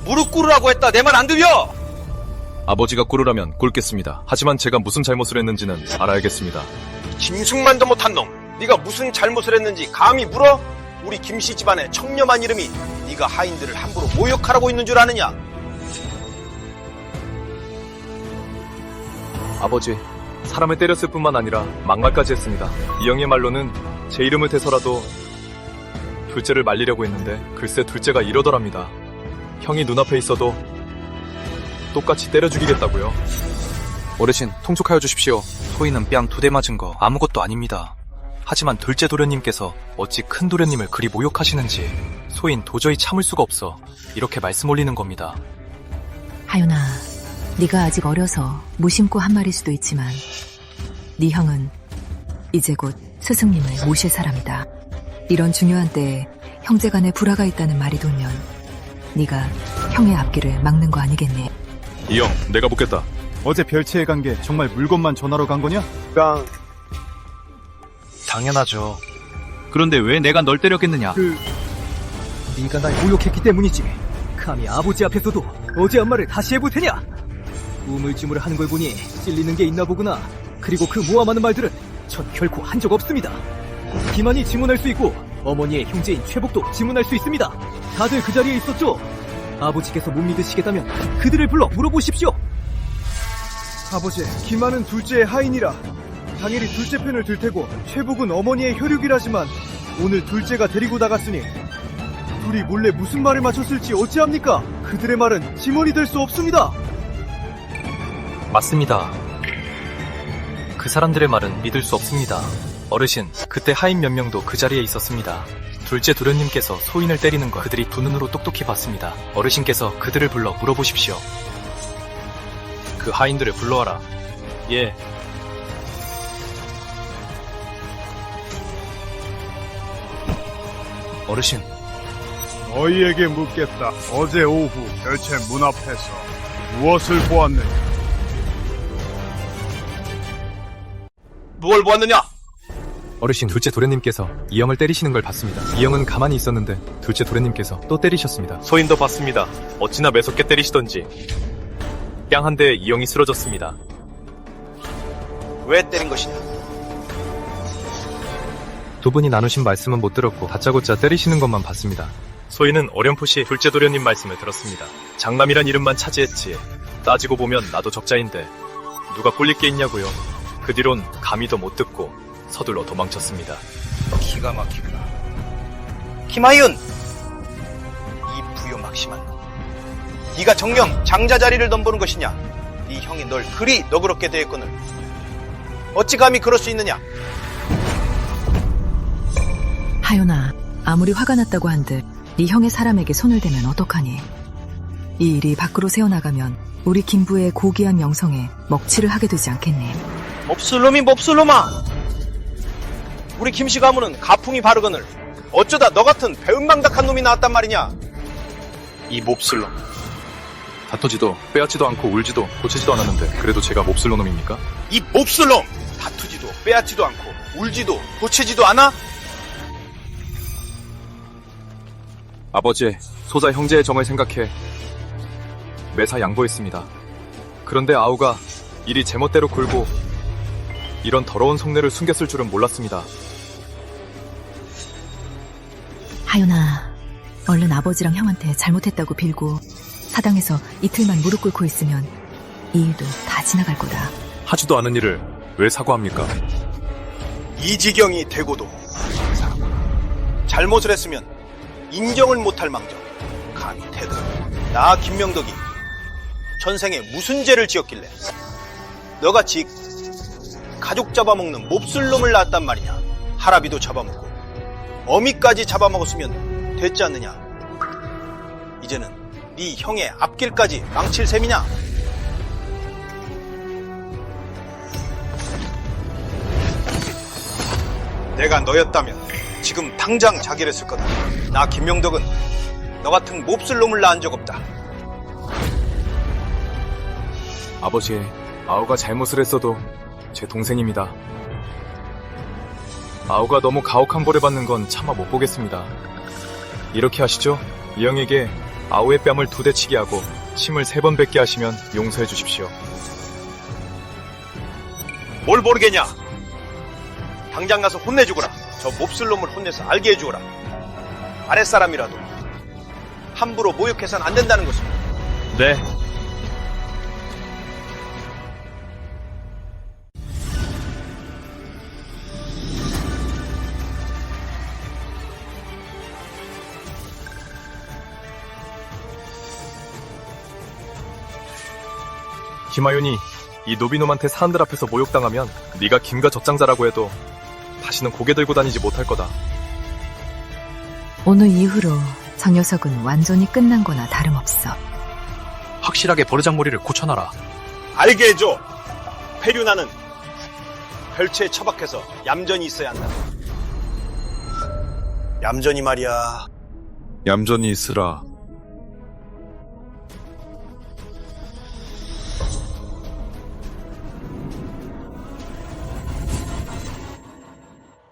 무릎 꿇으라고 했다. 내 말 안 들려? 아버지가 꿇으라면 꿇겠습니다. 하지만 제가 무슨 잘못을 했는지는 알아야겠습니다. 김숙만도 못한 놈. 네가 무슨 잘못을 했는지 감히 물어? 우리 김씨 집안의 청렴한 이름이 네가 하인들을 함부로 모욕하라고 있는 줄 아느냐? 아버지, 사람을 때렸을 뿐만 아니라 막말까지 했습니다. 이 형의 말로는 제 이름을 대서라도 둘째를 말리려고 했는데 글쎄 둘째가 이러더랍니다. 형이 눈앞에 있어도 똑같이 때려 죽이겠다고요. 어르신, 통촉하여 주십시오. 소인은 뺨 2대 맞은 거 아무것도 아닙니다. 하지만 둘째 도련님께서 어찌 큰 도련님을 그리 모욕하시는지 소인 도저히 참을 수가 없어 이렇게 말씀 올리는 겁니다. 하윤아, 네가 아직 어려서 무심코 한 말일 수도 있지만 네 형은 이제 곧 스승님을 모실 사람이다. 이런 중요한 때에 형제간에 불화가 있다는 말이 돌면 네가 형의 앞길을 막는 거 아니겠니? 이 형, 내가 묻겠다. 어제 별채에 간 게 정말 물건만 전하러 간 거냐? 당연하죠. 그런데 왜 내가 널 때렸겠느냐? 네가 날 모욕했기 때문이지. 감히 아버지 앞에서도 어제 한 말을 다시 해볼 테냐? 우물쭈물 하는 걸 보니 찔리는 게 있나 보구나. 그리고 그 모함하는 말들은 전 결코 한 적 없습니다. 기만이 지문할 수 있고 어머니의 형제인 최복도 지문할 수 있습니다. 다들 그 자리에 있었죠? 아버지께서 못 믿으시겠다면 그들을 불러 물어보십시오. 아버지, 기만은 둘째의 하인이라 당연히 둘째 편을 들 테고 최복은 어머니의 혈육이라지만 오늘 둘째가 데리고 나갔으니 둘이 몰래 무슨 말을 맞췄을지 어찌합니까? 그들의 말은 지문이 될 수 없습니다. 맞습니다. 그 사람들의 말은 믿을 수 없습니다. 어르신, 그때 하인 몇 명도 그 자리에 있었습니다. 둘째 도련님께서 소인을 때리는 걸 그들이 두 눈으로 똑똑히 봤습니다. 어르신께서 그들을 불러 물어보십시오. 그 하인들을 불러와라. 예. 어르신, 너희에게 묻겠다. 어제 오후 별채 문 앞에서 무엇을 보았느냐? 뭘 보았느냐? 어르신, 둘째 도련님께서 이 형을 때리시는 걸 봤습니다. 이 형은 가만히 있었는데 둘째 도련님께서 또 때리셨습니다. 소인도 봤습니다. 어찌나 매섭게 때리시던지 뺨 한 대에 이 형이 쓰러졌습니다. 왜 때린 것이냐? 두 분이 나누신 말씀은 못 들었고 다짜고짜 때리시는 것만 봤습니다. 소인은 어렴풋이 둘째 도련님 말씀을 들었습니다. 장남이란 이름만 차지했지 따지고 보면 나도 적자인데 누가 꿀릴 게 있냐고요. 그 뒤론 감히도 못 듣고 서둘러 도망쳤습니다. 기가 막히구나. 김하윤! 이 부요막심한 놈. 네가 정녕 장자 자리를 넘보는 것이냐? 네 형이 널 그리 너그럽게 대했거늘 어찌 감히 그럴 수 있느냐? 하윤아, 아무리 화가 났다고 한들 네 형의 사람에게 손을 대면 어떡하니? 이 일이 밖으로 새어나가면 우리 김부의 고귀한 명성에 먹칠을 하게 되지 않겠니? 몹쓸 놈이 몹쓸 놈아! 우리 김씨 가문은 가풍이 바르거늘 어쩌다 너 같은 배은망덕한 놈이 나왔단 말이냐? 이 몹쓸 놈. 다투지도 빼앗지도 않고 울지도 고치지도 않았는데 그래도 제가 몹쓸 놈입니까? 이 몹쓸 놈! 다투지도 빼앗지도 않고 울지도 고치지도 않아? 아버지, 소자 형제의 정을 생각해 매사 양보했습니다. 그런데 아우가 일이 제멋대로 굴고 이런 더러운 속내를 숨겼을 줄은 몰랐습니다. 하윤아, 얼른 아버지랑 형한테 잘못했다고 빌고 사당에서 이틀만 무릎 꿇고 있으면 이 일도 다 지나갈 거다. 하지도 않은 일을 왜 사과합니까? 이 지경이 되고도 잘못을 했으면 인정을 못할 망정 감히 태도. 나 김명덕이 전생에 무슨 죄를 지었길래 너같이 가족 잡아먹는 몹쓸 놈을 낳았단 말이냐. 하라비도 잡아먹고 어미까지 잡아먹었으면 됐지 않느냐. 이제는 네 형의 앞길까지 망칠 셈이냐. 내가 너였다면 지금 당장 자기를 했을 거다. 나 김명덕은 너 같은 몹쓸 놈을 낳은 적 없다. 아버지, 아우가 잘못을 했어도 제 동생입니다. 아우가 너무 가혹한 벌을 받는 건 차마 못 보겠습니다. 이렇게 하시죠. 이 형에게 아우의 뺨을 2대 치게 하고 침을 3번 뱉게 하시면 용서해 주십시오. 뭘 모르겠냐? 당장 가서 혼내주거라. 저 몹쓸 놈을 혼내서 알게 해주거라. 아랫사람이라도 함부로 모욕해서는 안 된다는 것을. 네. 김하윤이 이 노비놈한테 사람들 앞에서 모욕당하면 네가 김가 젖장자라고 해도 다시는 고개 들고 다니지 못할 거다. 오늘 이후로 저 녀석은 완전히 끝난 거나 다름없어. 확실하게 버르장머리를 고쳐놔라. 알게 해줘. 페류나는 별채에 처박혀서 얌전히 있어야 한다. 얌전히 말이야. 얌전히 있으라.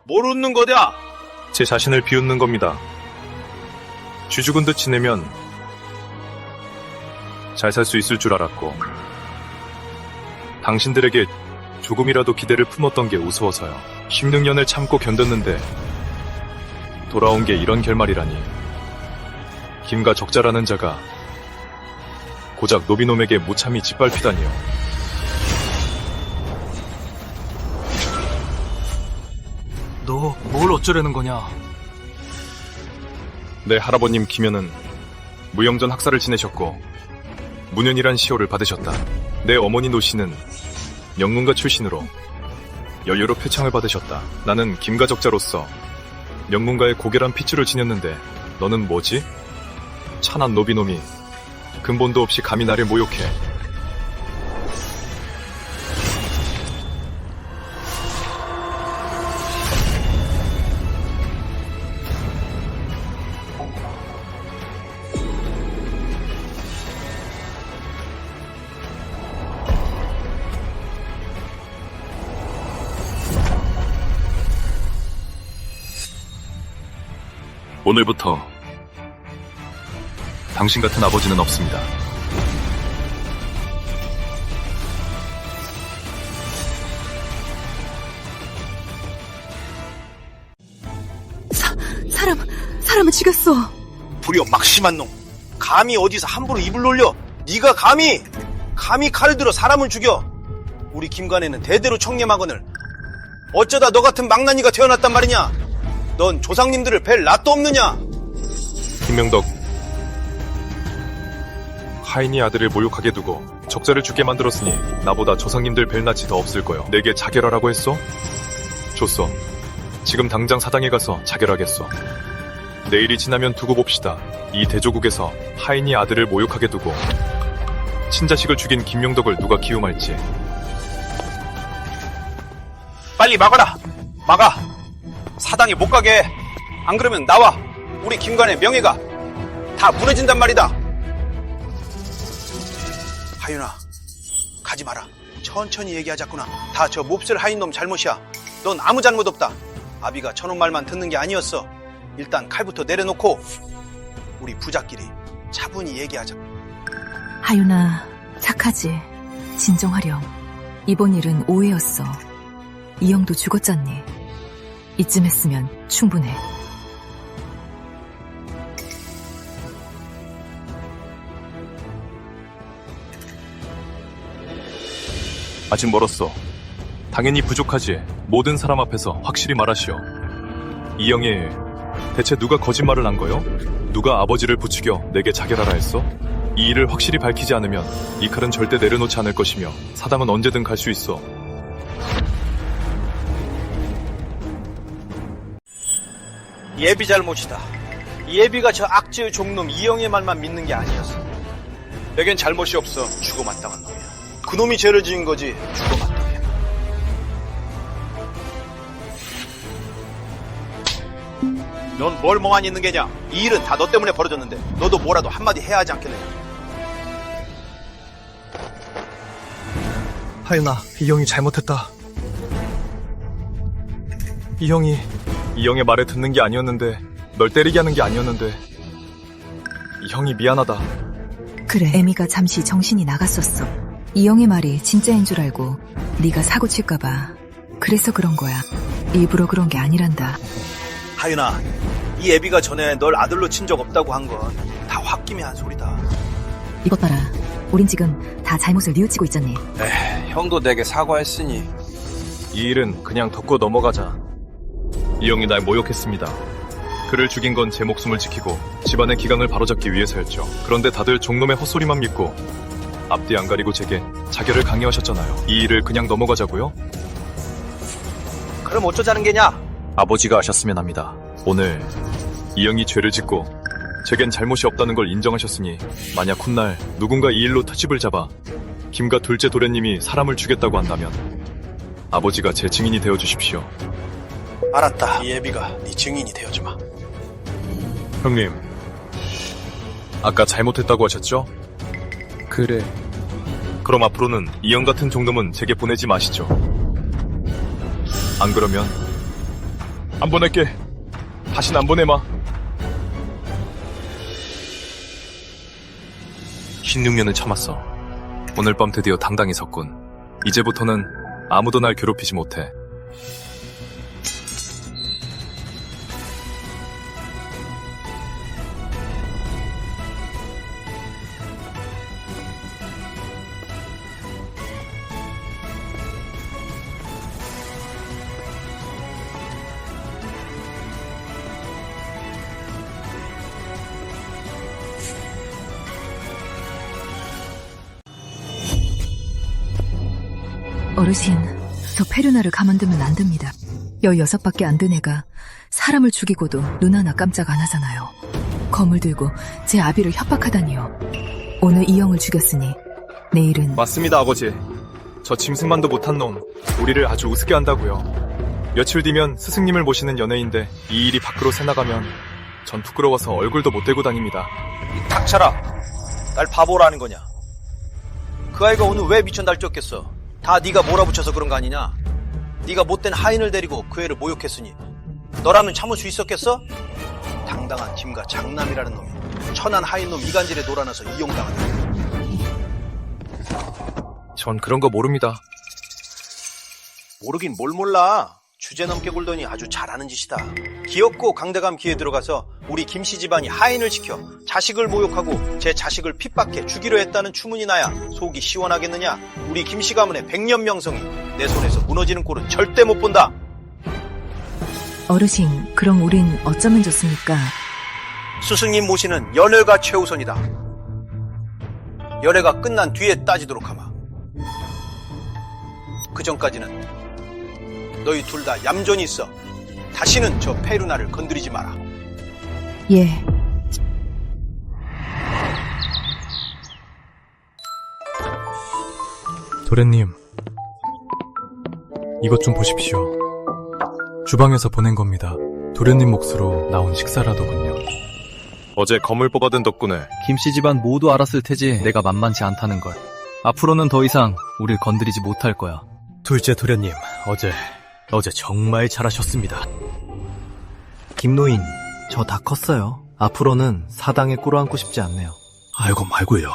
뭘 웃는 거냐? 제 자신을 비웃는 겁니다. 쥐 죽은 듯 지내면 잘 살 수 있을 줄 알았고 당신들에게 조금이라도 기대를 품었던 게 우스워서요. 16년을 참고 견뎠는데 돌아온 게 이런 결말이라니. 김가 적자라는 자가 고작 노비놈에게 무참히 짓밟히다니요. 너 뭘 어쩌려는 거냐? 내 할아버님 김현은 무영전 학사를 지내셨고 문현이란 시호를 받으셨다. 내 어머니 노씨는 영문가 출신으로 연료로 표창을 받으셨다. 나는 김가적자로서 명문가의 고결한 핏줄을 지녔는데 너는 뭐지? 찬한 노비놈이 근본도 없이 감히 나를 모욕해. 오늘부터 당신 같은 아버지는 없습니다. 사람을 죽였어. 불효 막심한 놈. 감히 어디서 함부로 입을 놀려. 네가 감히 칼을 들어 사람을 죽여. 우리 김간에는 대대로 청렴하거늘 어쩌다 너 같은 망나니가 태어났단 말이냐. 넌 조상님들을 뵐 낯도 없느냐. 김명덕, 하인이 아들을 모욕하게 두고 적자를 죽게 만들었으니 나보다 조상님들 뵐 낯이 더 없을 거요. 내게 자결하라고 했어? 좋소. 지금 당장 사당에 가서 자결하겠소. 내일이 지나면 두고 봅시다. 이 대조국에서 하인이 아들을 모욕하게 두고 친자식을 죽인 김명덕을 누가 기움할지. 빨리 막아라. 막아. 사당에 못 가게 해. 안 그러면 나와 우리 김간의 명예가 다 무너진단 말이다. 하윤아, 가지 마라. 천천히 얘기하자꾸나. 다 저 몹쓸 하인놈 잘못이야. 넌 아무 잘못 없다. 아비가 저놈 말만 듣는 게 아니었어. 일단 칼부터 내려놓고 우리 부자끼리 차분히 얘기하자. 하윤아, 착하지. 진정하렴. 이번 일은 오해였어. 이영도 죽었잖니. 이쯤 했으면 충분해. 아직 멀었어. 당연히 부족하지. 모든 사람 앞에서 확실히 말하시오. 이영애, 대체 누가 거짓말을 한 거요? 누가 아버지를 부추겨 내게 자결하라 했어? 이 일을 확실히 밝히지 않으면 이 칼은 절대 내려놓지 않을 것이며 사당은 언제든 갈 수 있어. 예비 잘못이다. 예비가 저 악재의 종놈 이영의 말만 믿는 게 아니었어. 내겐 잘못이 없어. 죽어 마땅한 놈이야. 그놈이 죄를 지은 거지. 죽어 마땅해. 넌 뭘 멍하니 있는 게냐? 이 일은 다 너 때문에 벌어졌는데 너도 뭐라도 한마디 해야 하지 않겠느냐? 하윤아, 이영이 잘못했다. 이영의 말에 듣는 게 아니었는데, 널 때리게 하는 게 아니었는데, 형이 미안하다. 그래, 애미가 잠시 정신이 나갔었어. 이영의 말이 진짜인 줄 알고 네가 사고 칠까봐. 그래서 그런 거야. 일부러 그런 게 아니란다. 하윤아, 이 애비가 전에 널 아들로 친 적 없다고 한 건 다 홧김에 한 소리다. 이것 봐라. 우린 지금 다 잘못을 뉘우치고 있잖니. 형도 내게 사과했으니 이 일은 그냥 덮고 넘어가자. 이 형이 날 모욕했습니다. 그를 죽인 건 제 목숨을 지키고 집안의 기강을 바로잡기 위해서였죠. 그런데 다들 종놈의 헛소리만 믿고 앞뒤 안 가리고 제게 자결을 강요하셨잖아요. 이 일을 그냥 넘어가자고요? 그럼 어쩌자는 게냐? 아버지가 하셨으면 합니다. 오늘 이 형이 죄를 짓고 제겐 잘못이 없다는 걸 인정하셨으니 만약 훗날 누군가 이 일로 트집을 잡아 김과 둘째 도련님이 사람을 죽였다고 한다면 아버지가 제 증인이 되어주십시오. 알았다. 이 애비가 네 증인이 되어주마. 형님, 아까 잘못했다고 하셨죠? 그래. 그럼 앞으로는 이 형 같은 종놈은 제게 보내지 마시죠. 안 그러면 안 보낼게. 다신 안 보내마. 흰 6년을 참았어. 오늘 밤 드디어 당당히 섰군. 이제부터는 아무도 날 괴롭히지 못해. 어르신, 저 페르나를 가만두면 안 됩니다. 16밖에 안 된 애가 사람을 죽이고도 눈 하나 깜짝 안 하잖아요. 검을 들고 제 아비를 협박하다니요. 오늘 이 형을 죽였으니 내일은 맞습니다, 아버지. 저 짐승만도 못한 놈, 우리를 아주 우습게 한다고요. 며칠 뒤면 스승님을 모시는 연애인데 이 일이 밖으로 새나가면 전 부끄러워서 얼굴도 못 대고 다닙니다. 닥쳐라. 날 바보라는 거냐? 그 아이가 오늘 왜 미쳐 날 쫓겠어? 다 네가 몰아붙여서 그런 거 아니냐? 네가 못된 하인을 데리고 그 애를 모욕했으니 너라면 참을 수 있었겠어? 당당한 김과 장남이라는 놈이 천한 하인놈 이간질에 놀아나서 이용당한다. 전 그런 거 모릅니다. 모르긴 뭘 몰라. 주제 넘게 굴더니 아주 잘하는 짓이다. 기어코 강대감 기에 들어가서 우리 김씨 집안이 하인을 시켜 자식을 모욕하고 제 자식을 핍박해 죽이려 했다는 추문이 나야 속이 시원하겠느냐? 우리 김씨 가문의 100년 명성이 내 손에서 무너지는 꼴은 절대 못 본다. 어르신, 그럼 우린 어쩌면 좋습니까? 스승님 모시는 연애가 최우선이다. 연애가 끝난 뒤에 따지도록 하마. 그 전까지는 너희 둘 다 얌전히 있어. 다시는 저 페루나를 건드리지 마라. 예. 도련님, 이것 좀 보십시오. 주방에서 보낸 겁니다. 도련님 몫으로 나온 식사라더군요. 어제 검을 뽑아든 덕분에 김씨 집안 모두 알았을 테지 내가 만만치 않다는 걸. 앞으로는 더 이상 우릴 건드리지 못할 거야. 둘째 도련님, 어제 정말 잘하셨습니다. 김노인, 저 다 컸어요. 앞으로는 사당에 꿇어앉고 싶지 않네요. 아이고 말고요.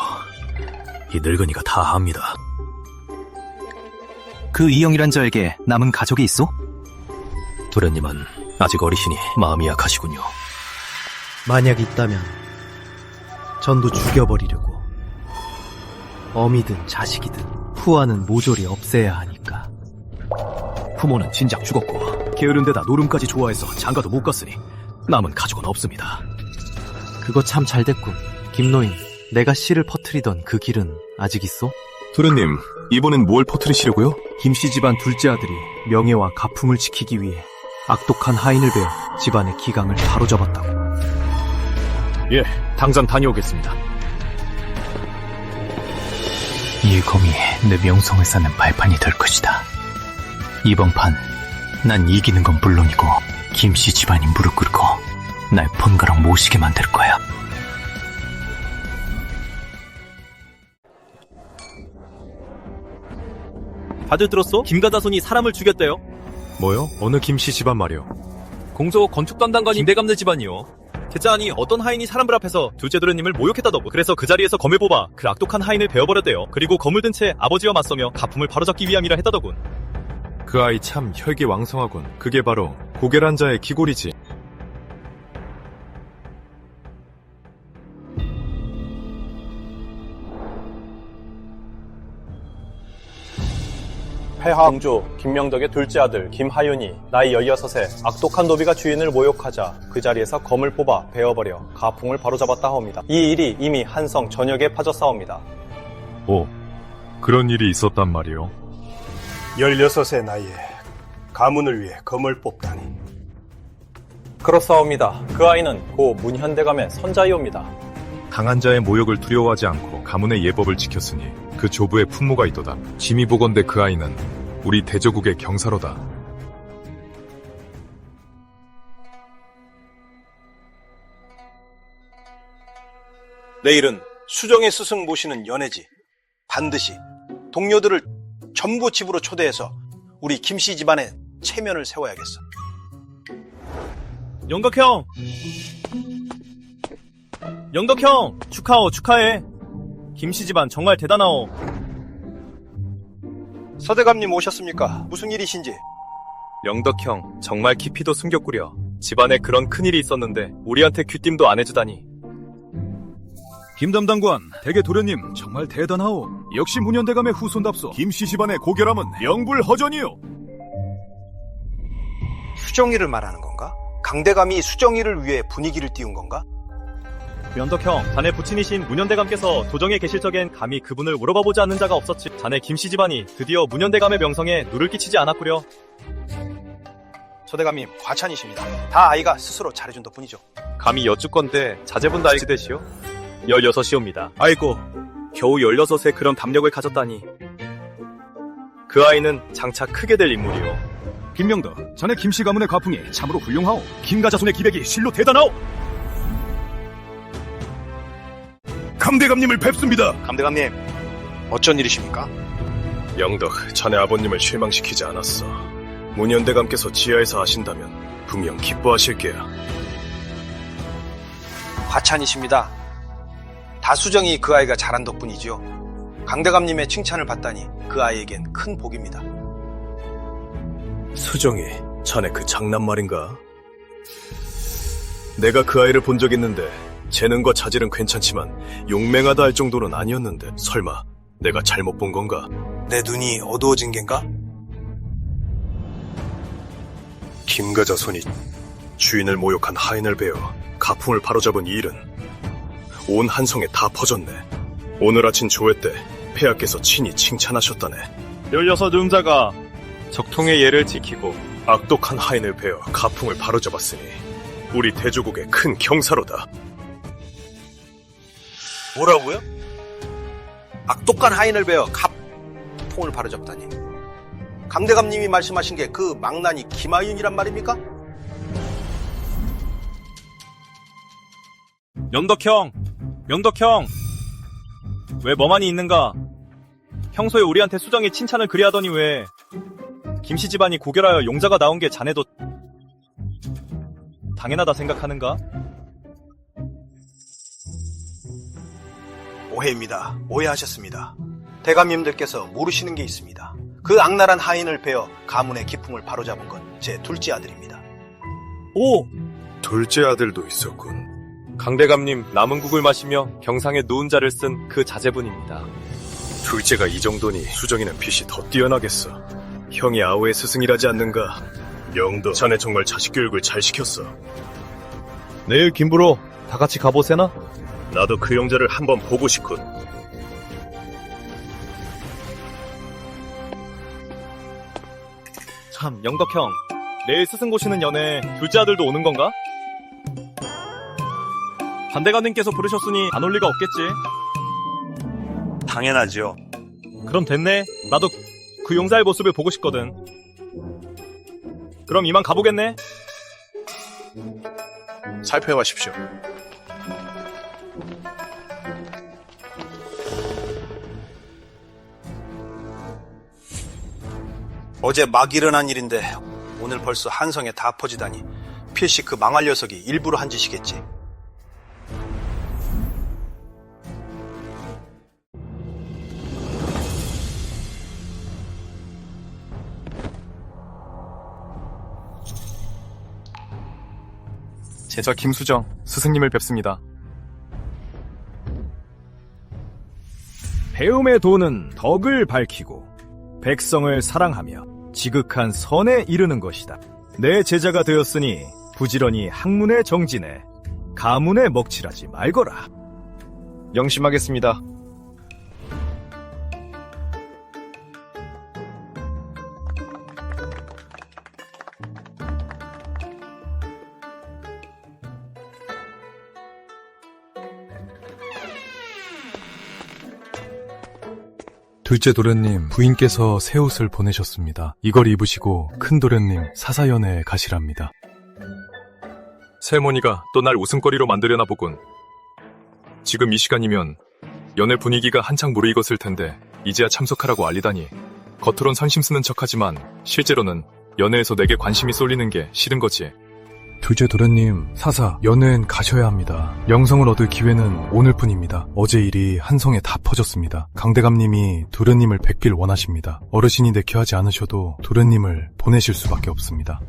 이 늙은이가 다 압니다. 그 이영이란 저에게 남은 가족이 있어? 도련님은 아직 어리시니 마음이 약하시군요. 만약 있다면 전도 죽여버리려고. 어미든 자식이든 후아는 모조리 없애야 하니까. 부모는 진작 죽었고 게으른 데다 노름까지 좋아해서 장가도 못 갔으니 남은 가족은 없습니다. 그거 참 잘됐군. 김노인, 내가 씨를 퍼뜨리던 그 길은 아직 있어? 도련님, 이번엔 뭘 퍼뜨리시려고요? 김씨 집안 둘째 아들이 명예와 가품을 지키기 위해 악독한 하인을 베어 집안의 기강을 바로잡았다고. 예, 당장 다녀오겠습니다. 이 검이 내 명성을 쌓는 발판이 될 것이다. 이번 판, 난 이기는 건 물론이고 김씨 집안이 무릎 꿇고 날 번가락 모시게 만들 거야. 다들 들었어? 김가다손이 사람을 죽였대요. 뭐요? 어느 김씨 집안 말이요? 공소 건축 담당관이 김대감네 집안이요. 듣자하니 어떤 하인이 사람들 앞에서 둘째 도련님을 모욕했다더군. 그래서 그 자리에서 검을 뽑아 그 악독한 하인을 베어버렸대요. 그리고 검을 든 채 아버지와 맞서며 가품을 바로잡기 위함이라 했다더군. 그 아이 참 혈기왕성하군. 그게 바로 고결한 자의 기골이지. 폐하 공주 김명덕의 둘째 아들 김하윤이 나이 16에 악독한 노비가 주인을 모욕하자 그 자리에서 검을 뽑아 베어버려 가풍을 바로잡았다 하옵니다. 이 일이 이미 한성 전역에 퍼졌사옵니다. 오, 그런 일이 있었단 말이오. 16의 나이에 가문을 위해 검을 뽑다니. 그렇사옵니다. 그 아이는 고 문현대감의 선자이옵니다. 강한 자의 모욕을 두려워하지 않고 가문의 예법을 지켰으니 그 조부의 품모가 있도다. 짐이 보건대 그 아이는 우리 대저국의 경사로다. 내일은 수정의 스승 모시는 연회지. 반드시 동료들을 전부 집으로 초대해서 우리 김씨 집안의 체면을 세워야겠어. 영덕형! 영덕형! 축하오, 축하해. 김씨 집안 정말 대단하오. 서대감님 오셨습니까? 무슨 일이신지? 영덕형, 정말 깊이도 숨겼구려. 집안에 그런 큰일이 있었는데 우리한테 귀띔도 안 해주다니. 김담당관, 대개 도련님 정말 대단하오. 역시 문현대감의 후손답소. 김씨 집안의 고결함은 명불허전이오. 수정이를 말하는 건가? 강대감이 수정이를 위해 분위기를 띄운 건가? 영덕형, 자네 부친이신 문현대감께서 도정에 계실 적엔 감히 그분을 물어봐보지 않는 자가 없었지. 자네 김씨 집안이 드디어 문현대감의 명성에 누를 끼치지 않았구려. 서대감님, 과찬이십니다. 다 아이가 스스로 잘해준 덕분이죠. 감히 여쭙건대 자제분도 알지 되시오? 16이옵니다. 아이고, 겨우 16에 그런 담력을 가졌다니. 그 아이는 장차 크게 될 인물이오. 김명덕, 자네 김씨 가문의 가풍이 참으로 훌륭하오. 김가자손의 기백이 실로 대단하오. 감대감님을 뵙습니다. 감대감님, 어쩐 일이십니까? 영덕, 자네 아버님을 실망시키지 않았어. 문현대감께서 지하에서 하신다면 분명 기뻐하실 게야. 과찬이십니다. 다 수정이 그 아이가 잘한 덕분이지요. 강대감님의 칭찬을 받다니 그 아이에겐 큰 복입니다. 수정이, 자네 그 장난 말인가? 내가 그 아이를 본 적 있는데 재능과 자질은 괜찮지만 용맹하다 할 정도는 아니었는데 설마 내가 잘못 본 건가? 내 눈이 어두워진 겐가? 김가자손이 주인을 모욕한 하인을 베어 가풍을 바로잡은 이 일은 온 한성에 다 퍼졌네. 오늘 아침 조회 때 폐하께서 친히 칭찬하셨다네. 16 음자가 적통의 예를 지키고 악독한 하인을 베어 가풍을 바로잡았으니 우리 대조국의 큰 경사로다. 뭐라고요? 악독한 하인을 베어 가풍을 바로잡다니. 강대감님이 말씀하신 게 그 망나니 김하윤이란 말입니까? 영덕형! 영덕형! 왜 멍하니 있는가? 평소에 우리한테 수정이 칭찬을 그리 하더니 왜 김씨 집안이 고결하여 용자가 나온 게 자네도 당연하다 생각하는가? 오해입니다. 오해하셨습니다. 대감님들께서 모르시는 게 있습니다. 그 악랄한 하인을 베어 가문의 기풍을 바로잡은 건 제 둘째 아들입니다. 오! 둘째 아들도 있었군. 강대감님 남은 국을 마시며 경상의 누운 자를 쓴 그 자제분입니다. 둘째가 이 정도니 수정이는 빛이 더 뛰어나겠어. 형이 아우의 스승이라지 않는가? 영도, 자네 정말 자식 교육을 잘 시켰어. 내일 김부로 다 같이 가보세나? 나도 그 영자를 한번 보고 싶군. 참, 영덕형, 내일 스승 보시는 연에 둘째 아들도 오는 건가? 반대감님께서 부르셨으니 안 올 리가 없겠지. 당연하죠. 그럼 됐네. 나도 그 용사의 모습을 보고 싶거든. 그럼 이만 가보겠네. 살펴가십시오. 어제 막 일어난 일인데 오늘 벌써 한성에 다 퍼지다니 필시 그 망할 녀석이 일부러 한 짓이겠지. 제자 김수정, 스승님을 뵙습니다. 배움의 도는 덕을 밝히고 백성을 사랑하며 지극한 선에 이르는 것이다. 내 제자가 되었으니 부지런히 학문에 정진해 가문에 먹칠하지 말거라. 명심하겠습니다. 둘째 도련님, 부인께서 새 옷을 보내셨습니다. 이걸 입으시고 큰 도련님 사사연회에 가시랍니다. 새어머니가 또 날 웃음거리로 만들려나 보군. 지금 이 시간이면 연애 분위기가 한창 무르익었을 텐데 이제야 참석하라고 알리다니. 겉으론 선심 쓰는 척하지만 실제로는 연애에서 내게 관심이 쏠리는 게 싫은 거지. 둘째 도련님, 사사, 연회엔 가셔야 합니다. 명성을 얻을 기회는 오늘뿐입니다. 어제 일이 한성에 다 퍼졌습니다. 강대감님이 도련님을 뵙길 원하십니다. 어르신이 내켜하지 않으셔도 도련님을 보내실 수밖에 없습니다.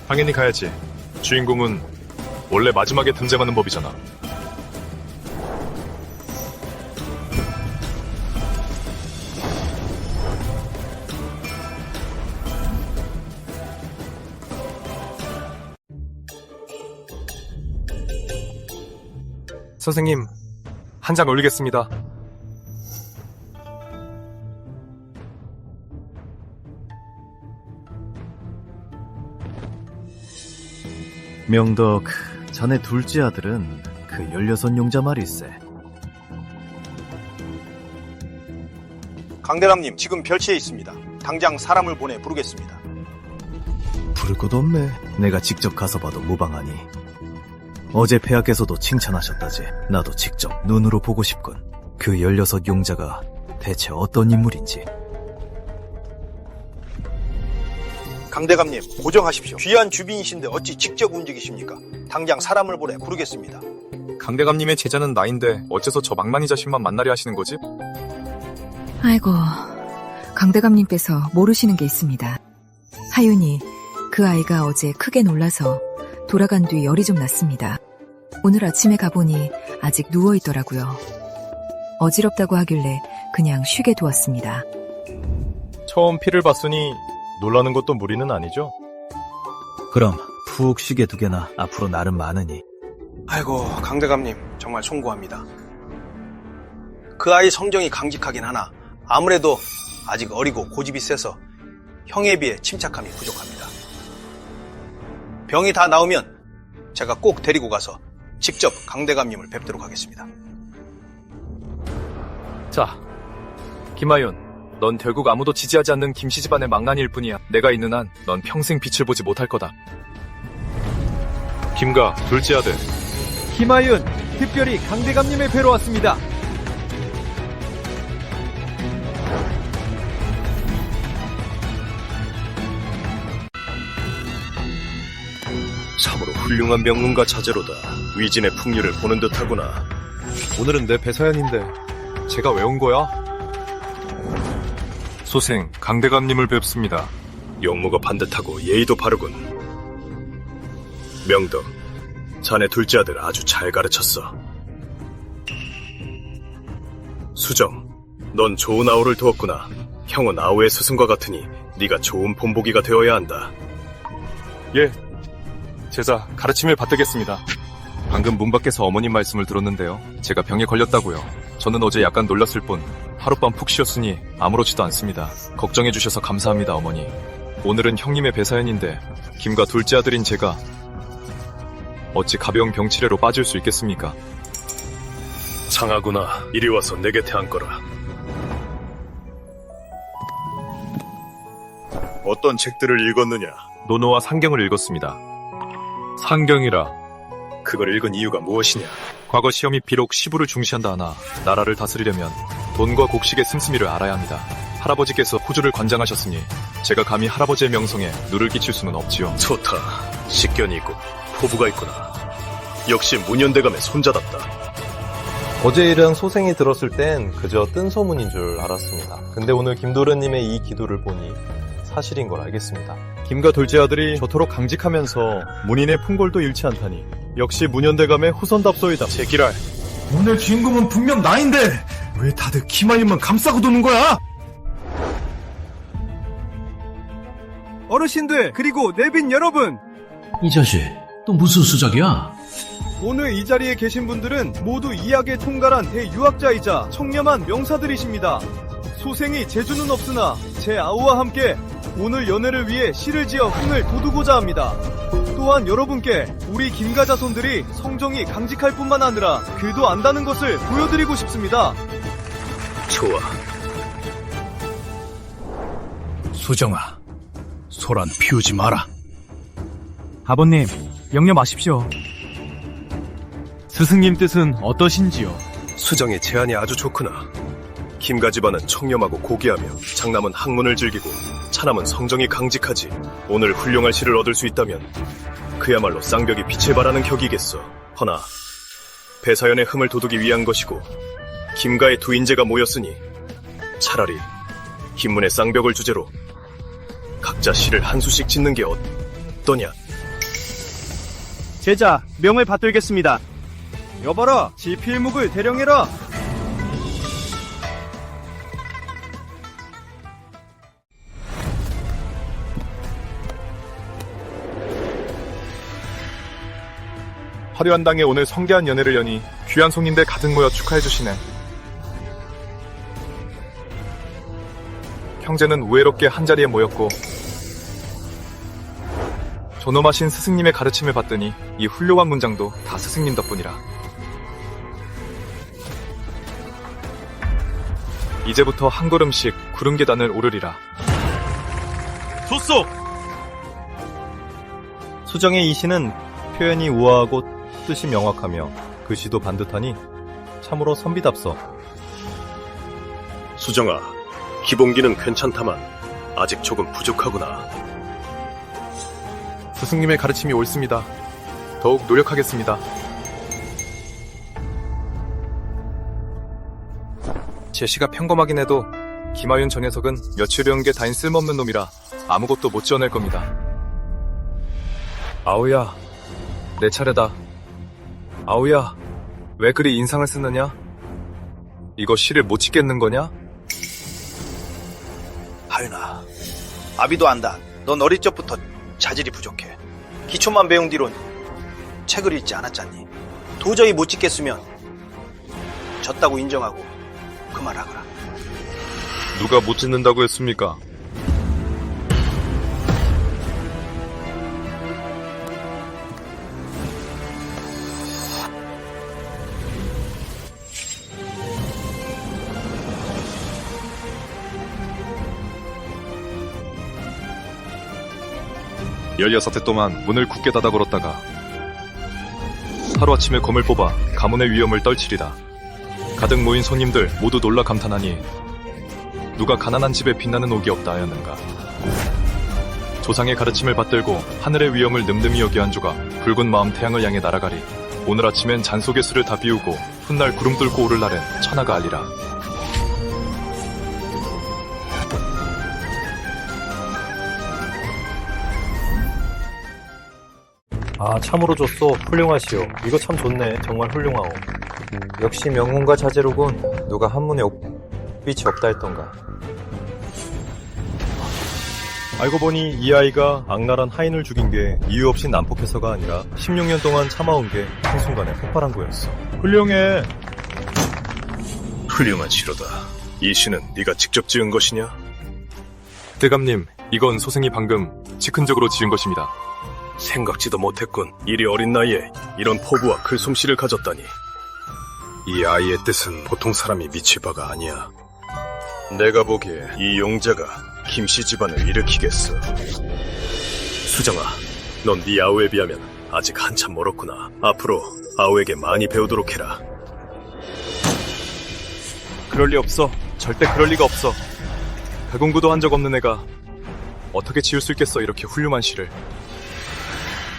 당연히 가야지. 주인공은 원래 마지막에 등장하는 법이잖아. 선생님, 한 장 올리겠습니다. 명덕, 자네 둘째 아들은 그 16용자 말일세. 강대감님, 지금 별치에 있습니다. 당장 사람을 보내 부르겠습니다. 부를 것도 없네. 내가 직접 가서 봐도 무방하니. 어제 폐하께서도 칭찬하셨다지. 나도 직접 눈으로 보고 싶군. 그 16용자가 대체 어떤 인물인지. 강대감님, 고정하십시오. 귀한 주빈이신데 어찌 직접 움직이십니까? 당장 사람을 보내 부르겠습니다. 강대감님의 제자는 나인데 어째서 저 망나니 자신만 만나려 하시는 거지? 아이고, 강대감님께서 모르시는 게 있습니다. 하윤이 그 아이가 어제 크게 놀라서 돌아간 뒤 열이 좀 났습니다. 오늘 아침에 가보니 아직 누워있더라고요. 어지럽다고 하길래 그냥 쉬게 두었습니다. 처음 피를 봤으니 놀라는 것도 무리는 아니죠? 그럼 푹 쉬게 두게나. 앞으로 날은 많으니. 아이고, 강대감님, 정말 송구합니다. 그 아이 성정이 강직하긴 하나 아무래도 아직 어리고 고집이 세서 형에 비해 침착함이 부족합니다. 병이 다 나으면 제가 꼭 데리고 가서 직접 강대감님을 뵙도록 하겠습니다. 자, 김하윤, 넌 결국 아무도 지지하지 않는 김씨 집안의 망나니일 뿐이야. 내가 있는 한 넌 평생 빛을 보지 못할 거다. 김가, 둘째 아들. 김하윤, 특별히 강대감님을 뵈러 왔습니다. 참으로 훌륭한 명문가 자제로다. 위진의 풍류를 보는 듯하구나. 오늘은 내 배사연인데 제가 왜 온 거야? 소생, 강대감님을 뵙습니다. 용무가 반듯하고 예의도 바르군. 명덕, 자네 둘째 아들 아주 잘 가르쳤어. 수정, 넌 좋은 아우를 두었구나. 형은 아우의 스승과 같으니 네가 좋은 본보기가 되어야 한다. 예, 제자 가르침을 받들겠습니다. 방금 문 밖에서 어머님 말씀을 들었는데요. 제가 병에 걸렸다고요. 저는 어제 약간 놀랐을 뿐 하룻밤 푹 쉬었으니 아무렇지도 않습니다. 걱정해 주셔서 감사합니다, 어머니. 오늘은 형님의 배사연인데 김가 둘째 아들인 제가 어찌 가벼운 병치레로 빠질 수 있겠습니까? 상하구나. 이리 와서 내 곁에 앉거라. 어떤 책들을 읽었느냐? 논어와 상경을 읽었습니다. 상경이라 그걸 읽은 이유가 무엇이냐? 과거 시험이 비록 시부를 중시한다 하나 나라를 다스리려면 돈과 곡식의 씀씀이를 알아야 합니다. 할아버지께서 호주를 관장하셨으니 제가 감히 할아버지의 명성에 누를 끼칠 수는 없지요. 좋다. 식견이 있고 포부가 있구나. 역시 문현대감의 손자답다. 어제 일은 소생이 들었을 땐 그저 뜬 소문인 줄 알았습니다. 근데 오늘 김도련님의 이 기도를 보니 사실인 걸 알겠습니다. 김과 둘째 아들이 저토록 강직하면서 문인의 풍골도 잃지 않다니 역시 문현대감의 후손답소이다. 제기랄. 오늘 주인공은 분명 나인데 왜 다들 김하윤만 감싸고 도는 거야? 어르신들 그리고 내빈 여러분, 이 자식, 또 무슨 수작이야? 오늘 이 자리에 계신 분들은 모두 이학의 총괄한 대유학자이자 청렴한 명사들이십니다. 소생이 재주는 없으나 제 아우와 함께 오늘 연회를 위해 시를 지어 흥을 돋우고자 합니다. 또한 여러분께 우리 김가자손들이 성정이 강직할 뿐만 아니라 글도 안다는 것을 보여드리고 싶습니다. 좋아. 수정아, 소란 피우지 마라. 아버님, 영려 마십시오. 스승님 뜻은 어떠신지요? 수정의 제안이 아주 좋구나. 김가 집안은 청렴하고 고귀하며 장남은 학문을 즐기고 차남은 성정이 강직하지. 오늘 훌륭한 시를 얻을 수 있다면 그야말로 쌍벽이 빛을 발하는 격이겠어. 허나 배사연의 흠을 도두기 위한 것이고 김가의 두 인재가 모였으니 차라리 김문의 쌍벽을 주제로 각자 시를 한 수씩 짓는 게 어떠냐? 제자 명을 받들겠습니다. 여봐라, 지필묵을 대령해라. 화려한 당에 오늘 성대한 연회를 여니 귀한 손님들 가득 모여 축하해주시네. 형제는 우애롭게 한자리에 모였고 존엄하신 스승님의 가르침을 받더니 이 훌륭한 문장도 다 스승님 덕분이라. 이제부터 한 걸음씩 구름 계단을 오르리라. 좋소! 수정의 이 시는 표현이 우아하고 뜻이 명확하며 글씨도 반듯하니 참으로 선비답소. 수정아, 기본기는 괜찮다만 아직 조금 부족하구나. 스승님의 가르침이 옳습니다. 더욱 노력하겠습니다. 제 시가 평범하긴 해도 김하윤 저 녀석은 며칠 배운 게 다인 쓸모없는 놈이라 아무것도 못 지어낼 겁니다. 아우야, 내 차례다. 아우야, 왜 그리 인상을 쓰느냐? 이거 시를 못 짓겠는 거냐? 하윤아, 아비도 안다. 넌 어릴 적부터 자질이 부족해. 기초만 배운 뒤론 책을 읽지 않았잖니. 도저히 못 짓겠으면 졌다고 인정하고 그만하거라. 누가 못 짓는다고 했습니까? (16해) 동안 문을 굳게 닫아 걸었다가 하루아침에 검을 뽑아 가문의 위험을 떨치리다. 가득 모인 손님들 모두 놀라 감탄하니 누가 가난한 집에 빛나는 옥이 없다 하였는가. 조상의 가르침을 받들고 하늘의 위험을 늠름히 여겨 한 조가 붉은 마음 태양을 향해 날아가리. 오늘 아침엔 잔속의 술을 다 비우고 훗날 구름 뚫고 오를 날엔 천하가 알리라. 아, 참으로 좋소. 훌륭하시오. 이거 참 좋네. 정말 훌륭하오. 역시 명문과 자제로군. 누가 한문에 빛이 없다 했던가. 알고 보니 이 아이가 악랄한 하인을 죽인 게 이유 없이 난폭해서가 아니라 16년 동안 참아온 게 한순간에 폭발한 거였어. 훌륭해. 훌륭한 시로다. 이 시는 네가 직접 지은 것이냐? 대감님, 이건 소생이 방금 즉흥적으로 지은 것입니다. 생각지도 못했군. 이리 어린 나이에 이런 포부와 글솜씨를 가졌다니. 이 아이의 뜻은 보통 사람이 미칠 바가 아니야. 내가 보기에 이 용자가 김씨 집안을 일으키겠어. 수정아, 넌 네 아우에 비하면 아직 한참 멀었구나. 앞으로 아우에게 많이 배우도록 해라. 그럴 리 없어. 절대 그럴 리가 없어. 배공부도 한 적 없는 애가 어떻게 지을 수 있겠어, 이렇게 훌륭한 시를.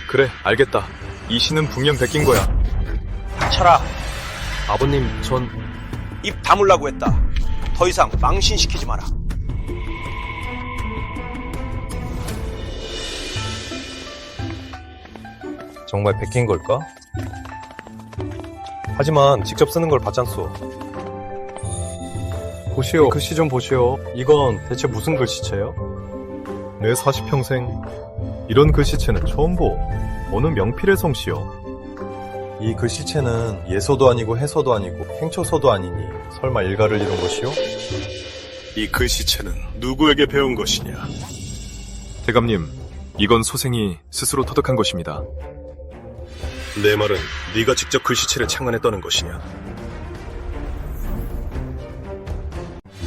그래, 알겠다. 이 시는 분명 베낀 거야. 닥쳐라. 아버님, 전... 입 다물라고 했다. 더 이상 망신시키지 마라. 정말 베낀 걸까? 하지만 직접 쓰는 걸 봤잖소. 보시오, 글씨 좀 보시오. 이건 대체 무슨 글씨체요? 내 40평생 이런 글씨체는 처음 보. 어느 명필의 솜씨요. 이 글씨체는 예서도 아니고 해서도 아니고 행초서도 아니니 설마 일가를 이룬 것이요? 이 글씨체는 누구에게 배운 것이냐? 대감님, 이건 소생이 스스로 터득한 것입니다. 내 말은 네가 직접 글씨체를 창안했다는 것이냐?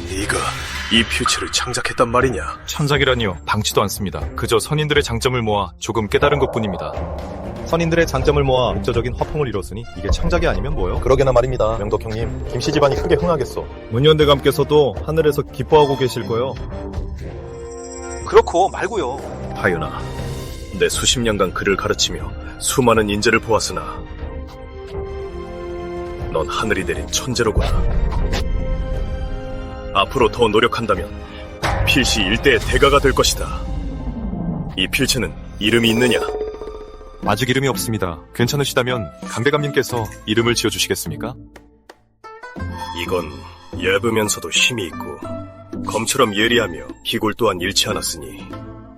네가 이 표체를 창작했단 말이냐? 창작이라니요, 방치도 않습니다. 그저 선인들의 장점을 모아 조금 깨달은 것뿐입니다. 선인들의 장점을 모아 독자적인 화풍을 이뤘으니 이게 창작이 아니면 뭐요? 그러게나 말입니다. 명덕 형님, 김씨 집안이 크게 흥하겠소. 문현대감께서도 하늘에서 기뻐하고 계실 거요. 그렇고 말고요. 하윤아, 내 수십 년간 글을 가르치며 수많은 인재를 보았으나 넌 하늘이 내린 천재로구나. 앞으로 더 노력한다면 필시 일대의 대가가 될 것이다. 이 필체는 이름이 있느냐? 아직 이름이 없습니다. 괜찮으시다면 강대감님께서 이름을 지어주시겠습니까? 이건 얇으면서도 힘이 있고 검처럼 예리하며 기골 또한 잃지 않았으니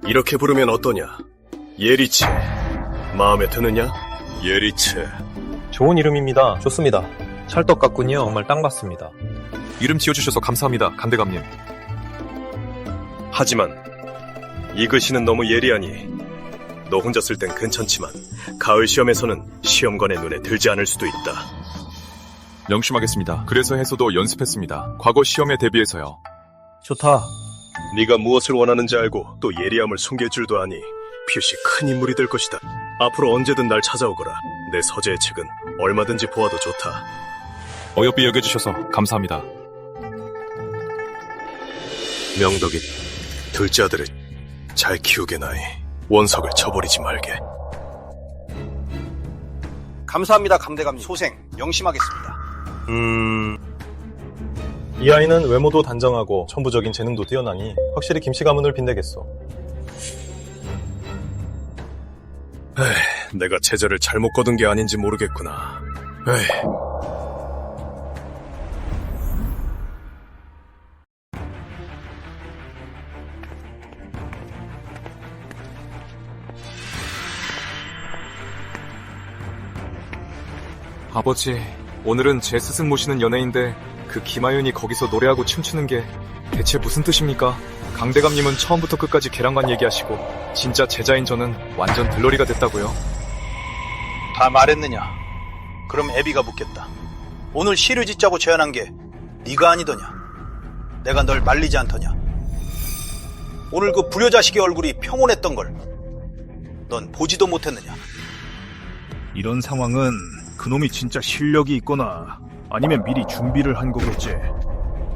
이렇게 부르면 어떠냐? 예리체. 마음에 드느냐? 예리체. 좋은 이름입니다. 좋습니다. 찰떡 같군요. 정말 딱 맞습니다. 이름 지어주셔서 감사합니다, 강대감님. 하지만 이 글씨는 너무 예리하니 너 혼자 쓸 땐 괜찮지만 가을 시험에서는 시험관의 눈에 들지 않을 수도 있다. 명심하겠습니다. 그래서 해서도 연습했습니다. 과거 시험에 대비해서요. 좋다. 네가 무엇을 원하는지 알고 또 예리함을 숨길 줄도 아니 필시 큰 인물이 될 것이다. 앞으로 언제든 날 찾아오거라. 내 서재의 책은 얼마든지 보아도 좋다. 어여삐 여겨주셔서 감사합니다. 명덕이 둘째 아들을 잘 키우게나이. 원석을 쳐버리지 말게. 감사합니다, 감대감님. 소생 명심하겠습니다. 이 아이는 외모도 단정하고 천부적인 재능도 뛰어나니 확실히 김씨 가문을 빛내겠소. 내가 제자를 잘못 거둔 게 아닌지 모르겠구나. 아버지, 오늘은 제 스승 모시는 연애인데 그 김하윤이 거기서 노래하고 춤추는 게 대체 무슨 뜻입니까? 강대감님은 처음부터 끝까지 걔랑만 얘기하시고 진짜 제자인 저는 완전 들러리가 됐다고요. 다 말했느냐? 그럼 애비가 묻겠다. 오늘 시를 짓자고 제안한 게 네가 아니더냐? 내가 널 말리지 않더냐? 오늘 그 불효자식의 얼굴이 평온했던 걸 넌 보지도 못했느냐? 이런 상황은 그놈이 진짜 실력이 있거나 아니면 미리 준비를 한 거겠지.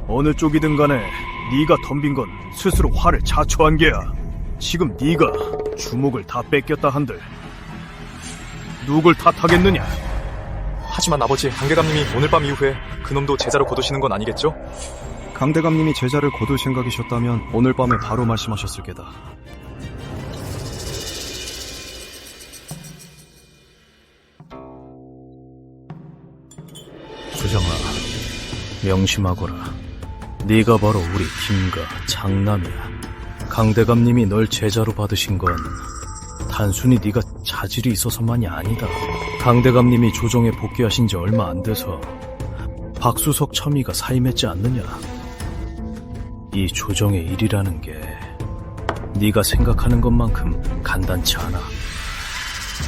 어느 쪽이든 간에 네가 덤빈 건 스스로 화를 자초한 게야. 지금 네가 주목을 다 뺏겼다 한들 누굴 탓하겠느냐? 하지만 아버지, 강대감님이 오늘 밤 이후에 그놈도 제자로 거두시는 건 아니겠죠? 강대감님이 제자를 거둘 생각이셨다면 오늘 밤에 바로 말씀하셨을 게다. 수정아, 명심하거라. 네가 바로 우리 김가 장남이야. 강대감님이 널 제자로 받으신 건 단순히 네가 자질이 있어서만이 아니다. 강대감님이 조정에 복귀하신 지 얼마 안 돼서 박수석 첨의가 사임했지 않느냐. 이 조정의 일이라는 게 네가 생각하는 것만큼 간단치 않아.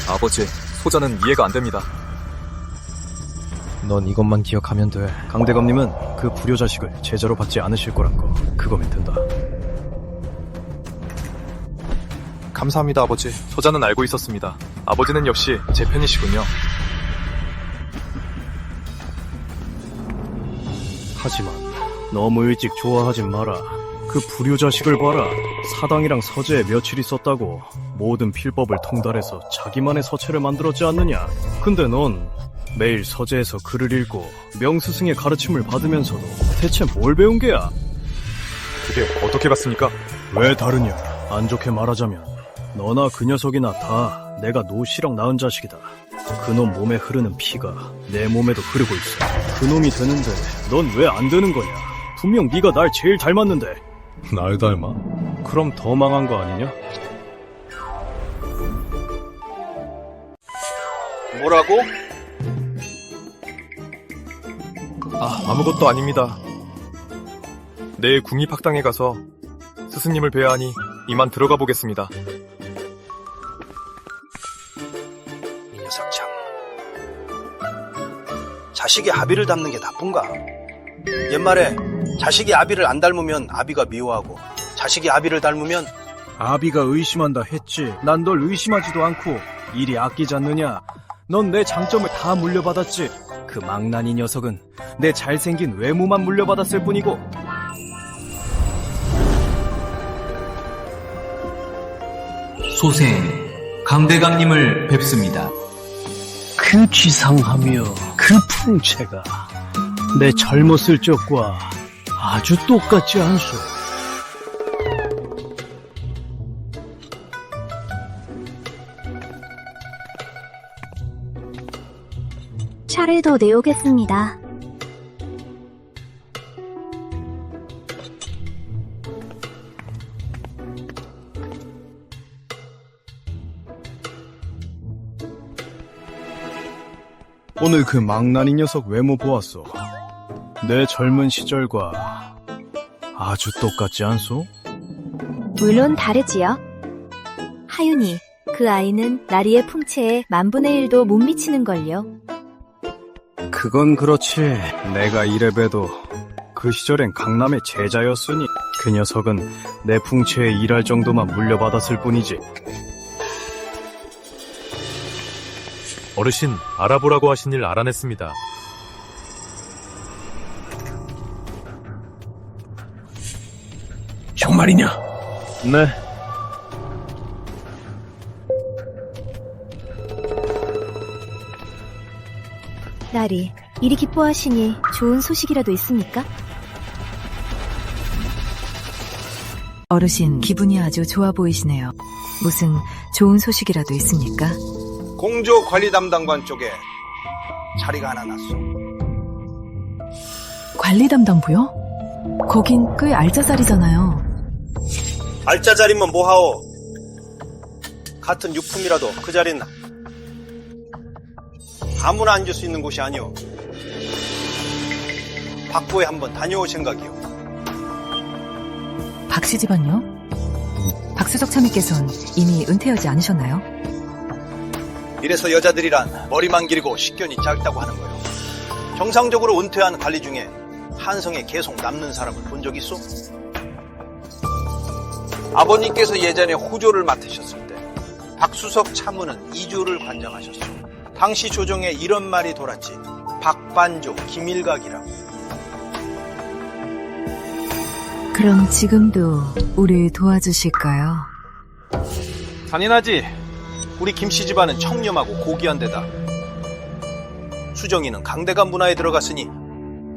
아버지, 소자는 이해가 안 됩니다. 넌 이것만 기억하면 돼. 강대감님은 그 불효자식을 제자로 받지 않으실 거란 거, 그거면 된다. 감사합니다, 아버지. 소자는 알고 있었습니다. 아버지는 역시 제 편이시군요. 하지만 너무 일찍 좋아하진 마라. 그 불효자식을 봐라. 사당이랑 서재에 며칠 있었다고 모든 필법을 통달해서 자기만의 서체를 만들었지 않느냐. 근데 넌 매일 서재에서 글을 읽고 명스승의 가르침을 받으면서도 대체 뭘 배운 게야? 그게 어떻게 봤습니까? 왜 다르냐? 안 좋게 말하자면 너나 그 녀석이나 다 내가 노시령 낳은 자식이다. 그놈 몸에 흐르는 피가 내 몸에도 흐르고 있어. 그놈이 되는데 넌 왜 안 되는 거냐? 분명 네가 날 제일 닮았는데. 날 닮아? 그럼 더 망한 거 아니냐? 뭐라고? 아무것도 아닙니다. 내일 궁립학당에 가서 스승님을 뵈야 하니 이만 들어가 보겠습니다. 이 녀석 참. 자식이 아비를 닮는 게 나쁜가? 옛말에 자식이 아비를 안 닮으면 아비가 미워하고 자식이 아비를 닮으면 아비가 의심한다 했지. 난 널 의심하지도 않고 일이 아끼지 않느냐. 넌 내 장점을 다 물려받았지. 그 망나니 녀석은 내 잘생긴 외모만 물려받았을 뿐이고. 소생, 강대감님을 뵙습니다. 그 지상하며 그 풍채가 내 젊었을 적과 아주 똑같지 않소. 차를 더 내오겠습니다. 오늘 그 망나니 녀석 외모 보았소. 내 젊은 시절과 아주 똑같지 않소? 물론 다르지요. 하윤이, 그 아이는 나리의 풍채에 1/1000도 못 미치는걸요. 그건 그렇지. 내가 이래봬도 그 시절엔 강남의 제자였으니 그 녀석은 내 풍채에 일할 정도만 물려받았을 뿐이지. 어르신, 알아보라고 하신 일 알아냈습니다. 정말이냐? 네. 나리, 이리 기뻐하시니 좋은 소식이라도 있습니까? 어르신, 기분이 아주 좋아 보이시네요. 무슨 좋은 소식이라도 있습니까? 공조 관리 담당관 쪽에 자리가 하나 났어. 관리 담당부요? 거긴 꽤 알짜 자리잖아요. 알짜 자리면 뭐하오? 같은 유품이라도 그 자리는 아무나 앉을 수 있는 곳이 아니오. 박부에 한번 다녀올 생각이오. 박씨 집안요? 박수적 차미께서는 이미 은퇴하지 않으셨나요? 이래서 여자들이란 머리만 길고 식견이 짧다고 하는 거요. 정상적으로 은퇴한 관리 중에 한성에 계속 남는 사람을 본 적 있어? 아버님께서 예전에 호조를 맡으셨을 때 박수석 차무는 2조를 관장하셨어. 당시 조정에 이런 말이 돌았지. 박반조, 김일각이라고. 그럼 지금도 우리 도와주실까요? 잔인하지? 우리 김씨 집안은 청렴하고 고귀한 데다 수정이는 강대감 문화에 들어갔으니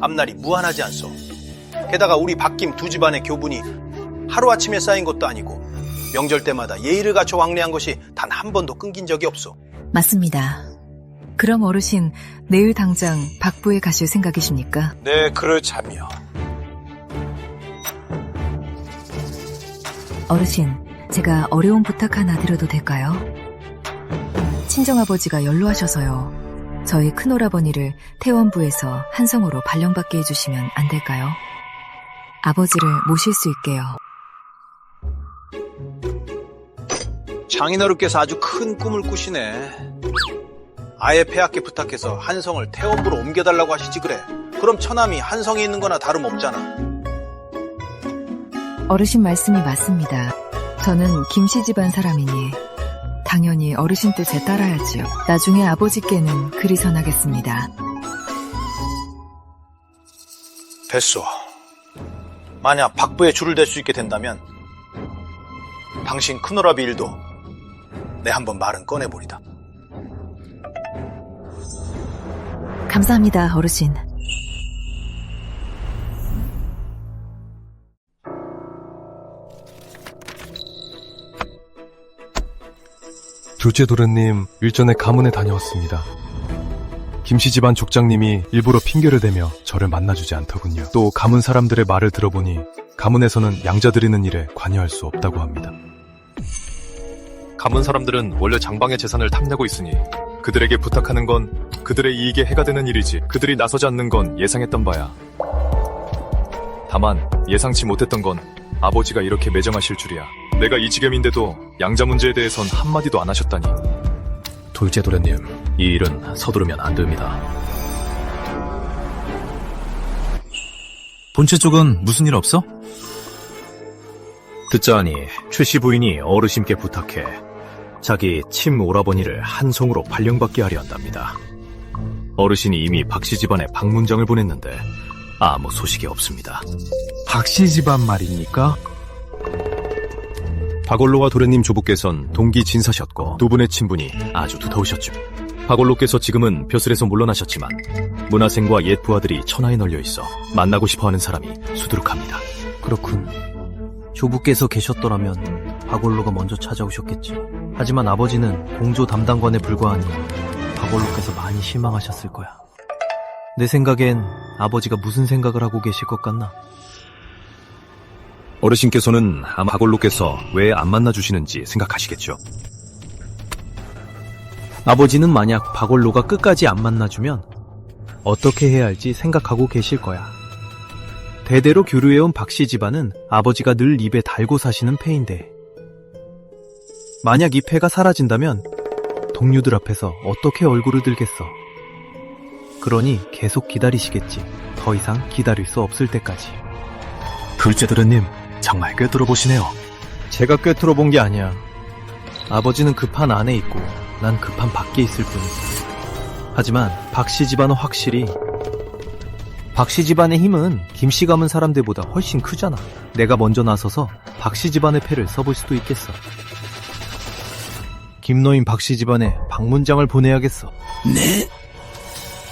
앞날이 무한하지 않소. 게다가 우리 박김 두 집안의 교분이 하루아침에 쌓인 것도 아니고 명절 때마다 예의를 갖춰 왕래한 것이 단 한 번도 끊긴 적이 없소. 맞습니다. 그럼 어르신, 내일 당장 박부에 가실 생각이십니까? 네, 그렇자며. 어르신, 제가 어려운 부탁 하나 드려도 될까요? 친정아버지가 연로하셔서요. 저희 큰오라버니를 태원부에서 한성으로 발령받게 해주시면 안 될까요? 아버지를 모실 수 있게요. 장인어른께서 아주 큰 꿈을 꾸시네. 아예 폐하께 부탁해서 한성을 태원부로 옮겨달라고 하시지 그래. 그럼 처남이 한성에 있는 거나 다름없잖아. 어르신 말씀이 맞습니다. 저는 김씨 집안 사람이니 당연히 어르신 뜻에 따라야지요. 나중에 아버지께는 그리 전하겠습니다. 뱃소. 만약 박부에 줄을 댈 수 있게 된다면 당신 큰오라비 일도 내 한번 말은 꺼내보리다. 감사합니다, 어르신. 둘째 도련님 일전에 가문에 다녀왔습니다. 김씨 집안 족장님이 일부러 핑계를 대며 저를 만나주지 않더군요. 또 가문 사람들의 말을 들어보니 가문에서는 양자 드리는 일에 관여할 수 없다고 합니다. 가문 사람들은 원래 장방의 재산을 탐내고 있으니 그들에게 부탁하는 건 그들의 이익에 해가 되는 일이지 그들이 나서지 않는 건 예상했던 바야. 다만 예상치 못했던 건 아버지가 이렇게 매정하실 줄이야. 내가 이 지경인데도 양자 문제에 대해선 한마디도 안 하셨다니. 둘째 도련님, 이 일은 서두르면 안 됩니다. 본체 쪽은 무슨 일 없어? 듣자하니 최씨 부인이 어르신께 부탁해 자기 침 오라버니를 한송으로 발령받게 하려 한답니다. 어르신이 이미 박씨 집안에 방문장을 보냈는데 아무 소식이 없습니다. 박씨 집안 말입니까? 박원로와 도련님 조부께선 동기 진사셨고 두 분의 친분이 아주 두터우셨죠. 박원로께서 지금은 벼슬에서 물러나셨지만 문하생과 옛 부하들이 천하에 널려 있어 만나고 싶어하는 사람이 수두룩합니다. 그렇군. 조부께서 계셨더라면 박원로가 먼저 찾아오셨겠지. 하지만 아버지는 공조 담당관에 불과하니 박원로께서 많이 실망하셨을 거야. 내 생각엔 아버지가 무슨 생각을 하고 계실 것 같나? 어르신께서는 아마 박원로께서 왜 안 만나주시는지 생각하시겠죠. 아버지는 만약 박원로가 끝까지 안 만나주면 어떻게 해야 할지 생각하고 계실 거야. 대대로 교류해온 박씨 집안은 아버지가 늘 입에 달고 사시는 패인데 만약 이 패가 사라진다면 동료들 앞에서 어떻게 얼굴을 들겠어. 그러니 계속 기다리시겠지. 더 이상 기다릴 수 없을 때까지. 둘째 도련님, 정말 꿰뚫어보시네요. 제가 꿰뚫어본 게 아니야. 아버지는 급한 안에 있고 난 급한 밖에 있을 뿐이지. 하지만 박씨 집안은 확실히 박씨 집안의 힘은 김씨 가문 사람들보다 훨씬 크잖아. 내가 먼저 나서서 박씨 집안의 패를 써볼 수도 있겠어. 김노인 박씨 집안에 방문장을 보내야겠어. 네?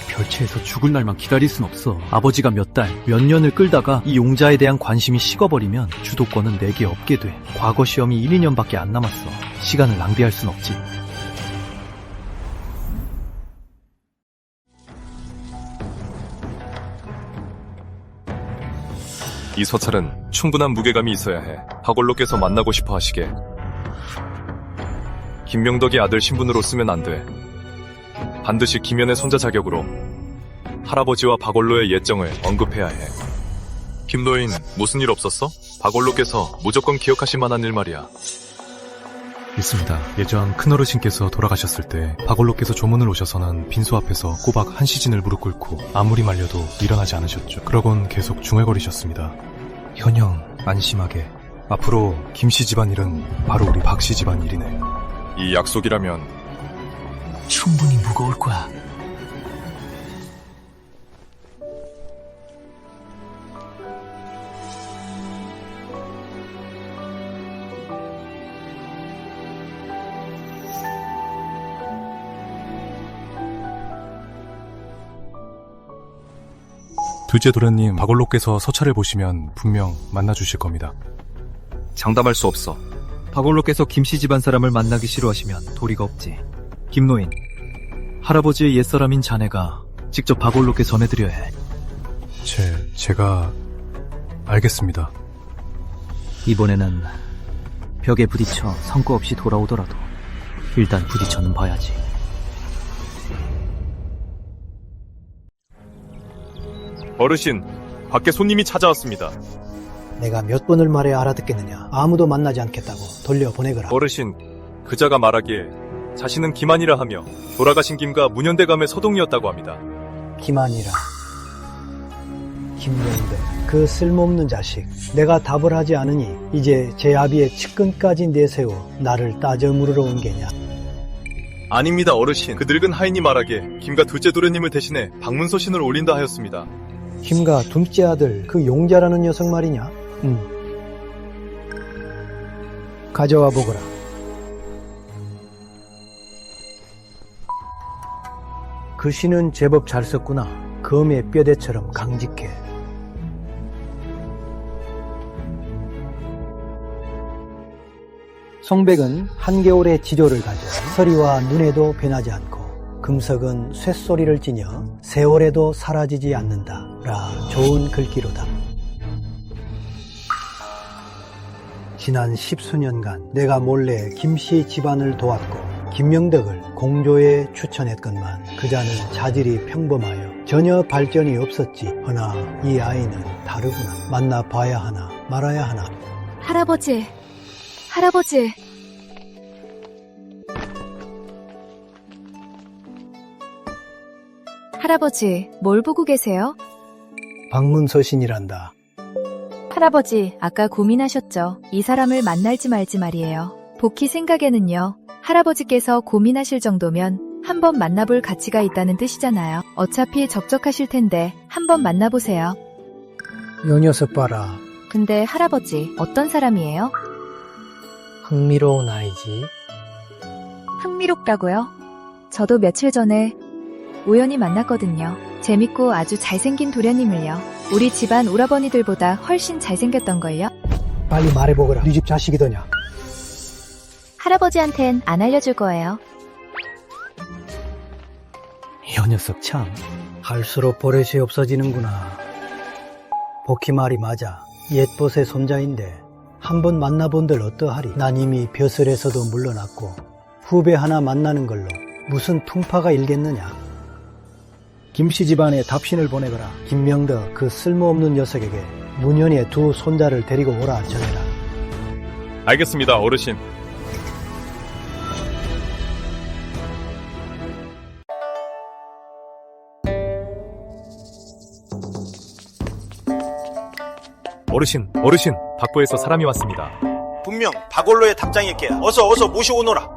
별채에서 죽을 날만 기다릴 순 없어. 아버지가 몇 달, 몇 년을 끌다가 이 용자에 대한 관심이 식어버리면 주도권은 내게 없게 돼. 과거 시험이 1, 2년밖에 안 남았어. 시간을 낭비할 순 없지. 이 서찰은 충분한 무게감이 있어야 해. 박원로께서 만나고 싶어 하시게. 김명덕의 아들 신분으로 쓰면 안 돼. 반드시 김연의 손자 자격으로 할아버지와 박원로의 예정을 언급해야 해. 김노인, 무슨 일 없었어? 박원로께서 무조건 기억하실 만한 일 말이야. 있습니다. 예전 큰어르신께서 돌아가셨을 때 박원로께서 조문을 오셔서는 빈소 앞에서 꼬박 한 시즌을 무릎 꿇고 아무리 말려도 일어나지 않으셨죠. 그러곤 계속 중얼거리셨습니다. 현영, 안심하게. 앞으로 김씨 집안 일은 바로 우리 박씨 집안 일이네. 이 약속이라면 충분히 무거울 거야. 둘째 도련님, 박원로께서 서찰을 보시면 분명 만나주실 겁니다. 장담할 수 없어. 박원로께서 김씨 집안 사람을 만나기 싫어하시면 도리가 없지. 김노인, 할아버지의 옛사람인 자네가 직접 박원로께 전해드려야 해. 제가 알겠습니다. 이번에는 벽에 부딪혀 성과 없이 돌아오더라도 일단 부딪혀는 봐야지. 어르신, 밖에 손님이 찾아왔습니다. 내가 몇 번을 말해 알아듣겠느냐. 아무도 만나지 않겠다고 돌려보내거라. 어르신, 그자가 말하기에 자신은 김한이라 하며 돌아가신 김가 문현대감의 서동이었다고 합니다. 김한이라. 김명덕, 그 쓸모없는 자식. 내가 답을 하지 않으니 이제 제 아비의 측근까지 내세워 나를 따져 물으러 온 게냐. 아닙니다, 어르신. 그 늙은 하인이 말하기에 김가 둘째 도련님을 대신해 방문서신을 올린다 하였습니다. 김가 둘째 아들 그 용자라는 녀석 말이냐? 가져와 보거라. 글씨는 제법 잘 썼구나. 검의 뼈대처럼 강직해. 송백은 한겨울의 지조를 가져 서리와 눈에도 변하지 않고 금석은 쇳소리를 지녀 세월에도 사라지지 않는다 라 좋은 글귀로다. 지난 10수년간 내가 몰래 김씨 집안을 도왔고 김명덕을 공조에 추천했건만 그자는 자질이 평범하여 전혀 발전이 없었지. 허나 이 아이는 다르구나. 만나봐야 하나 말아야 하나. 할아버지. 할아버지, 뭘 보고 계세요? 방문서신이란다. 할아버지, 아까 고민하셨죠? 이 사람을 만날지 말지 말이에요. 복희 생각에는요. 할아버지께서 고민하실 정도면 한번 만나볼 가치가 있다는 뜻이잖아요. 어차피 적적하실 텐데 한번 만나보세요. 요 녀석 봐라. 근데 할아버지, 어떤 사람이에요? 흥미로운 아이지. 흥미롭다고요? 저도 며칠 전에 우연히 만났거든요. 재밌고 아주 잘생긴 도련님을요. 우리 집안 오라버니들보다 훨씬 잘생겼던걸요. 빨리 말해보거라. 네 집 자식이더냐. 할아버지한텐 안 알려줄 거예요. 요 녀석 참 할수록 버릇이 없어지는구나. 복희 말이 맞아. 옛봇의 손자인데 한번 만나본들 어떠하리. 난 이미 벼슬에서도 물러났고 후배 하나 만나는 걸로 무슨 풍파가 일겠느냐. 김씨 집안에 답신을 보내거라. 김명덕 그 쓸모없는 녀석에게 문현의 두 손자를 데리고 오라 전해라. 알겠습니다, 어르신. 어르신, 박보에서 사람이 왔습니다. 분명 박원로의 답장일 게야. 어서 모시고 오너라.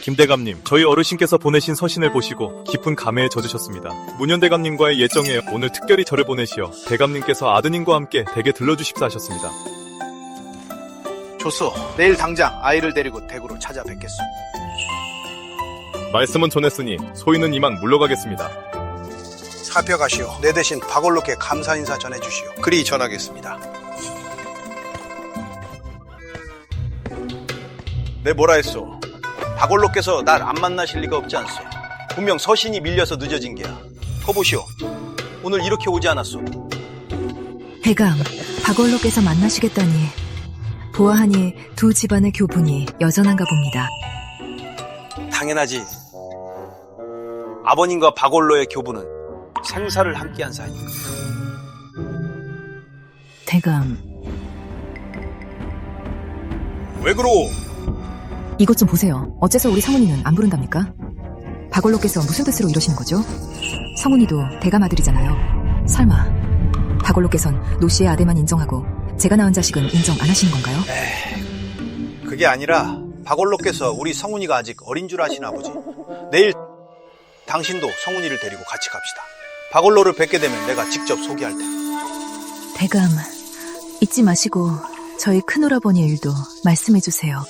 김대감님, 저희 어르신께서 보내신 서신을 보시고 깊은 감회에 젖으셨습니다. 문현대감님과의 예정에 오늘 특별히 저를 보내시어 대감님께서 아드님과 함께 댁에 들러주십사 하셨습니다. 좋소. 내일 당장 아이를 데리고 댁으로 찾아뵙겠소. 말씀은 전했으니 소인은 이만 물러가겠습니다. 살펴가시오. 내 대신 박원로께 감사 인사 전해주시오. 그리 전하겠습니다. 내 뭐라 했소? 박원로께서 날 안 만나실 리가 없지 않소. 분명 서신이 밀려서 늦어진 게야. 거 보시오. 오늘 이렇게 오지 않았소. 대감, 박원로께서 만나시겠다니 보아하니 두 집안의 교분이 여전한가 봅니다. 당연하지. 아버님과 박원로의 교부는 생사를 함께한 사이니까. 대감, 왜 그러? 이것 좀 보세요. 어째서 우리 성훈이는 안 부른답니까? 박원로께서 무슨 뜻으로 이러시는 거죠? 성훈이도 대감 아들이잖아요. 설마 박원로께선 노씨의 아들만 인정하고 제가 낳은 자식은 인정 안 하시는 건가요? 그게 아니라 박원로께서 우리 성훈이가 아직 어린 줄 아시나 보지. 내일 당신도 성훈이를 데리고 같이 갑시다. 박원로를 뵙게 되면 내가 직접 소개할 테니. 대감, 잊지 마시고 저희 큰오라버니의 일도 말씀해 주세요.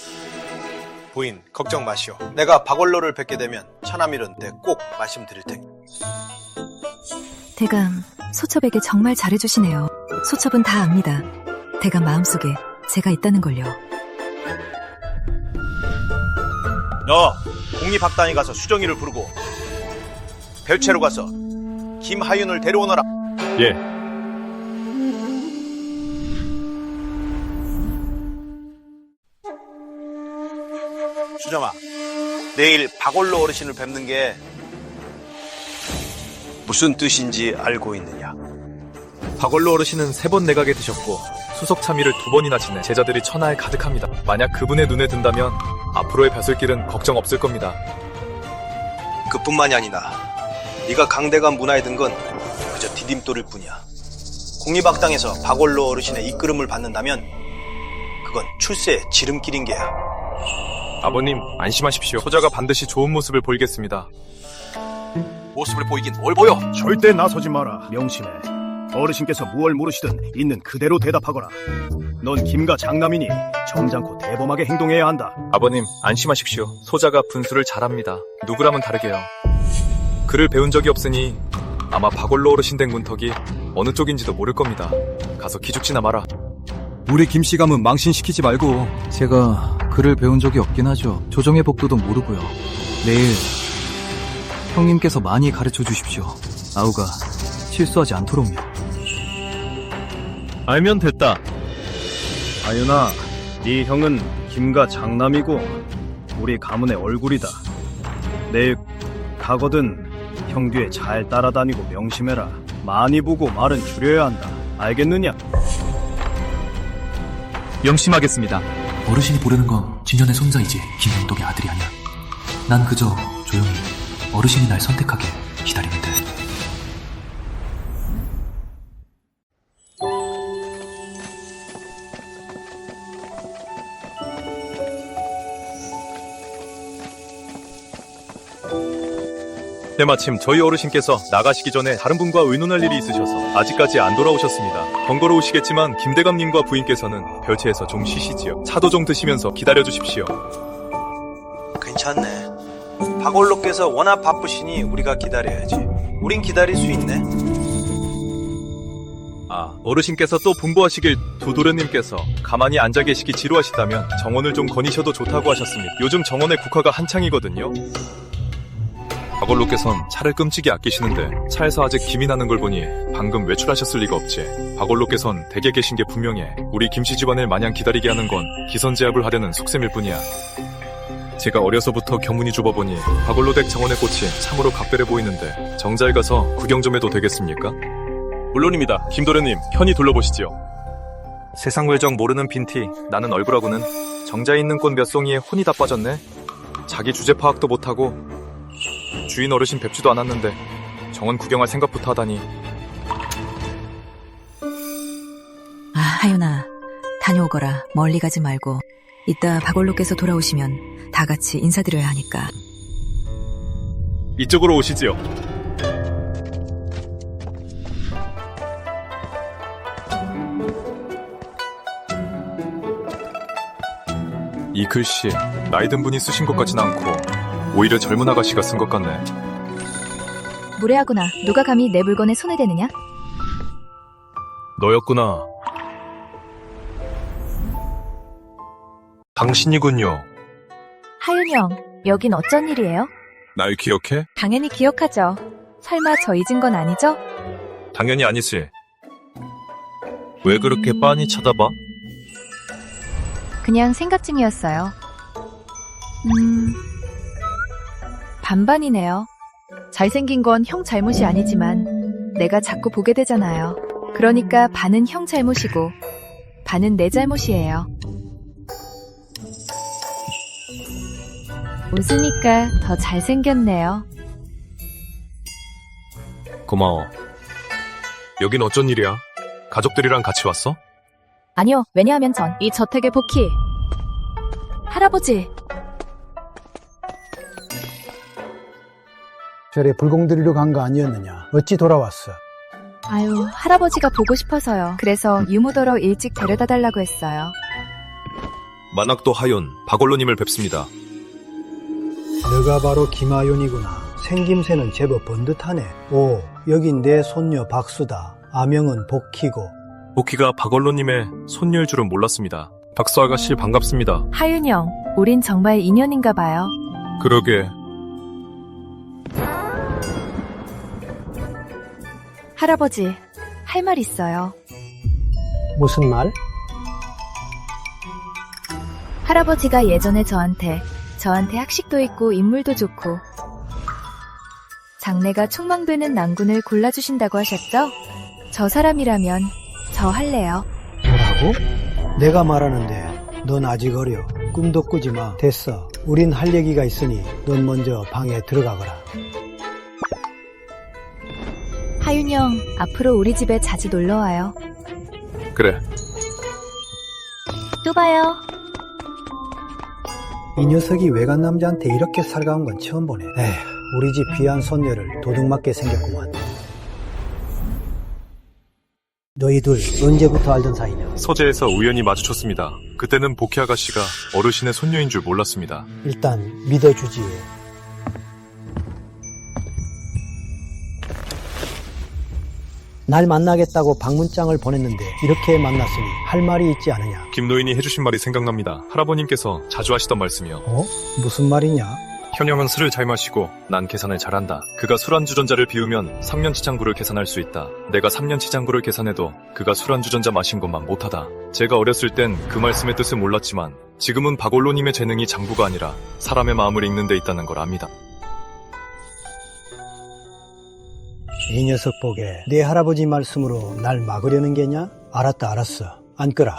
부인, 걱정 마시오. 내가 박원로를 뵙게 되면 처남일은 때 꼭 말씀드릴 테니. 대감, 소첩에게 정말 잘해주시네요. 소첩은 다 압니다. 대감 마음속에 제가 있다는 걸요. 너 국립학단에 가서 수정이를 부르고 별채로 가서 김하윤을 데려오너라. 예. 수정아, 내일 박원로 어르신을 뵙는 게 무슨 뜻인지 알고 있느냐? 박원로 어르신은 3번 내각에 드셨고 수석 참의를 2번이나 지내 제자들이 천하에 가득합니다. 만약 그분의 눈에 든다면 앞으로의 벼슬길은 걱정 없을 겁니다. 그뿐만이 아니라 네가 강대감 문화에 든 건 그저 디딤돌일 뿐이야. 국립학당에서 박원로 어르신의 이끌음을 받는다면 그건 출세의 지름길인 게야. 아버님, 안심하십시오. 소자가 반드시 좋은 모습을 보이겠습니다. 모습을 보이긴 뭘 보여? 절대 나서지 마라. 명심해. 어르신께서 무얼 물으시든 있는 그대로 대답하거라. 넌 김가 장남이니 점잖고 대범하게 행동해야 한다. 아버님, 안심하십시오. 소자가 분수를 잘합니다. 누구라면 다르게요. 글을 배운 적이 없으니 아마 박원로 어르신 댁 문턱이 어느 쪽인지도 모를 겁니다. 가서 기죽지나 마라. 우리 김씨 가문 망신시키지 말고. 제가 글을 배운 적이 없긴 하죠. 조정의 복도도 모르고요. 내일 형님께서 많이 가르쳐 주십시오. 아우가 실수하지 않도록요. 알면 됐다. 하윤아, 네 형은 김가 장남이고 우리 가문의 얼굴이다. 내일 가거든 형 뒤에 잘 따라다니고 명심해라. 많이 보고 말은 줄여야 한다. 알겠느냐? 명심하겠습니다. 어르신이 보려는 건 진전의 손자이지 김영덕의 아들이 아니야. 난 그저 조용히 어르신이 날 선택하게 기다리면 돼. 때마침 저희 어르신께서 나가시기 전에 다른 분과 의논할 일이 있으셔서 아직까지 안 돌아오셨습니다. 번거로우시겠지만 김대감님과 부인께서는 별채에서 좀 쉬시지요. 차도 좀 드시면서 기다려주십시오. 괜찮네. 박원로께서 워낙 바쁘시니 우리가 기다려야지. 우린 기다릴 수 있네. 어르신께서 또 분부하시길 두도련님께서 가만히 앉아 계시기 지루하시다면 정원을 좀 거니셔도 좋다고 하셨습니다. 요즘 정원의 국화가 한창이거든요. 박원로께선 차를 끔찍이 아끼시는데 차에서 아직 김이 나는 걸 보니 방금 외출하셨을 리가 없지. 박원로께선 댁에 계신 게 분명해. 우리 김씨 집안을 마냥 기다리게 하는 건 기선제압을 하려는 속셈일 뿐이야. 제가 어려서부터 견문이 좁아보니 박원로 댁 정원의 꽃이 참으로 각별해 보이는데 정잘 가서 구경 좀 해도 되겠습니까? 물론입니다. 김도련님, 편히 둘러보시지요. 세상 외정 모르는 빈티, 나는 얼굴하고는 정자에 있는 꽃 몇 송이에 혼이 다 빠졌네. 자기 주제 파악도 못하고 주인 어르신 뵙지도 않았는데 정원 구경할 생각부터 하다니. 하윤아, 다녀오거라. 멀리 가지 말고. 이따 박원로께서 돌아오시면 다 같이 인사드려야 하니까. 이쪽으로 오시지요. 이 글씨 나이 든 분이 쓰신 것 같진 않고 오히려 젊은 아가씨가 쓴 것 같네. 무례하구나. 누가 감히 내 물건에 손을 대느냐? 너였구나. 당신이군요. 하윤 형, 여긴 어쩐 일이에요? 날 기억해? 당연히 기억하죠. 설마 저 잊은 건 아니죠? 당연히 아니지. 왜 그렇게 빤히 쳐다봐? 그냥 생각 중이었어요. 반반이네요. 잘생긴 건 형 잘못이 아니지만 내가 자꾸 보게 되잖아요. 그러니까 반은 형 잘못이고 반은 내 잘못이에요. 웃으니까 더 잘생겼네요. 고마워. 여긴 어쩐 일이야? 가족들이랑 같이 왔어? 아니요, 왜냐하면 전 이 저택의 복희 할아버지. 절에 불공들이러 간 거 아니었느냐? 어찌 돌아왔어? 아유, 할아버지가 보고 싶어서요. 그래서 유무더러 일찍 데려다 달라고 했어요. 만학도 하윤, 박원로님을 뵙습니다. 너가 바로 김하윤이구나. 생김새는 제법 번듯하네. 오, 여긴 내 손녀 박수다. 아명은 복희고. 복희가 박원로님의 손녀일 줄은 몰랐습니다. 박수 아가씨 반갑습니다. 하윤 형, 우린 정말 인연인가 봐요. 그러게. 할아버지, 할 말 있어요. 무슨 말? 할아버지가 예전에 저한테 학식도 있고 인물도 좋고 장래가 촉망되는 난군을 골라주신다고 하셨죠? 저 사람이라면 저 할래요. 뭐라고? 내가 말하는데 넌 아직 어려. 꿈도 꾸지 마. 됐어. 우린 할 얘기가 있으니 넌 먼저 방에 들어가거라. 하윤 형, 앞으로 우리 집에 자주 놀러와요. 그래. 또 봐요. 이 녀석이 외간 남자한테 이렇게 살가운 건 처음 보네. 에휴, 우리 집 귀한 손녀를 도둑맞게 생겼구만. 너희 둘 언제부터 알던 사이냐? 서재에서 우연히 마주쳤습니다. 그때는 복희 아가씨가 어르신의 손녀인 줄 몰랐습니다. 일단 믿어주지. 날 만나겠다고 방문장을 보냈는데 이렇게 만났으니 할 말이 있지 않으냐? 김노인이 해주신 말이 생각납니다. 할아버님께서 자주 하시던 말씀이요. 무슨 말이냐? 현영은 술을 잘 마시고 난 계산을 잘한다. 그가 술안주전자를 비우면 3년 치장구를 계산할 수 있다. 내가 3년 치장구를 계산해도 그가 술안주전자 마신 것만 못하다. 제가 어렸을 땐 그 말씀의 뜻을 몰랐지만 지금은 박올로님의 재능이 장구가 아니라 사람의 마음을 읽는 데 있다는 걸 압니다. 이 녀석 보게 내 할아버지 말씀으로 날 막으려는 게냐? 알았다 알았어. 앉거라.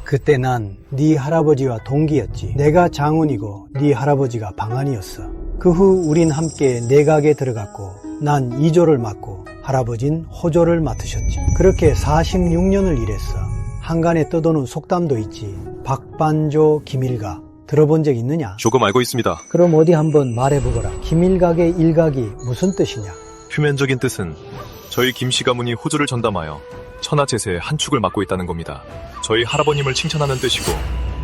그때 난 네 할아버지와 동기였지. 내가 장운이고 네 할아버지가 방안이었어. 그 후 우린 함께 내각에 들어갔고 난 2조를 맡고 할아버진 호조를 맡으셨지. 그렇게 46년을 일했어. 한간에 떠도는 속담도 있지. 박반조 김일각 들어본 적 있느냐? 조금 알고 있습니다. 그럼 어디 한번 말해보거라. 김일각의 일각이 무슨 뜻이냐? 표면적인 뜻은 저희 김씨 가문이 호주를 전담하여 천하제세의 한 축을 맡고 있다는 겁니다. 저희 할아버님을 칭찬하는 뜻이고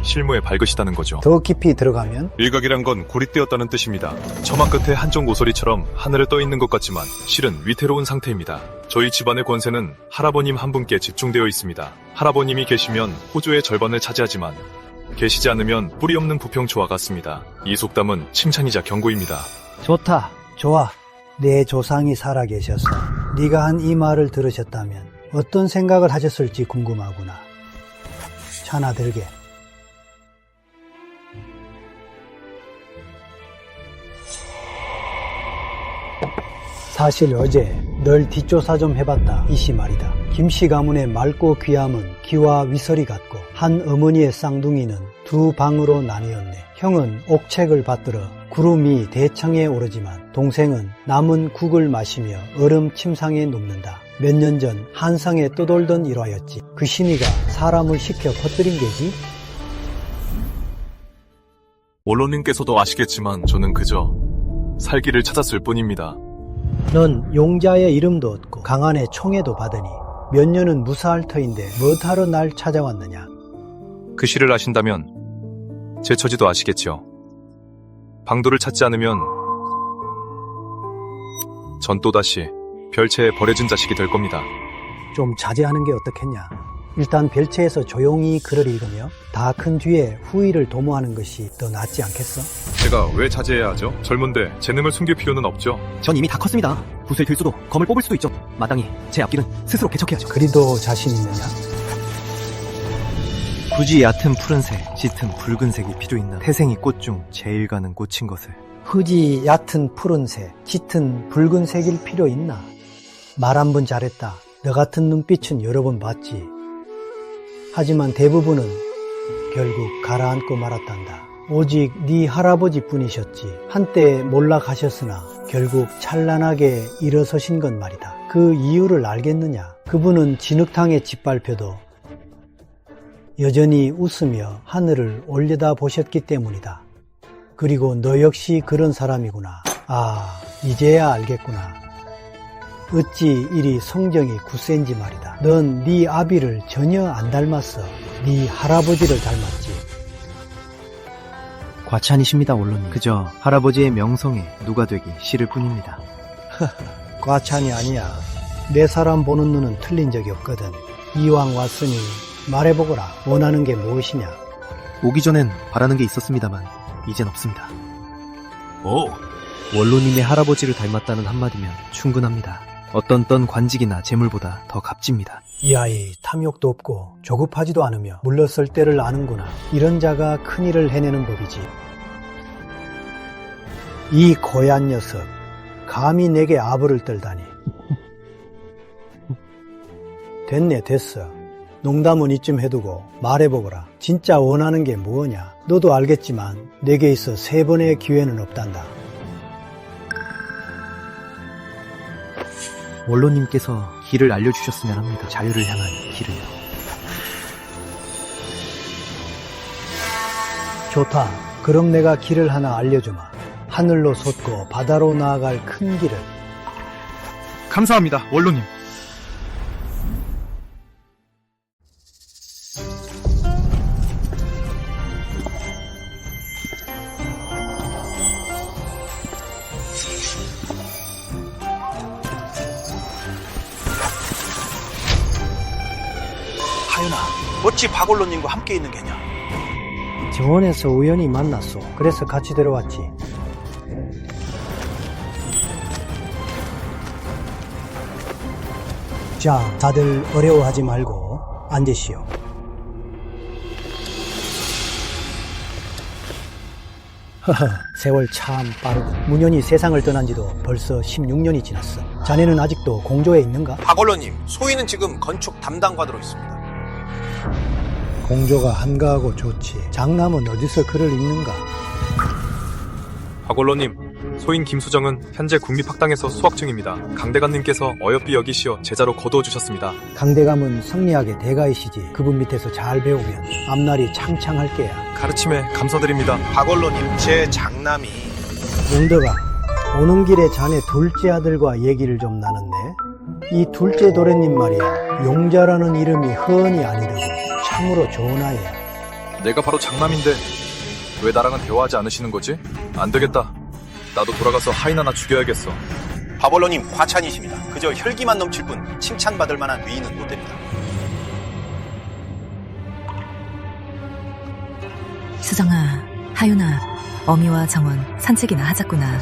실무에 밝으시다는 거죠. 더 깊이 들어가면? 일각이란 건 고립되었다는 뜻입니다. 처마 끝에 한쪽 모서리처럼 하늘에 떠 있는 것 같지만 실은 위태로운 상태입니다. 저희 집안의 권세는 할아버님 한 분께 집중되어 있습니다. 할아버님이 계시면 호주의 절반을 차지하지만 계시지 않으면 뿌리 없는 부평초와 같습니다. 이 속담은 칭찬이자 경고입니다. 좋다. 좋아. 내 조상이 살아계셔서 네가 한 이 말을 들으셨다면 어떤 생각을 하셨을지 궁금하구나. 차나 들게. 사실 어제 널 뒷조사 좀 해봤다. 이씨 말이다. 김씨 가문의 맑고 귀함은 기와 위설이 같고 한 어머니의 쌍둥이는 두 방으로 나뉘었네. 형은 옥책을 받들어 구름이 대청에 오르지만 동생은 남은 국을 마시며 얼음 침상에 눕는다. 몇 년 전 한성에 떠돌던 일화였지. 그 신이가 사람을 시켜 퍼뜨린 게지. 원로님께서도 아시겠지만 저는 그저 살기를 찾았을 뿐입니다. 넌 용자의 이름도 얻고 강한의 총애도 받으니 몇 년은 무사할 터인데 뭐하러 날 찾아왔느냐? 그 시를 아신다면 제 처지도 아시겠죠. 방도를 찾지 않으면 전 또다시 별채에 버려진 자식이 될 겁니다. 좀 자제하는 게 어떻겠냐? 일단 별채에서 조용히 글을 읽으며 다 큰 뒤에 후일을 도모하는 것이 더 낫지 않겠어? 제가 왜 자제해야 하죠? 젊은데 재능을 숨길 필요는 없죠. 전 이미 다 컸습니다. 붓을 들 수도 검을 뽑을 수도 있죠. 마땅히 제 앞길은 스스로 개척해야죠. 그리도 자신 있느냐? 굳이 얕은 푸른색, 짙은 붉은색이 필요 있나? 태생이 꽃 중 제일 가는 꽃인 것을. 굳이 얕은 푸른색, 짙은 붉은색일 필요 있나? 말 한 번 잘했다. 너 같은 눈빛은 여러 번 봤지. 하지만 대부분은 결국 가라앉고 말았단다. 오직 네 할아버지뿐이셨지. 한때 몰라 가셨으나 결국 찬란하게 일어서신 건 말이다. 그 이유를 알겠느냐? 그분은 진흙탕에 짓밟혀도 여전히 웃으며 하늘을 올려다 보셨기 때문이다. 그리고 너 역시 그런 사람이구나. 아, 이제야 알겠구나. 어찌 이리 성정이 굳센지 말이다. 넌 네 아비를 전혀 안 닮았어. 네 할아버지를 닮았지. 과찬이십니다, 원로님. 그저 할아버지의 명성에 누가 되기 싫을 뿐입니다. 과찬이 아니야. 내 사람 보는 눈은 틀린 적이 없거든. 이왕 왔으니 말해보거라. 원하는 게 무엇이냐? 오기 전엔 바라는 게 있었습니다만 이젠 없습니다. 원로님의 할아버지를 닮았다는 한마디면 충분합니다. 어떤 관직이나 재물보다 더 값집니다. 이 아이 탐욕도 없고 조급하지도 않으며 물러설 때를 아는구나. 이런 자가 큰일을 해내는 법이지. 이 고얀 녀석 감히 내게 아부를 떨다니. 됐네, 됐어. 농담은 이쯤 해두고 말해보거라. 진짜 원하는 게 뭐냐? 너도 알겠지만 내게 있어 3번의 기회는 없단다. 원로님께서 길을 알려주셨으면 합니다. 자유를 향한 길을요. 좋다. 그럼 내가 길을 하나 알려주마. 하늘로 솟고 바다로 나아갈 큰 길을. 감사합니다, 원로님. 어찌 박원로님과 함께 있는 게냐? 정원에서 우연히 만났어. 그래서 같이 들어왔지. 자, 다들 어려워하지 말고 앉으시오. 허허, 세월 참 빠르군. 문현이 세상을 떠난 지도 벌써 16년이 지났어. 자네는 아직도 공조에 있는가? 박원로님, 소희는 지금 건축 담당관으로 있습니다. 공조가 한가하고 좋지. 장남은 어디서 글을 읽는가? 박원로님, 소인 김수정은 현재 국립학당에서 수학 중입니다. 강대감님께서 어여삐 여기시어 제자로 거두어주셨습니다. 강대감은 성리학의 대가이시지. 그분 밑에서 잘 배우면 앞날이 창창할 게야. 가르침에 감사드립니다. 박원로님, 제 장남이... 용덕아, 오는 길에 자네 둘째 아들과 얘기를 좀 나눴네. 이 둘째 도련님 말이야, 용자라는 이름이 흔히 아니더군. 참으로 좋은 아이야. 내가 바로 장남인데 왜 나랑은 대화하지 않으시는 거지? 안 되겠다. 나도 돌아가서 하인 하나 죽여야겠어. 박원로님, 과찬이십니다. 그저 혈기만 넘칠 뿐 칭찬받을 만한 위인은 못 됩니다. 수정아, 하윤아, 어미와 정원 산책이나 하자꾸나.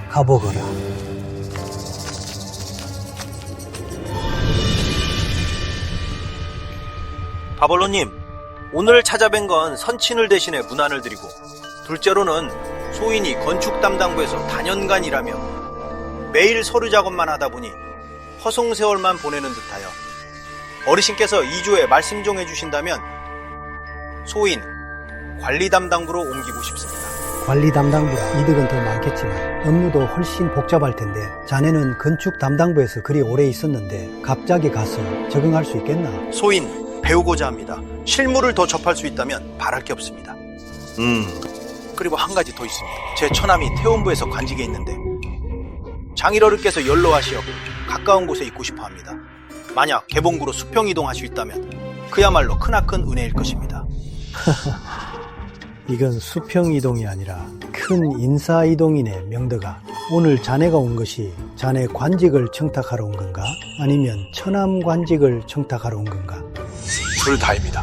가보거라. 박원로님, 오늘 찾아뵌 건 선친을 대신해 문안을 드리고, 둘째로는 소인이 건축 담당부에서 단연간 일하며 매일 서류 작업만 하다 보니 허송세월만 보내는 듯하여 어르신께서 2조에 말씀 좀 해주신다면 소인 관리 담당부로 옮기고 싶습니다. 관리 담당부라 이득은 더 많겠지만 업무도 훨씬 복잡할 텐데 자네는 건축 담당부에서 그리 오래 있었는데 갑자기 가서 적응할 수 있겠나? 소인 배우고자 합니다. 실무를 더 접할 수 있다면 바랄 게 없습니다. 그리고 한 가지 더 있습니다. 제 처남이 태원부에서 관직에 있는데 장일어른께서 연로하시어 가까운 곳에 있고 싶어 합니다. 만약 개봉구로 수평 이동할 수 있다면 그야말로 크나큰 은혜일 것입니다. 이건 수평 이동이 아니라 큰 인사 이동이네. 명덕아, 오늘 자네가 온 것이 자네 관직을 청탁하러 온 건가? 아니면 처남 관직을 청탁하러 온 건가? 둘 다입니다.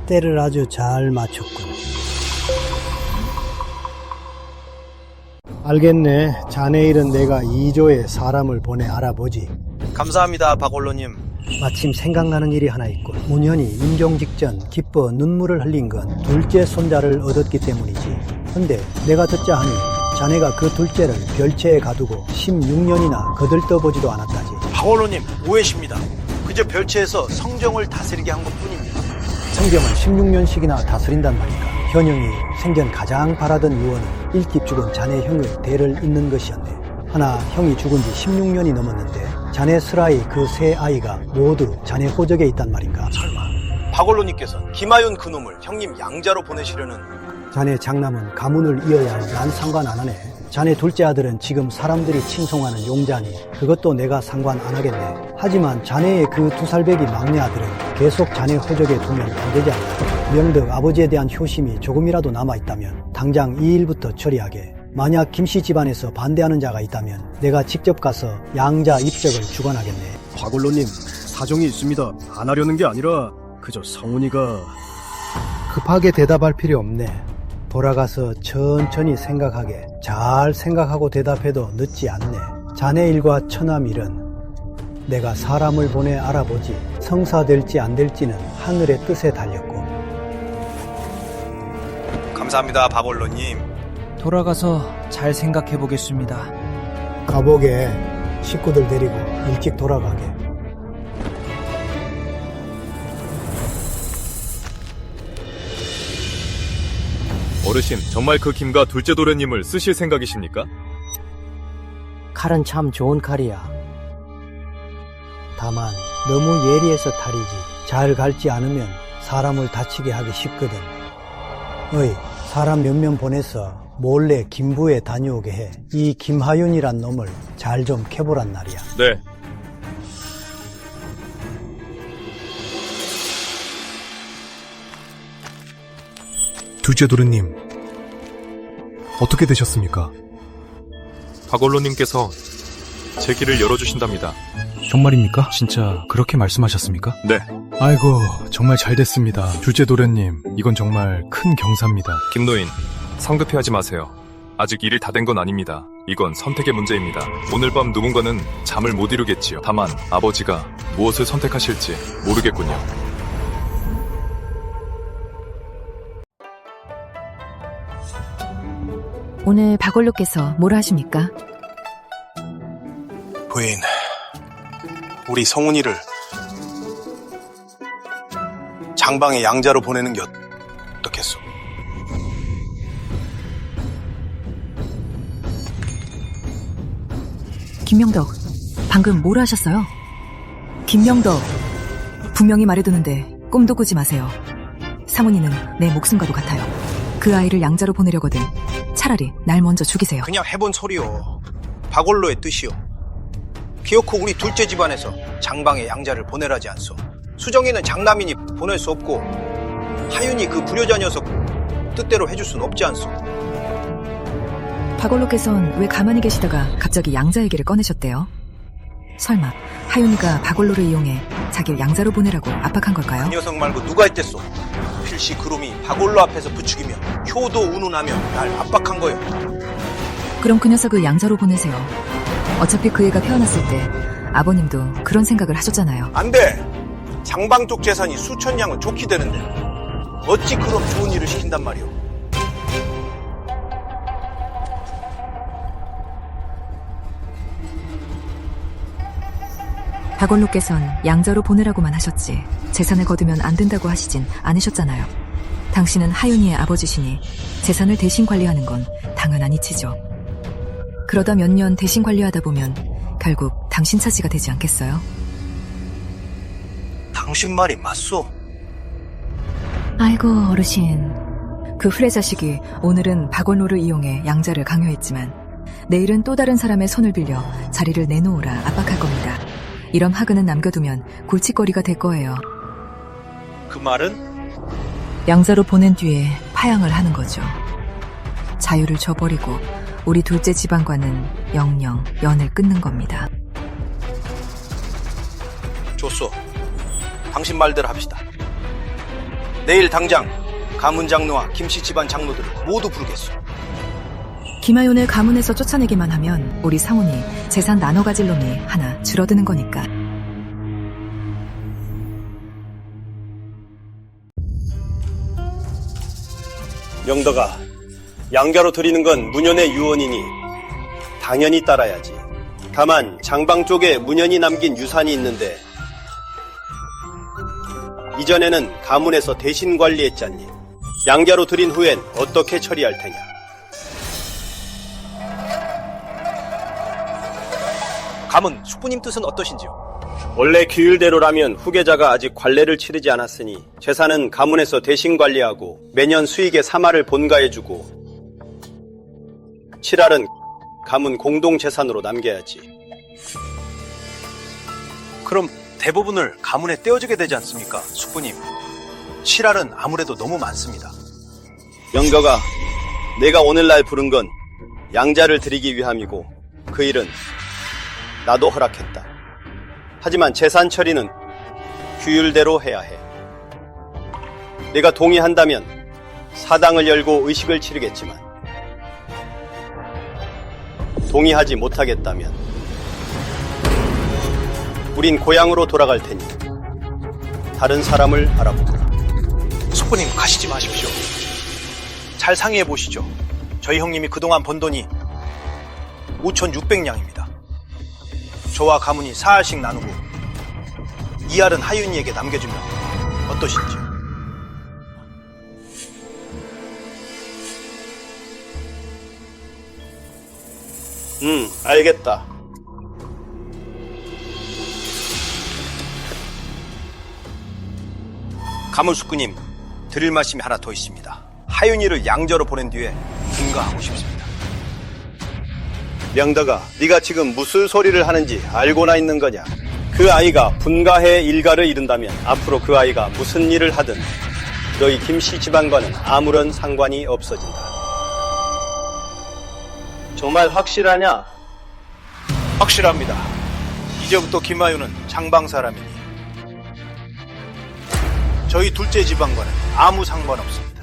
때를 아주 잘 맞췄군. 알겠네. 자네 일은 내가 2조에 사람을 보내 알아보지. 감사합니다, 박원로님. 마침 생각나는 일이 하나 있군. 문현이 임종 직전 기뻐 눈물을 흘린 건 둘째 손자를 얻었기 때문이지. 근데 내가 듣자 하니 자네가 그 둘째를 별채에 가두고 16년이나 거들떠보지도 않았다지. 박원로님, 오해십니다. 그저 별채에서 성정을 다스리게 한 것뿐입니다. 성경을 16년씩이나 다스린단 말인가. 현영이 생전 가장 바라던 유언은 일찍 죽은 자네 형의 대를 잇는 것이었네. 하나 형이 죽은 지 16년이 넘었는데 자네 슬아이 그 세 아이가 모두 자네 호적에 있단 말인가. 설마 박원로님께서는 김하윤 그놈을 형님 양자로 보내시려는... 자네 장남은 가문을 이어야 하니 난 상관 안 하네. 자네 둘째 아들은 지금 사람들이 칭송하는 용자니 그것도 내가 상관 안 하겠네. 하지만 자네의 그 2살배기 막내 아들은 계속 자네 호적에 두면 안 되지 않나. 명덕 아버지에 대한 효심이 조금이라도 남아있다면 당장 이 일부터 처리하게. 만약 김씨 집안에서 반대하는 자가 있다면 내가 직접 가서 양자 입적을 주관하겠네. 박원로님, 사정이 있습니다. 안 하려는 게 아니라 그저 성훈이가... 급하게 대답할 필요 없네. 돌아가서 천천히 생각하게. 잘 생각하고 대답해도 늦지 않네. 자네 일과 처남 일은 내가 사람을 보내 알아보지. 성사될지 안 될지는 하늘의 뜻에 달렸고. 감사합니다, 박원로님. 돌아가서 잘 생각해 보겠습니다. 가보게. 식구들 데리고 일찍 돌아가게. 어르신, 정말 그 김가 둘째 도련님을 쓰실 생각이십니까? 칼은 참 좋은 칼이야. 다만 너무 예리해서 탈이지. 잘 갈지 않으면 사람을 다치게 하기 쉽거든. 어이, 사람 몇 명 보내서 몰래 김부에 다녀오게 해. 이 김하윤이란 놈을 잘 좀 캐보란 말이야. 네. 둘째 도련님, 어떻게 되셨습니까? 박원로님께서 제 길을 열어주신답니다. 정말입니까? 진짜 그렇게 말씀하셨습니까? 네. 아이고, 정말 잘 됐습니다. 둘째 도련님, 이건 정말 큰 경사입니다. 김노인, 성급해하지 마세요. 아직 일이 다 된 건 아닙니다. 이건 선택의 문제입니다. 오늘 밤 누군가는 잠을 못 이루겠지요. 다만 아버지가 무엇을 선택하실지 모르겠군요. 오늘 박원로께서 뭐라 하십니까? 부인, 우리 성훈이를 장방의 양자로 보내는 게 어떻겠소? 김명덕, 방금 뭐라 하셨어요? 김명덕, 분명히 말해두는데 꿈도 꾸지 마세요. 상훈이는 내 목숨과도 같아요. 그 아이를 양자로 보내려거든 차라리 날 먼저 죽이세요. 그냥 해본 소리요. 박원로의 뜻이요. 기어코 우리 둘째 집안에서 장방의 양자를 보내라지 않소. 수정이는 장남이니 보낼 수 없고 하윤이 그 불효자 녀석 뜻대로 해줄 순 없지 않소. 박원로께선 왜 가만히 계시다가 갑자기 양자 얘기를 꺼내셨대요? 설마 하윤이가 박원로를 이용해 자기를 양자로 보내라고 압박한 걸까요? 그 녀석 말고 누가 했댔소? 필시 그놈이 박원로 앞에서 부추기며 효도 운운하며 날 압박한 거요. 그럼 그 녀석을 양자로 보내세요. 어차피 그 애가 태어났을 때 아버님도 그런 생각을 하셨잖아요. 안 돼! 장방 쪽 재산이 수천 양은 좋게 되는데 어찌 그럼 좋은 일을 시킨단 말이오. 박원로께선 양자로 보내라고만 하셨지 재산을 거두면 안 된다고 하시진 않으셨잖아요. 당신은 하윤이의 아버지시니 재산을 대신 관리하는 건 당연한 이치죠. 그러다 몇 년 대신 관리하다 보면 결국 당신 차지가 되지 않겠어요? 당신 말이 맞소? 아이고 어르신, 그 후레 자식이 오늘은 박원로를 이용해 양자를 강요했지만 내일은 또 다른 사람의 손을 빌려 자리를 내놓으라 압박할 겁니다. 이런 학은은 남겨두면 골칫거리가 될 거예요. 그 말은? 양자로 보낸 뒤에 파양을 하는 거죠. 자유를 줘버리고 우리 둘째 집안과는 영영 연을 끊는 겁니다. 좋소. 당신 말대로 합시다. 내일 당장 가문 장로와 김씨 집안 장로들을 모두 부르겠소. 김하윤을 가문에서 쫓아내기만 하면 우리 상훈이 재산 나눠 가질 놈이 하나 줄어드는 거니까. 명덕아, 양자로 드리는 건 문현의 유언이니 당연히 따라야지. 다만 장방 쪽에 문현이 남긴 유산이 있는데 이전에는 가문에서 대신 관리했잖니. 양자로 드린 후엔 어떻게 처리할 테냐? 가문 숙부님 뜻은 어떠신지요? 원래 규율대로라면 후계자가 아직 관례를 치르지 않았으니 재산은 가문에서 대신 관리하고 매년 수익의 3할을 본가해주고 7할은 가문 공동재산으로 남겨야지. 그럼 대부분을 가문에 떼어주게 되지 않습니까, 숙부님? 7할은 아무래도 너무 많습니다. 영덕아, 내가 오늘날 부른 건 양자를 드리기 위함이고 그 일은 나도 허락했다. 하지만 재산 처리는 규율대로 해야 해. 내가 동의한다면 사당을 열고 의식을 치르겠지만 동의하지 못하겠다면 우린 고향으로 돌아갈 테니 다른 사람을 알아보거라. 숙부님 가시지 마십시오. 잘 상의해 보시죠. 저희 형님이 그동안 번 돈이 5,600냥입니다. 저와 가문이 4할씩 나누고 2할은 하윤이에게 남겨주면 어떠신지요? 알겠다. 가문 숙부님, 드릴 말씀이 하나 더 있습니다. 하윤이를 양저로 보낸 뒤에 분가하고 싶습니다. 명덕아, 네가 지금 무슨 소리를 하는지 알고나 있는 거냐? 그 아이가 분가해 일가를 이룬다면 앞으로 그 아이가 무슨 일을 하든 너희 김씨 집안과는 아무런 상관이 없어진다. 정말 확실하냐? 확실합니다. 이제부터 김하윤은 장방 사람이니 저희 둘째 집안과는 아무 상관없습니다.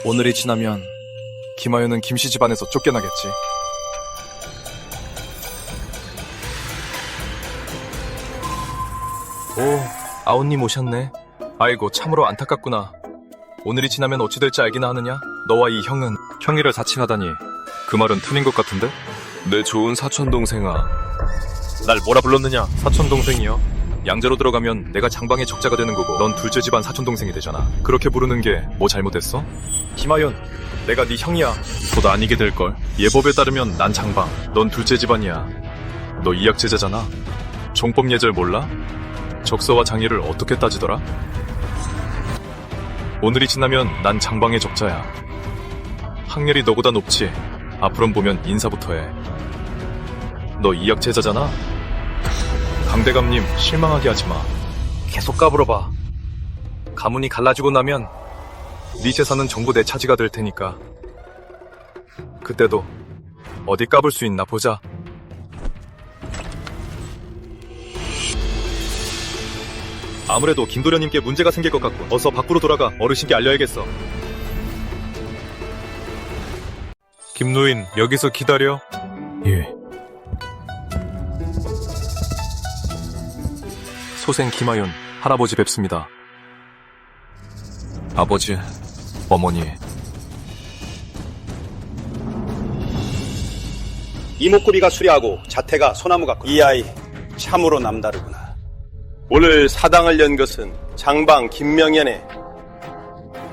오늘이 지나면 김하윤은 김씨 집안에서 쫓겨나겠지. 오, 아우님 오셨네. 아이고, 참으로 안타깝구나. 오늘이 지나면 어찌 될지 알기나 하느냐? 너와 이 형은 형이라 자칭하다니. 그 말은 틀린 것 같은데? 내 좋은 사촌동생아. 날 뭐라 불렀느냐? 사촌동생이요? 양자로 들어가면 내가 장방의 적자가 되는 거고 넌 둘째 집안 사촌동생이 되잖아. 그렇게 부르는 게 뭐 잘못했어? 김하윤, 내가 네 형이야. 곧 아니게 될걸. 예법에 따르면 난 장방, 넌 둘째 집안이야. 너 이약제자잖아. 종법 예절 몰라? 적서와 장애를 어떻게 따지더라? 오늘이 지나면 난 장방의 적자야. 학렬이 너보다 높지. 앞으론 보면 인사부터 해. 너 이약제자잖아? 강대감님 실망하게 하지마. 계속 까불어봐. 가문이 갈라지고 나면 네 재산은 전부 내 차지가 될 테니까 그때도 어디 까불 수 있나 보자. 아무래도 김도련님께 문제가 생길 것 같고 어서 밖으로 돌아가 어르신께 알려야겠어. 김노인, 여기서 기다려. 예. 소생 김하윤, 할아버지 뵙습니다. 아버지, 어머니. 이목구비가 수려하고 자태가 소나무 같고 이 아이 참으로 남다르구나. 오늘 사당을 연 것은 장방 김명현의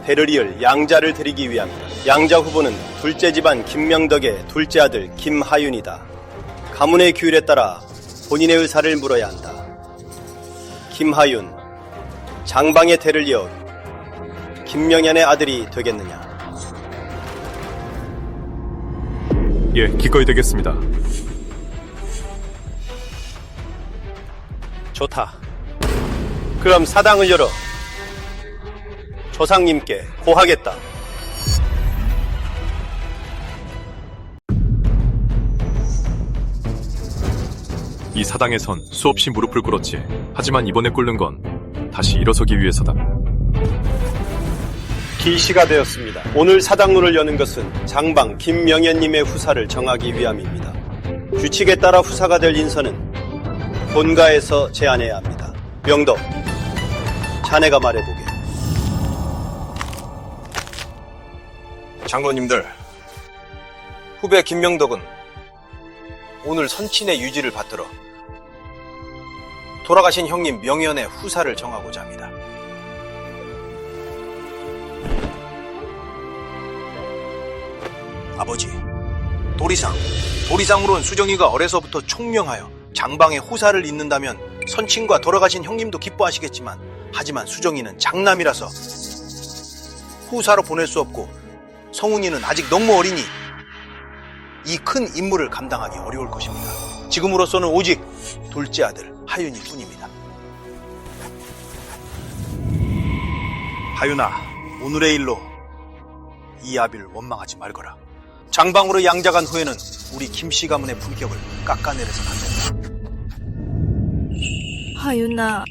대를 이을 양자를 드리기 위함이다. 양자 후보는 둘째 집안 김명덕의 둘째 아들 김하윤이다. 가문의 규율에 따라 본인의 의사를 물어야 한다. 김하윤, 장방의 대를 이어 김명현의 아들이 되겠느냐? 예, 기꺼이 되겠습니다. 좋다. 그럼 사당을 열어 조상님께 고하겠다. 이 사당에선 수없이 무릎을 꿇었지. 하지만 이번에 꿇는 건 다시 일어서기 위해서다. 기시가 되었습니다. 오늘 사당문을 여는 것은 장방 김명현님의 후사를 정하기 위함입니다. 규칙에 따라 후사가 될 인선은 본가에서 제안해야 합니다. 명덕, 자네가 말해보게. 장로님들, 후배 김명덕은 오늘 선친의 유지를 받들어 돌아가신 형님 명현의 후사를 정하고자 합니다. 아버지, 도리상으로는 수정이가 어려서부터 총명하여 장방의 후사를 잇는다면 선친과 돌아가신 형님도 기뻐하시겠지만 하지만 수정이는 장남이라서 후사로 보낼 수 없고 성훈이는 아직 너무 어리니 이 큰 임무를 감당하기 어려울 것입니다. 지금으로서는 오직 둘째 아들 하윤이 뿐입니다. 하윤아, 오늘의 일로 이 아비를 원망하지 말거라. 장방으로 양자간 후에는 우리 김씨 가문의 품격을 깎아내려서는 안 된다. 하윤아,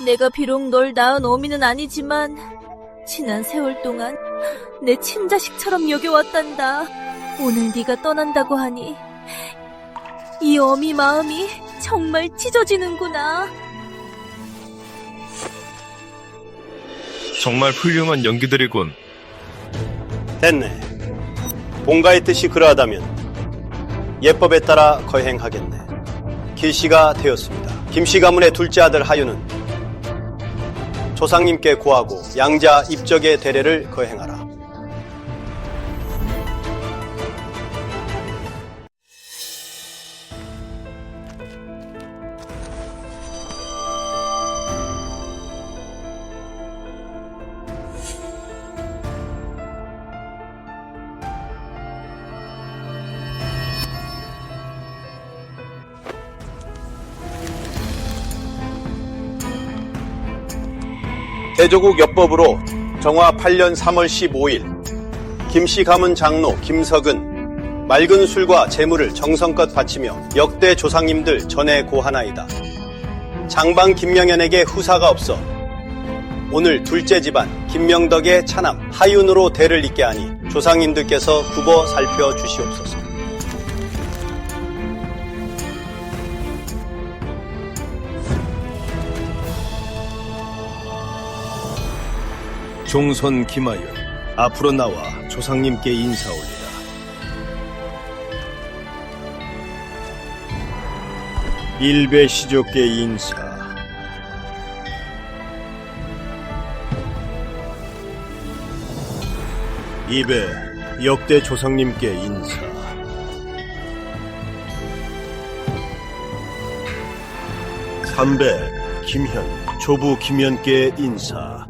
내가 비록 널 낳은 어미는 아니지만 지난 세월 동안 내 친자식처럼 여겨왔단다. 오늘 네가 떠난다고 하니 이 어미 마음이 정말 찢어지는구나. 정말 훌륭한 연기들이군. 됐네. 본가의 뜻이 그러하다면 예법에 따라 거행하겠네. 길씨가 되었습니다. 김씨 가문의 둘째 아들 하윤은 조상님께 고하고 양자 입적의 대례를 거행하라. 대조국 엽법으로 정화 8년 3월 15일 김씨 가문 장로 김석은 맑은 술과 재물을 정성껏 바치며 역대 조상님들 전에 고하나이다. 장방 김명현에게 후사가 없어 오늘 둘째 집안 김명덕의 차남 하윤으로 대를 잇게 하니 조상님들께서 굽어 살펴주시옵소서. 종손 김하윤, 앞으로 나와 조상님께 인사올리라. 일배 시족께 인사. 이배 역대 조상님께 인사. 삼배 김현, 조부 김현께 인사.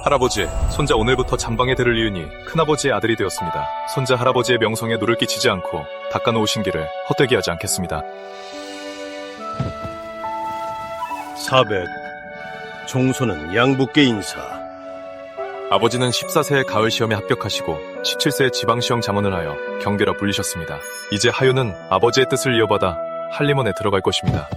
할아버지, 손자 오늘부터 장방의 대를 이으니 큰아버지의 아들이 되었습니다. 손자 할아버지의 명성에 누를 끼치지 않고 닦아놓으신 길을 헛되게 하지 않겠습니다. 사백 종손은 양부께 인사. 아버지는 14세에 가을 시험에 합격하시고 17세에 지방시험 잠원을 하여 경계라 불리셨습니다. 이제 하윤은 아버지의 뜻을 이어받아 한림원에 들어갈 것입니다.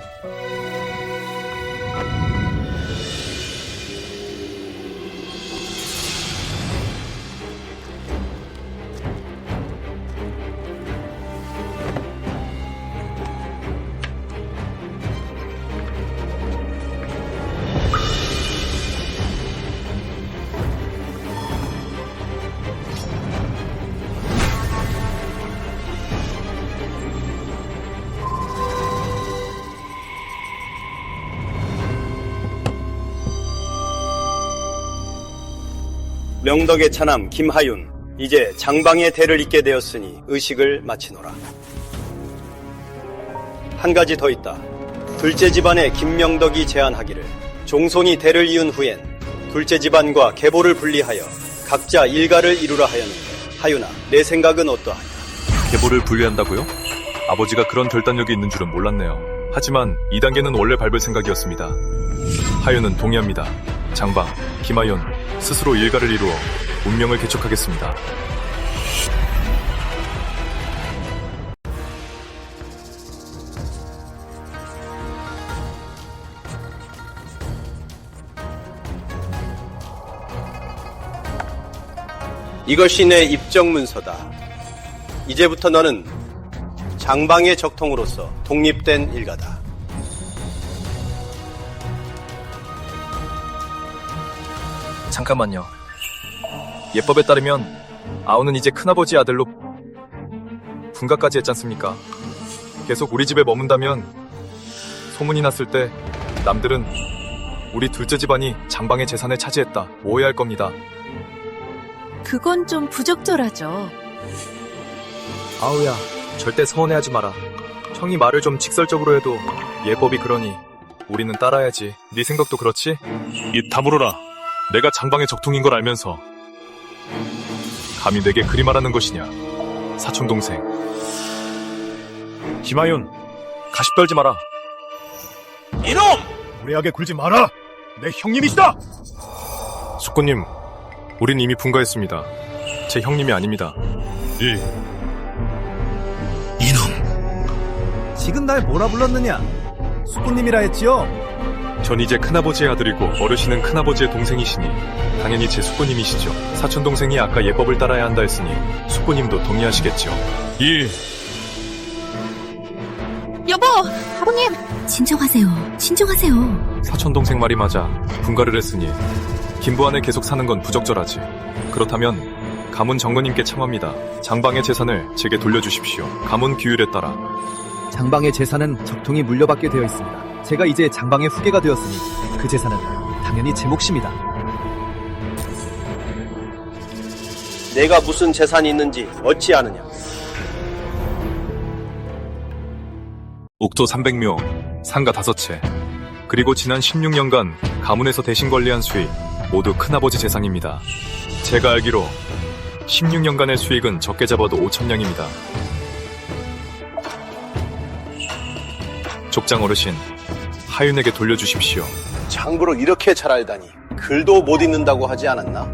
명덕의 차남 김하윤, 이제 장방의 대를 잇게 되었으니 의식을 마치노라. 한 가지 더 있다. 둘째 집안에 김명덕이 제안하기를 종손이 대를 이은 후엔 둘째 집안과 계보를 분리하여 각자 일가를 이루라 하였는데, 하윤아, 내 생각은 어떠하냐? 계보를 분리한다고요? 아버지가 그런 결단력이 있는 줄은 몰랐네요. 하지만 2단계는 원래 밟을 생각이었습니다. 하윤은 동의합니다. 장방, 김하윤, 스스로 일가를 이루어 운명을 개척하겠습니다. 이것이 내 입정문서다. 이제부터 너는 장방의 적통으로서 독립된 일가다. 잠깐만요. 예법에 따르면 아우는 이제 큰아버지 아들로 분가까지 했잖습니까? 계속 우리 집에 머문다면 소문이 났을 때 남들은 우리 둘째 집안이 장방의 재산을 차지했다 오해할 겁니다. 그건 좀 부적절하죠. 아우야, 절대 서운해하지 마라. 형이 말을 좀 직설적으로 해도 예법이 그러니 우리는 따라야지. 네 생각도 그렇지? 입 다물어라. 내가 장방의 적통인 걸 알면서 감히 내게 그리 말하는 것이냐? 사촌동생 김하윤, 가십 떨지 마라. 이놈! 무례하게 굴지 마라! 내 형님이시다! 숙부님, 우린 이미 분가했습니다. 제 형님이 아닙니다. 이놈! 지금 날 뭐라 불렀느냐? 숙부님이라 했지요? 전 이제 큰아버지의 아들이고 어르신은 큰아버지의 동생이시니 당연히 제 숙부님이시죠. 사촌동생이 아까 예법을 따라야 한다 했으니 숙부님도 동의하시겠죠. 여보! 아버님! 진정하세요. 진정하세요. 사촌동생 말이 맞아 분가를 했으니 김부안에 계속 사는 건 부적절하지. 그렇다면 가문 정건님께 청합니다. 장방의 재산을 제게 돌려주십시오. 가문 규율에 따라. 장방의 재산은 적통이 물려받게 되어 있습니다. 제가 이제 장방의 후계가 되었으니 그 재산은 당연히 제 몫입니다. 내가 무슨 재산이 있는지 어찌 아느냐? 옥토 300묘, 상가 5채, 그리고 지난 16년간 가문에서 대신 관리한 수익 모두 큰아버지 재산입니다. 제가 알기로 16년간의 수익은 적게 잡아도 5천냥입니다. 족장 어르신, 하윤에게 돌려주십시오. 장부를 이렇게 잘 알다니 글도 못 읽는다고 하지 않았나?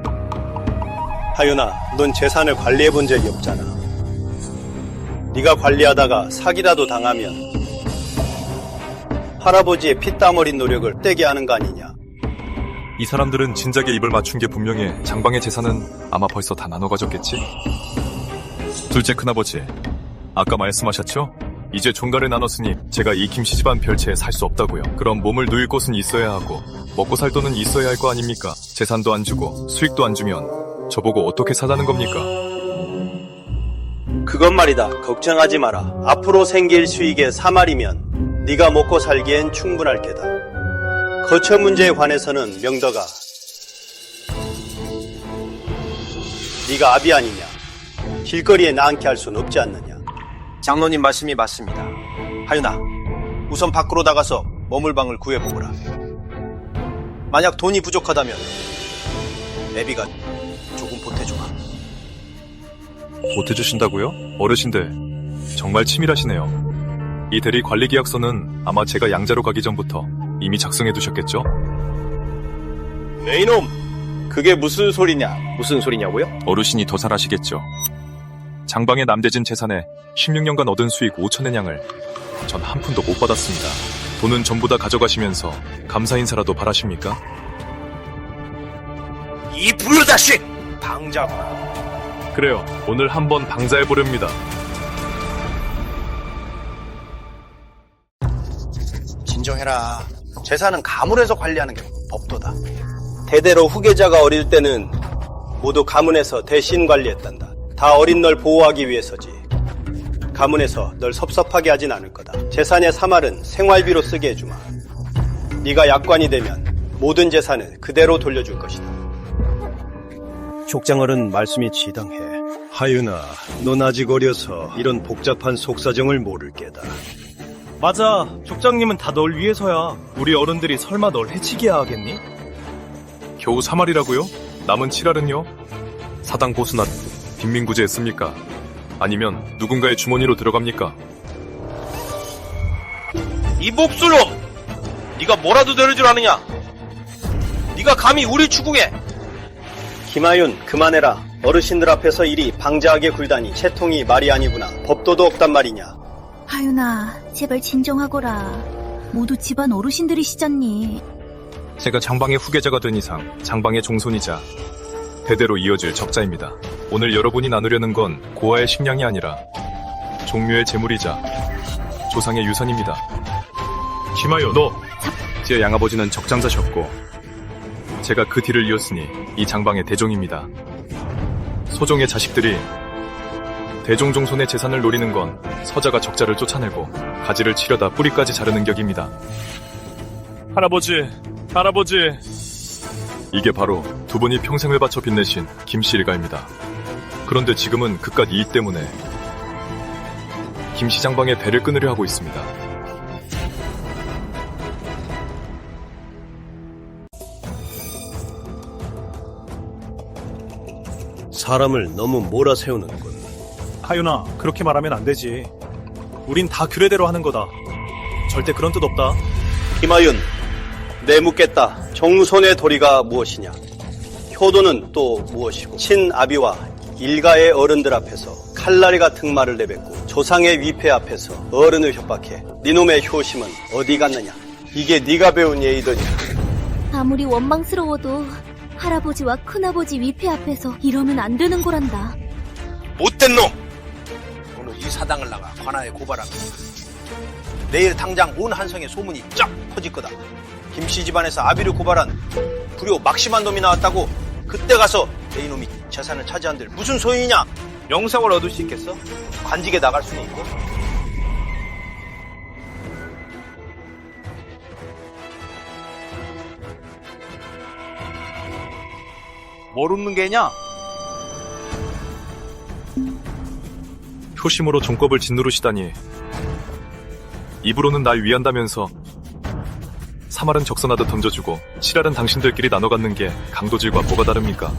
하윤아, 넌 재산을 관리해 본 적이 없잖아. 네가 관리하다가 사기라도 당하면 할아버지의 피땀 어린 노력을 떼게 하는 거 아니냐. 이 사람들은 진작에 입을 맞춘 게 분명해. 장방의 재산은 아마 벌써 다 나눠 가졌겠지? 둘째 큰아버지, 아까 말씀하셨죠? 이제 종가를 나눴으니 제가 이 김씨 집안 별채에 살 수 없다고요. 그럼 몸을 누일 곳은 있어야 하고 먹고 살 돈은 있어야 할 거 아닙니까? 재산도 안 주고 수익도 안 주면 저보고 어떻게 사자는 겁니까? 그건 말이다. 걱정하지 마라. 앞으로 생길 수익의 3할이면 네가 먹고 살기엔 충분할 게다. 거처 문제에 관해서는 명덕아, 네가 압이 아니냐. 길거리에 나앉게 할 수는 없지 않느냐. 장로님 말씀이 맞습니다. 하윤아, 우선 밖으로 나가서 머물 방을 구해보거라. 만약 돈이 부족하다면 내비가 조금 보태주마. 보태주신다고요? 어르신들, 정말 치밀하시네요. 이 대리 관리 계약서는 아마 제가 양자로 가기 전부터 이미 작성해두셨겠죠? 네 이놈! 그게 무슨 소리냐? 무슨 소리냐고요? 어르신이 더 잘 아시겠죠. 장방의 남대진 재산에 16년간 얻은 수익 5천의 양을 전 한 푼도 못 받았습니다. 돈은 전부 다 가져가시면서 감사 인사라도 바라십니까? 이 부효자식! 방자구나. 그래요. 오늘 한번 방자해보렵니다. 진정해라. 재산은 가문에서 관리하는 게 법도다. 대대로 후계자가 어릴 때는 모두 가문에서 대신 관리했단다. 다 어린 널 보호하기 위해서지. 가문에서 널 섭섭하게 하진 않을 거다. 재산의 3할은 생활비로 쓰게 해주마. 네가 약관이 되면 모든 재산은 그대로 돌려줄 것이다. 족장어른 말씀이 지당해. 하윤아, 넌 아직 어려서 이런 복잡한 속사정을 모를 게다. 맞아. 족장님은 다 널 위해서야. 우리 어른들이 설마 널 해치게 하겠니? 겨우 3할이라고요? 남은 7할은요? 사당 보수나 빈민구제에 씁니까? 아니면 누군가의 주머니로 들어갑니까? 이 몹쓸로! 네가 뭐라도 되는 줄 아느냐? 네가 감히 우리 추궁해! 김하윤, 그만해라. 어르신들 앞에서 이리 방자하게 굴다니 채통이 말이 아니구나. 법도도 없단 말이냐. 하윤아, 제발 진정하거라. 모두 집안 어르신들이시잖니. 제가 장방의 후계자가 된 이상 장방의 종손이자 대대로 이어질 적자입니다. 오늘 여러분이 나누려는 건 고아의 식량이 아니라 종묘의 재물이자 조상의 유산입니다. 김하여, 너! 제 양아버지는 적장자셨고 제가 그 뒤를 이었으니 이 장방의 대종입니다. 소종의 자식들이 대종종손의 재산을 노리는 건 서자가 적자를 쫓아내고 가지를 치려다 뿌리까지 자르는 격입니다. 할아버지, 할아버지. 이게 바로 두 분이 평생을 바쳐 빚내신 김씨 일가입니다. 그런데 지금은 그깟 이익 때문에 김씨 장방의 배를 끊으려 하고 있습니다. 사람을 너무 몰아세우는군. 하윤아, 그렇게 말하면 안 되지. 우린 다 규례대로 하는 거다. 절대 그런 뜻 없다. 김하윤, 내 묻겠다. 정손의 도리가 무엇이냐? 효도는 또 무엇이고? 친아비와 일가의 어른들 앞에서 칼날이 같은 말을 내뱉고 조상의 위패 앞에서 어른을 협박해. 네놈의 효심은 어디 갔느냐? 이게 네가 배운 예의더냐? 아무리 원망스러워도 할아버지와 큰아버지 위패 앞에서 이러면 안 되는 거란다. 못된 놈! 오늘 이 사당을 나가 관아에 고발합니다. 내일 당장 온 한성에 소문이 쫙 퍼질 거다. 김씨 집안에서 아비를 고발한 불효 막심한 놈이 나왔다고. 그때 가서 내 이놈이 재산을 차지한들 무슨 소용이냐? 명성을 얻을 수 있겠어? 관직에 나갈 수는 있고. 뭘 웃는 게냐? 효심으로 종법을 짓누르시다니. 입으로는 날 위한다면서 3할은 적선하듯 던져주고 7할은 당신들끼리 나눠 갖는 게 강도질과 뭐가 다릅니까?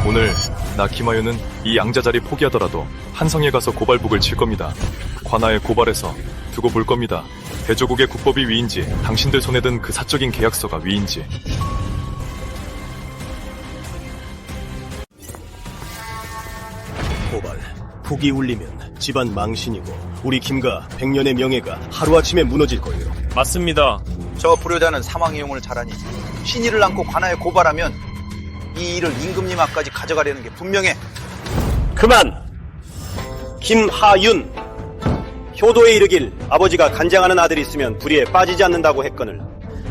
오늘 나 김하윤은 이 양자 자리 포기하더라도 한성에 가서 고발북을 칠 겁니다. 관아에 고발해서 두고 볼 겁니다. 대조국의 국법이 위인지 당신들 손에 든 그 사적인 계약서가 위인지. 고발. 북이 울리면 집안 망신이고 우리 김가 100년의 명예가 하루아침에 무너질 거예요. 맞습니다. 저 불효자는 사망 이용을 잘하니 신의를 안고 관아에 고발하면 이 일을 임금님 앞까지 가져가려는 게 분명해. 그만! 김하윤! 효도에 이르길 아버지가 간장하는 아들이 있으면 불의에 빠지지 않는다고 했거늘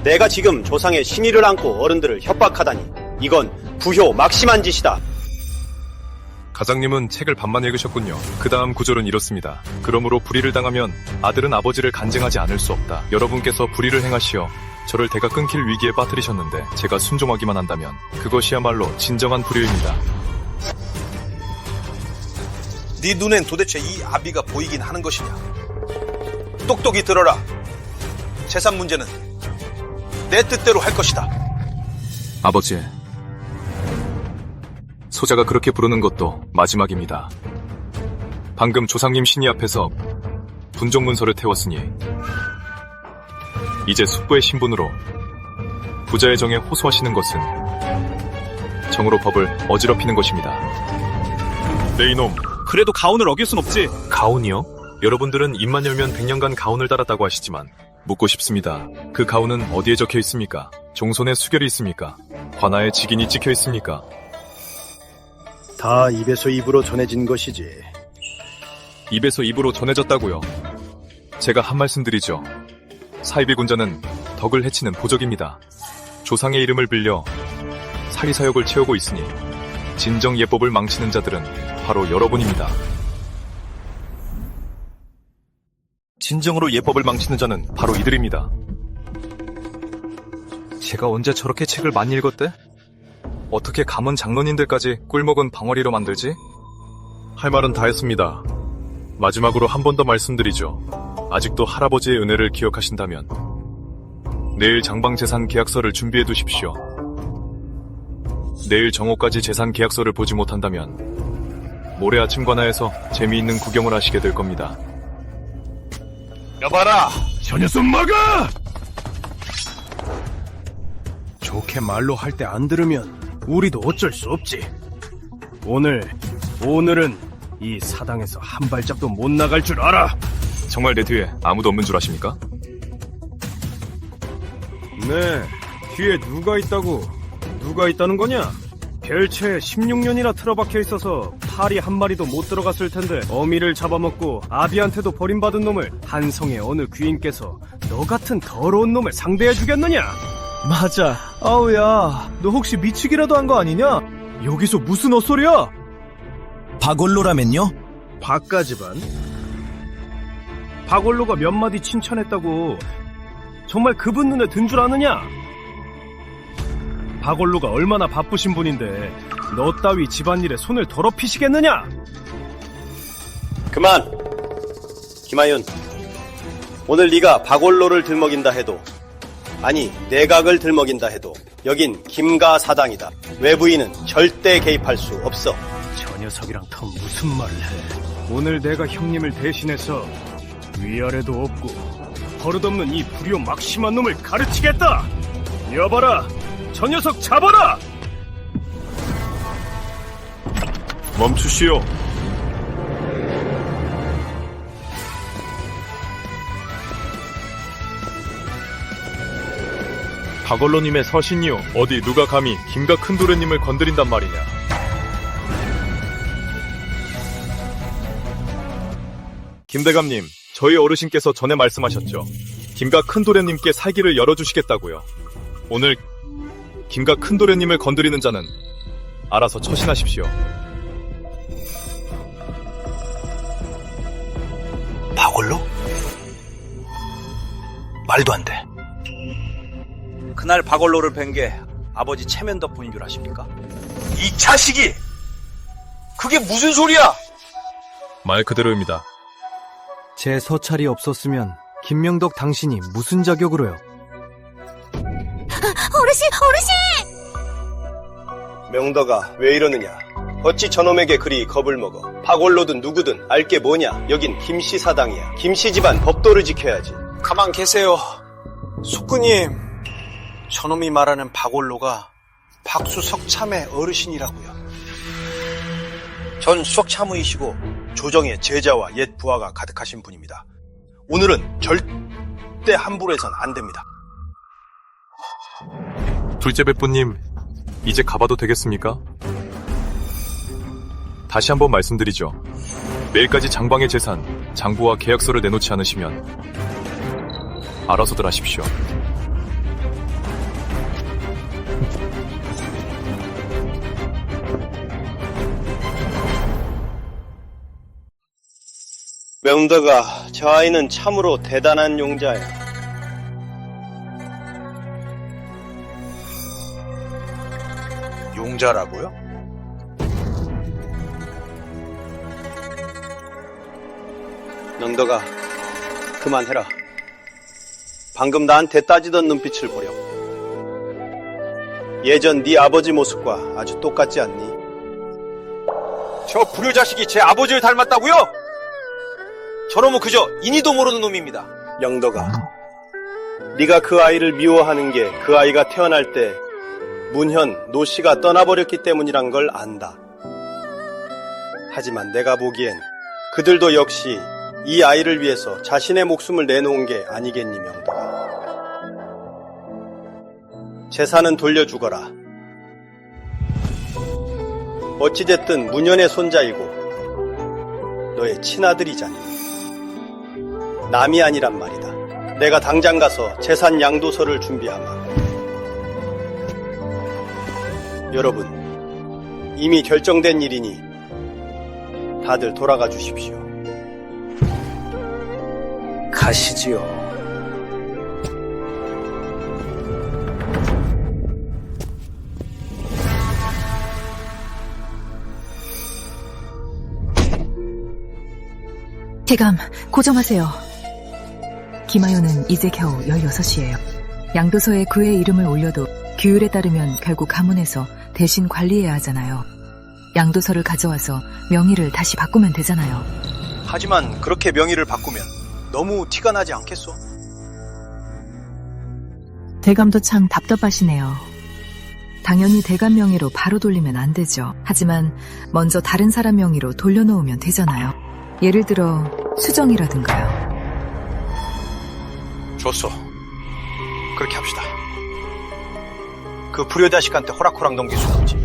내가 지금 조상의 신의를 안고 어른들을 협박하다니 이건 부효 막심한 짓이다. 가장님은 책을 반만 읽으셨군요. 그 다음 구절은 이렇습니다. 그러므로 불의를 당하면 아들은 아버지를 간쟁하지 않을 수 없다. 여러분께서 불의를 행하시어 저를 대가 끊길 위기에 빠뜨리셨는데 제가 순종하기만 한다면 그것이야말로 진정한 불효입니다. 네 눈엔 도대체 이 아비가 보이긴 하는 것이냐? 똑똑히 들어라. 재산 문제는 내 뜻대로 할 것이다. 아버지, 소자가 그렇게 부르는 것도 마지막입니다. 방금 조상님 신의 앞에서 분종문서를 태웠으니 이제 숙부의 신분으로 부자의 정에 호소하시는 것은 정으로 법을 어지럽히는 것입니다. 네 이놈, 그래도 가훈을 어길 순 없지. 가훈이요? 여러분들은 입만 열면 100년간 가훈을 달았다고 하시지만 묻고 싶습니다. 그 가훈은 어디에 적혀 있습니까? 종손에 수결이 있습니까? 관아에 직인이 찍혀 있습니까? 다 입에서 입으로 전해진 것이지. 입에서 입으로 전해졌다고요? 제가 한 말씀 드리죠. 사이비 군자는 덕을 해치는 보적입니다. 조상의 이름을 빌려 사리사욕을 채우고 있으니 진정 예법을 망치는 자들은 바로 여러분입니다. 진정으로 예법을 망치는 자는 바로 이들입니다. 제가 언제 저렇게 책을 많이 읽었대? 어떻게 가문 장로님들까지 꿀먹은 방어리로 만들지? 할 말은 다 했습니다. 마지막으로 한 번 더 말씀드리죠. 아직도 할아버지의 은혜를 기억하신다면 내일 장방재산 계약서를 준비해 두십시오. 내일 정오까지 재산 계약서를 보지 못한다면 모레 아침 관아에서 재미있는 구경을 하시게 될 겁니다. 여봐라! 저 녀석 막아! 좋게 말로 할 때 안 들으면 우리도 어쩔 수 없지. 오늘은 이 사당에서 한 발짝도 못 나갈 줄 알아. 정말 내 뒤에 아무도 없는 줄 아십니까? 네, 뒤에 누가 있다고? 누가 있다는 거냐? 별채에 16년이나 틀어박혀 있어서 파리 한 마리도 못 들어갔을 텐데 어미를 잡아먹고 아비한테도 버림받은 놈을 한성의 어느 귀인께서 너 같은 더러운 놈을 상대해 주겠느냐? 맞아. 아우야, 너 혹시 미치기라도 한 거 아니냐? 여기서 무슨 헛소리야? 박원로라면요? 박가지반? 박원로가 몇 마디 칭찬했다고 정말 그분 눈에 든 줄 아느냐? 박원로가 얼마나 바쁘신 분인데 너 따위 집안일에 손을 더럽히시겠느냐? 그만! 김하윤, 오늘 네가 박원로를 들먹인다 해도 아니 내각을 들먹인다 해도 여긴 김가 사당이다. 외부인은 절대 개입할 수 없어. 저 녀석이랑 더 무슨 말을 해. 오늘 내가 형님을 대신해서 위아래도 없고 버릇없는 이 불효 막심한 놈을 가르치겠다. 여봐라, 저 녀석 잡아라. 멈추시오. 박원로님의 서신이요. 어디 누가 감히 김가 큰도련님을 건드린단 말이냐. 김대감님, 저희 어르신께서 전에 말씀하셨죠. 김가 큰도련님께 살기를 열어주시겠다고요. 오늘 김가 큰도련님을 건드리는 자는 알아서 처신하십시오. 박원로? 말도 안 돼. 그날 박원로를 뵌 게 아버지 체면 덕분인 줄 아십니까? 이 자식이! 그게 무슨 소리야! 말 그대로입니다. 제 서찰이 없었으면 김명덕 당신이 무슨 자격으로요? 어르신! 명덕아, 왜 이러느냐? 어찌 저놈에게 그리 겁을 먹어? 박원로든 누구든 알게 뭐냐? 여긴 김씨 사당이야. 김씨 집안 법도를 지켜야지. 가만 계세요. 숙구님, 저놈이 말하는 박원로가 박수석 참의 어르신이라고요. 전 수석 참의이시고 조정의 제자와 옛 부하가 가득하신 분입니다. 오늘은 절대 함부로 해선 안 됩니다. 둘째 백부님, 이제 가봐도 되겠습니까? 다시 한번 말씀드리죠. 매일까지 장방의 재산, 장부와 계약서를 내놓지 않으시면 알아서들 하십시오. 명덕아, 저 아이는 참으로 대단한 용자야. 용자라고요? 명덕아, 그만해라. 방금 나한테 따지던 눈빛을 보려. 예전 네 아버지 모습과 아주 똑같지 않니? 저 불효자식이 제 아버지를 닮았다고요? 저놈은 그저 인이도 모르는 놈입니다. 명덕아, 네가 그 아이를 미워하는 게 그 아이가 태어날 때 문현, 노씨가 떠나버렸기 때문이란 걸 안다. 하지만 내가 보기엔 그들도 역시 이 아이를 위해서 자신의 목숨을 내놓은 게 아니겠니, 명덕아. 재산은 돌려주거라. 어찌됐든 문현의 손자이고 너의 친아들이잖니. 남이 아니란 말이다. 내가 당장 가서 재산 양도서를 준비하마. 여러분, 이미 결정된 일이니 다들 돌아가 주십시오. 가시지요. 대감, 고정하세요. 김하윤은 이제 겨우 16이에요. 양도서에 그의 이름을 올려도 규율에 따르면 결국 가문에서 대신 관리해야 하잖아요. 양도서를 가져와서 명의를 다시 바꾸면 되잖아요. 하지만 그렇게 명의를 바꾸면 너무 티가 나지 않겠소? 대감도 참 답답하시네요. 당연히 대감 명의로 바로 돌리면 안 되죠. 하지만 먼저 다른 사람 명의로 돌려놓으면 되잖아요. 예를 들어 수정이라든가요. 좋소. 그렇게 합시다. 그 불효자식한테 호락호락 넘길 수는 없지.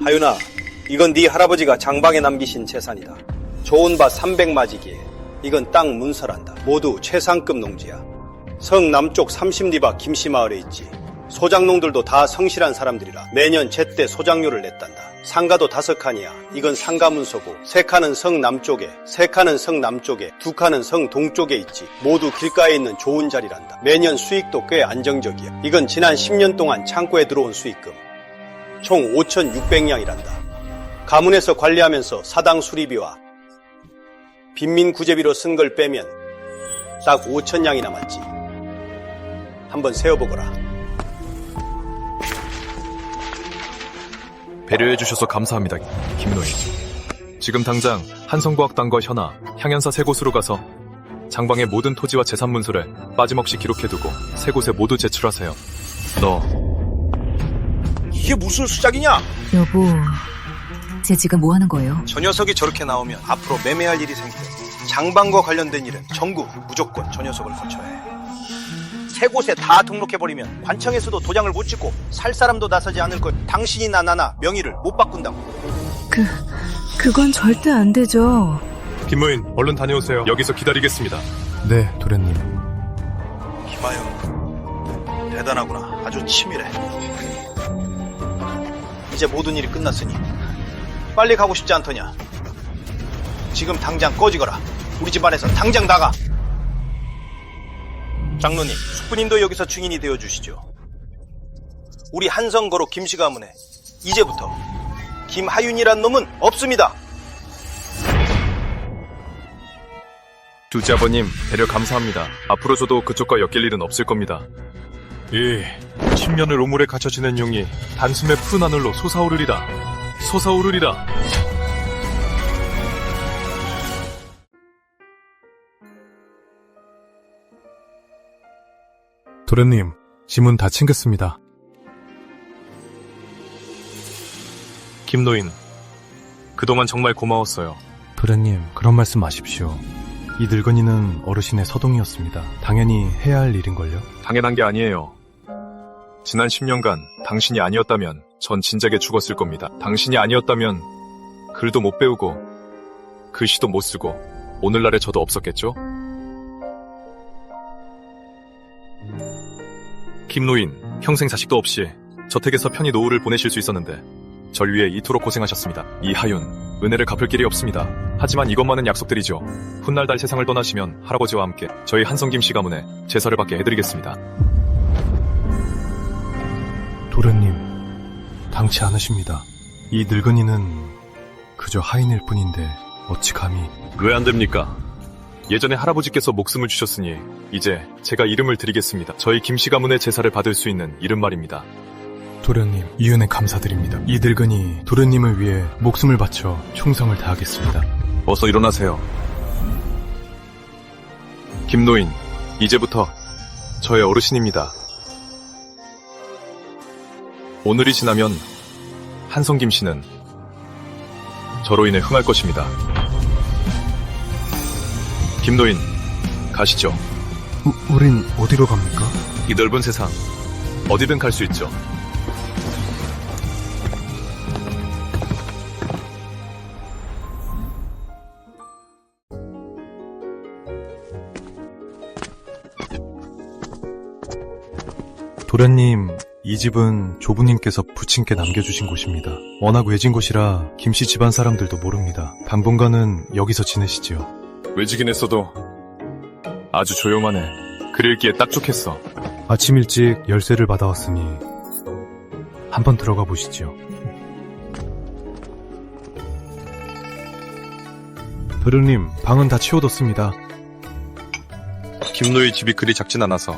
하윤아, 이건 네 할아버지가 장방에 남기신 재산이다. 좋은 밭 300마지기에 이건 땅 문서란다. 모두 최상급 농지야. 성 남쪽 30리바 김씨마을에 있지. 소장농들도 다 성실한 사람들이라 매년 제때 소장료를 냈단다. 상가도 5칸이야. 이건 상가 문서고 3칸은 성 남쪽에, 3칸은 성 남쪽에, 2칸은 성 동쪽에 있지. 모두 길가에 있는 좋은 자리란다. 매년 수익도 꽤 안정적이야. 이건 지난 10년 동안 창고에 들어온 수익금. 총 5,600냥이란다. 가문에서 관리하면서 사당 수리비와 빈민 구제비로 쓴 걸 빼면 딱 5,000냥이 남았지. 한번 세어보거라. 배려해주셔서 감사합니다, 김노인. 지금 당장 한성과학당과 현아, 향연사 3곳으로 가서 장방의 모든 토지와 재산 문서를 빠짐없이 기록해두고 3곳에 모두 제출하세요. 너 이게 무슨 수작이냐? 여보, 쟤 지금 뭐 하는 거예요? 저 녀석이 저렇게 나오면 앞으로 매매할 일이 생겨. 장방과 관련된 일은 전국 무조건 저 녀석을 거쳐야 해. 3곳에 다 등록해버리면 관청에서도 도장을 못 찍고 살 사람도 나서지 않을 걸. 당신이나 나나 명의를 못 바꾼다고. 그건 절대 안 되죠. 김모인, 얼른 다녀오세요. 여기서 기다리겠습니다. 네, 도련님. 김하영, 대단하구나. 아주 치밀해. 이제 모든 일이 끝났으니 빨리 가고 싶지 않더냐? 지금 당장 꺼지거라. 우리 집안에서 당장 나가. 장로님, 숙부님도 여기서 증인이 되어주시죠. 우리 한성거로 김씨 가문에 이제부터 김하윤이란 놈은 없습니다. 둘째 아버님, 배려 감사합니다. 앞으로 저도 그쪽과 엮일 일은 없을 겁니다. 이 10년을 우물에 갇혀 지낸 용이 단숨에 푸른 하늘로 솟아오르리라. 솟아오르리라. 도련님, 지문 다 챙겼습니다. 김노인, 그동안 정말 고마웠어요. 도련님, 그런 말씀 마십시오. 이 늙은이는 어르신의 서동이었습니다. 당연히 해야 할 일인걸요? 당연한 게 아니에요. 지난 10년간 당신이 아니었다면 전 진작에 죽었을 겁니다. 당신이 아니었다면 글도 못 배우고 글씨도 못 쓰고 오늘날의 저도 없었겠죠? 김노인, 평생 자식도 없이 저택에서 편히 노후를 보내실 수 있었는데 절 위해 이토록 고생하셨습니다. 이하윤, 은혜를 갚을 길이 없습니다. 하지만 이것만은 약속드리죠. 훗날 달 세상을 떠나시면 할아버지와 함께 저희 한성김씨 가문에 제사를 받게 해드리겠습니다. 도련님, 당치 않으십니다. 이 늙은이는 그저 하인일 뿐인데 어찌 감히... 왜 안 됩니까? 예전에 할아버지께서 목숨을 주셨으니 이제 제가 이름을 드리겠습니다. 저희 김씨 가문의 제사를 받을 수 있는 이름 말입니다. 도련님, 이 은혜 감사드립니다. 이 늙은이 도련님을 위해 목숨을 바쳐 충성을 다하겠습니다. 어서 일어나세요. 김노인, 이제부터 저의 어르신입니다. 오늘이 지나면 한성김 씨는 저로 인해 흥할 것입니다. 김노인, 가시죠. 우린 어디로 갑니까? 이 넓은 세상, 어디든 갈 수 있죠. 도련님, 이 집은 조부님께서 부친께 남겨주신 곳입니다. 워낙 외진 곳이라 김씨 집안 사람들도 모릅니다. 당분간은 여기서 지내시지요. 외지긴 했어도 아주 조용하네. 글 읽기에 딱 좋겠어. 아침 일찍 열쇠를 받아왔으니 한번 들어가 보시지요. 도련님, 방은 다 치워뒀습니다. 김노의 집이 그리 작진 않아서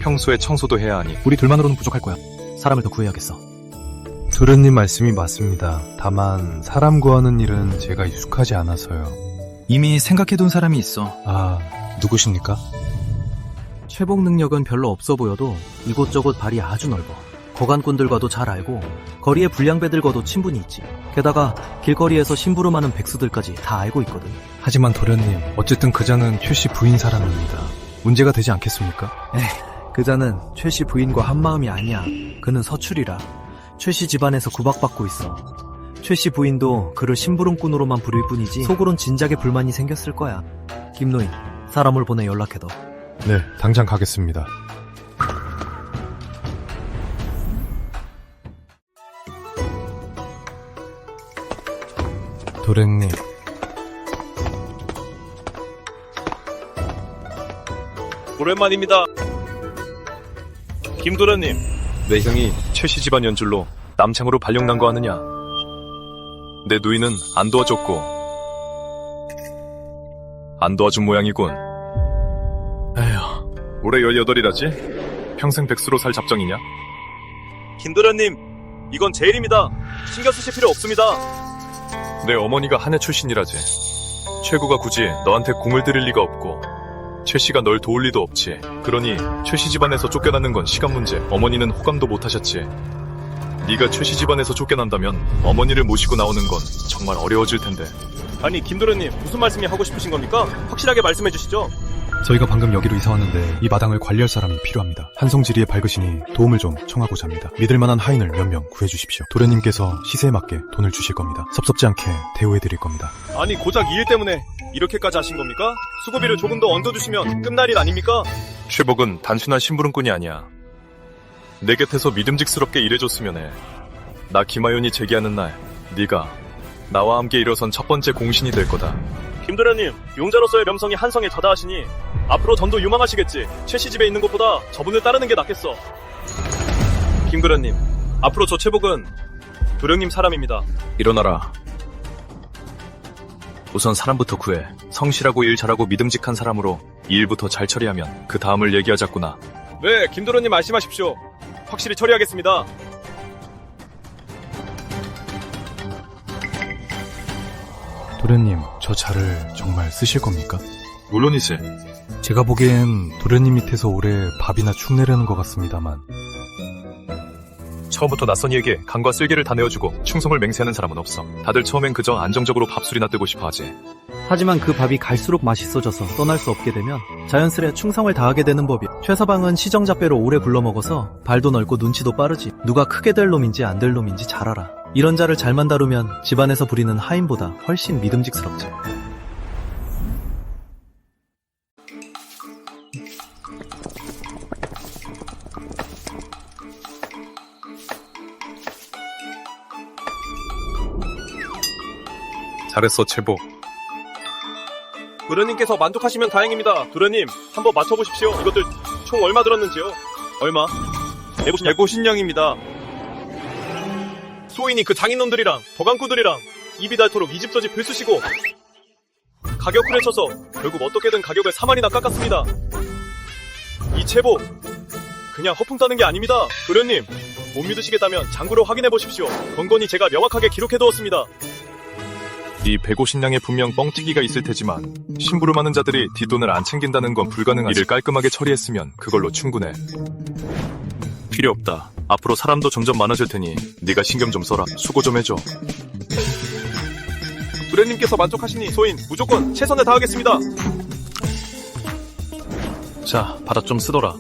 평소에 청소도 해야 하니 우리 둘만으로는 부족할 거야. 사람을 더 구해야겠어. 도련님 말씀이 맞습니다. 다만 사람 구하는 일은 제가 익숙하지 않아서요. 이미 생각해둔 사람이 있어. 아, 누구십니까? 최복 능력은 별로 없어 보여도 이곳저곳 발이 아주 넓어. 거간꾼들과도 잘 알고 거리의 불량배들과도 친분이 있지. 게다가 길거리에서 심부름하는 백수들까지 다 알고 있거든. 하지만 도련님, 어쨌든 그자는 최씨 부인 사람입니다. 문제가 되지 않겠습니까? 그자는 최씨 부인과 한마음이 아니야. 그는 서출이라 최씨 집안에서 구박받고 있어. 최씨 부인도 그를 심부름꾼으로만 부릴 뿐이지 속으론 진작에 불만이 생겼을 거야. 김노인, 사람을 보내 연락해둬. 네, 당장 가겠습니다. 도련님, 오랜만입니다. 김도련님, 내 형이 최씨 집안 연줄로 남창으로 발령난 거 아느냐? 내 누이는 안 도와줬고 안 도와준 모양이군. 에휴, 올해 18이라지? 평생 백수로 살 작정이냐? 김도련님, 이건 제 일입니다. 신경 쓰실 필요 없습니다. 내 어머니가 한해 출신이라지. 최구가 굳이 너한테 공을 들일 리가 없고 최씨가 널 도울 리도 없지. 그러니 최씨 집안에서 쫓겨나는 건 시간 문제. 어머니는 호감도 못하셨지. 네가 최씨 집안에서 쫓겨난다면 어머니를 모시고 나오는 건 정말 어려워질 텐데. 아니, 김도련님, 무슨 말씀이 하고 싶으신 겁니까? 확실하게 말씀해 주시죠. 저희가 방금 여기로 이사 왔는데 이 마당을 관리할 사람이 필요합니다. 한성지리에 밝으시니 도움을 좀 청하고자 합니다. 믿을 만한 하인을 몇 명 구해주십시오. 도련님께서 시세에 맞게 돈을 주실 겁니다. 섭섭지 않게 대우해드릴 겁니다. 아니, 고작 이 일 때문에 이렇게까지 하신 겁니까? 수고비를 조금 더 얹어주시면 끝날 일 아닙니까? 최복은 단순한 심부름꾼이 아니야. 내 곁에서 믿음직스럽게 일해줬으면 해. 나 김하윤이 재기하는 날 네가 나와 함께 일어선 첫 번째 공신이 될 거다. 김도련님, 용자로서의 명성이 한성에 자다하시니 앞으로 전도 유망하시겠지. 최씨 집에 있는 것보다 저분을 따르는 게 낫겠어. 김도련님, 앞으로 저 최복은 도령님 사람입니다. 일어나라. 우선 사람부터 구해. 성실하고 일 잘하고 믿음직한 사람으로 이 일부터 잘 처리하면 그 다음을 얘기하자꾸나. 네, 김도련님 말씀하십시오. 확실히 처리하겠습니다. 도련님, 저 자를 정말 쓰실 겁니까? 물론이지. 제가 보기엔 도련님 밑에서 오래 밥이나 축 내려는 것 같습니다만. 처음부터 낯선이에게 간과 쓸개를 다 내어주고 충성을 맹세하는 사람은 없어. 다들 처음엔 그저 안정적으로 밥술이나 뜨고 싶어 하지. 하지만 그 밥이 갈수록 맛있어져서 떠날 수 없게 되면 자연스레 충성을 다하게 되는 법이. 최서방은 시정잡배로 오래 굴러먹어서 발도 넓고 눈치도 빠르지. 누가 크게 될 놈인지 안 될 놈인지 잘 알아. 이런 자를 잘만 다루면 집안에서 부리는 하인보다 훨씬 믿음직스럽지. 잘했어, 최보. 도련님께서 만족하시면 다행입니다. 도련님, 한번 맞춰보십시오. 이것들 총 얼마 들었는지요? 얼마? 150냥입니다. 소인이 그 장인놈들이랑 버강꾼들이랑 입이 닳도록 이 집 저 집 들쑤시고 가격을 해쳐서 결국 어떻게든 가격을 3만이나 깎았습니다. 이 채보 그냥 허풍 따는 게 아닙니다. 도련님, 못 믿으시겠다면 장구로 확인해 보십시오. 건건히 제가 명확하게 기록해두었습니다. 이 150냥에 분명 뻥튀기가 있을 테지만 심부름하는 자들이 뒷돈을 안 챙긴다는 건 불가능하지. 일을 깔끔하게 처리했으면 그걸로 충분해. 필요 없다. 앞으로 사람도 점점 많아질 테니 네가 신경 좀 써라. 수고 좀 해줘. 도련님께서 만족하시니 소인 무조건 최선을 다하겠습니다. 자, 바닥 좀 쓰더라.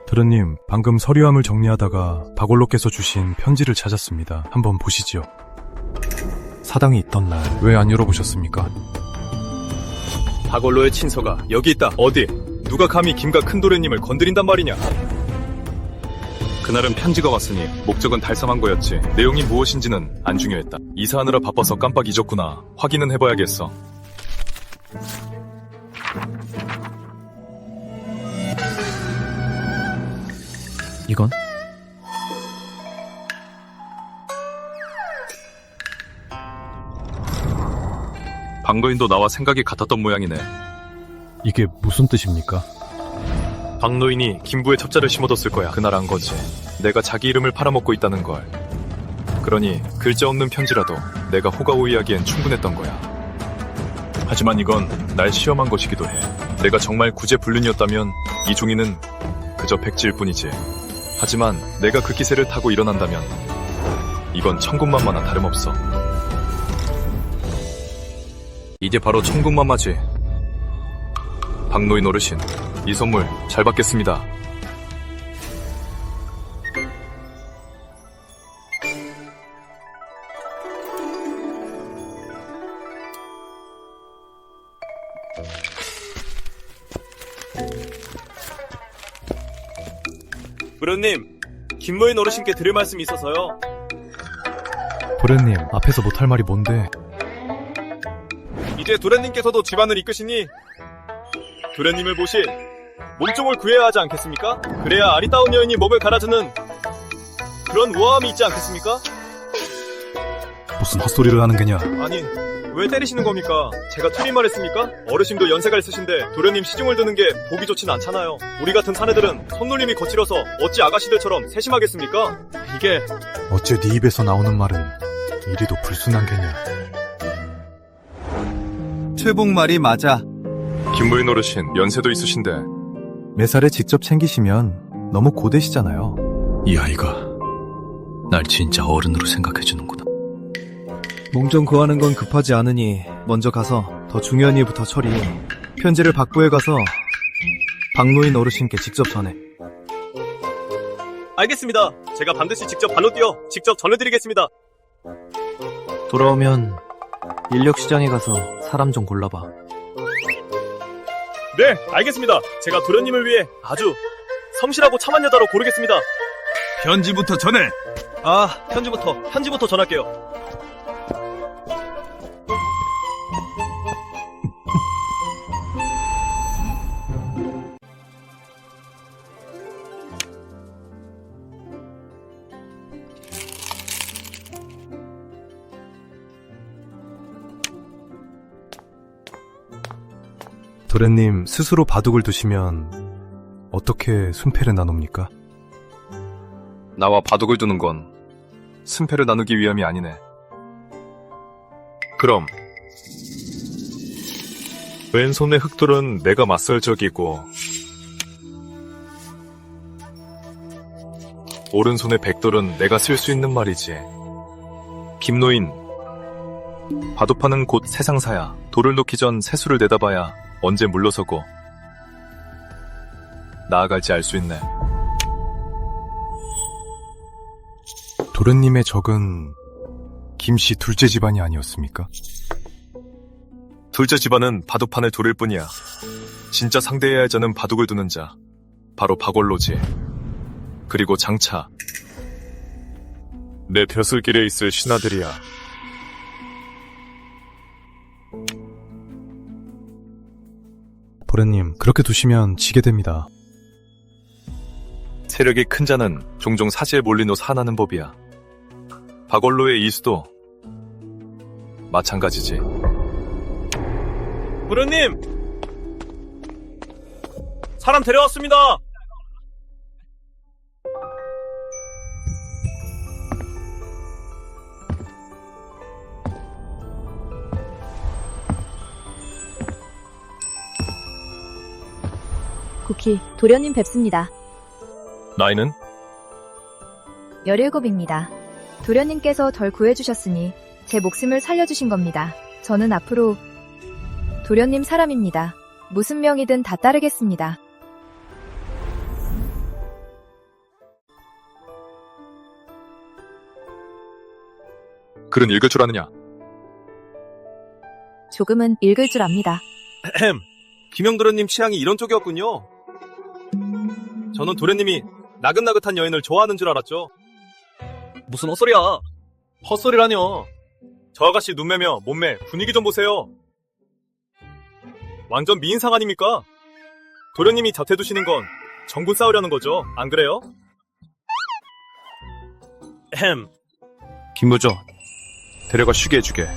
도련님, 방금 서류함을 정리하다가 박올로께서 주신 편지를 찾았습니다. 한번 보시죠. 사당이 있던 날 왜 안 열어보셨습니까? 박올로의 친서가 여기 있다. 어디? 누가 감히 김가 큰도련님을 건드린단 말이냐? 그날은 편지가 왔으니 목적은 달성한 거였지. 내용이 무엇인지는 안 중요했다. 이사하느라 바빠서 깜빡 잊었구나. 확인은 해봐야겠어. 이건? 박노인도 나와 생각이 같았던 모양이네. 이게 무슨 뜻입니까? 박노인이 김부에 첩자를 심어뒀을 거야. 그날 안 거지. 내가 자기 이름을 팔아먹고 있다는 걸. 그러니 글자 없는 편지라도 내가 호가호위하기엔 충분했던 거야. 하지만 이건 날 시험한 것이기도 해. 내가 정말 구제불능이었다면 이 종이는 그저 백지일 뿐이지. 하지만 내가 그 기세를 타고 일어난다면 이건 천군만마나 다름없어. 이게 바로 천군만마지. 박노인 어르신, 이 선물 잘 받겠습니다. 도련님, 김노인 어르신께 드릴 말씀이 있어서요. 도련님, 앞에서 못할 말이 뭔데? 이제 도련님께서도 집안을 이끄시니 도련님을 모실 몸종을 구해야 하지 않겠습니까? 그래야 아리따운 여인이 몸을 갈아주는 그런 우아함이 있지 않겠습니까? 무슨 헛소리를 하는 게냐? 아니, 왜 때리시는 겁니까? 제가 틀린 말 했습니까? 어르신도 연세가 있으신데 도련님 시중을 드는 게 보기 좋진 않잖아요. 우리 같은 사내들은 손놀림이 거칠어서 어찌 아가씨들처럼 세심하겠습니까? 이게 어째 네 입에서 나오는 말은 이리도 불순한 게냐? 최복 말이 맞아. 김부인 어르신, 연세도 있으신데 매사를 직접 챙기시면 너무 고되시잖아요. 이 아이가 날 진짜 어른으로 생각해주는구나. 몸 좀 구하는 건 급하지 않으니 먼저 가서 더 중요한 일부터 처리해. 편지를 박부에 가서 박노인 어르신께 직접 전해. 알겠습니다. 제가 반드시 직접 발로 뛰어 직접 전해드리겠습니다. 돌아오면 인력시장에 가서 사람 좀 골라봐. 네, 알겠습니다. 제가 도련님을 위해 아주 성실하고 참한 여자로 고르겠습니다. 편지부터 전해. 편지부터 전할게요. 도련님, 스스로 바둑을 두시면 어떻게 순패를 나눕니까? 나와 바둑을 두는 건 승패를 나누기 위함이 아니네. 그럼 왼손의 흑돌은 내가 맞설 적이고 오른손의 백돌은 내가 쓸 수 있는 말이지. 김노인, 바둑판은 곧 세상사야. 돌을 놓기 전 세수를 내다봐야 언제 물러서고 나아갈지 알 수 있네. 도련님의 적은 김씨 둘째 집안이 아니었습니까? 둘째 집안은 바둑판을 두를 뿐이야. 진짜 상대해야 할 자는 바둑을 두는 자, 바로 박원로지. 그리고 장차 내 벼슬길에 있을 신하들이야. 도련님, 그렇게 두시면 지게 됩니다. 세력이 큰 자는 종종 사지에 몰린 옷 하나는 법이야. 박원로의 이수도 마찬가지지. 부르님! 사람 데려왔습니다! 쿠키, 도련님 뵙습니다. 나이는? 17입니다. 도련님께서 덜 구해주셨으니 제 목숨을 살려주신 겁니다. 저는 앞으로 도련님 사람입니다. 무슨 명이든 다 따르겠습니다. 글은 읽을 줄 아느냐? 조금은 읽을 줄 압니다. 김영도련님 취향이 이런 쪽이었군요. 저는 도련님이 나긋나긋한 여인을 좋아하는 줄 알았죠. 무슨 헛소리야. 헛소리라뇨. 저 아가씨 눈매며 몸매, 분위기 좀 보세요. 완전 미인상 아닙니까? 도련님이 곁에 두시는 건 정군 싸우려는 거죠. 안 그래요? 김무조, 데려가 쉬게 해주게.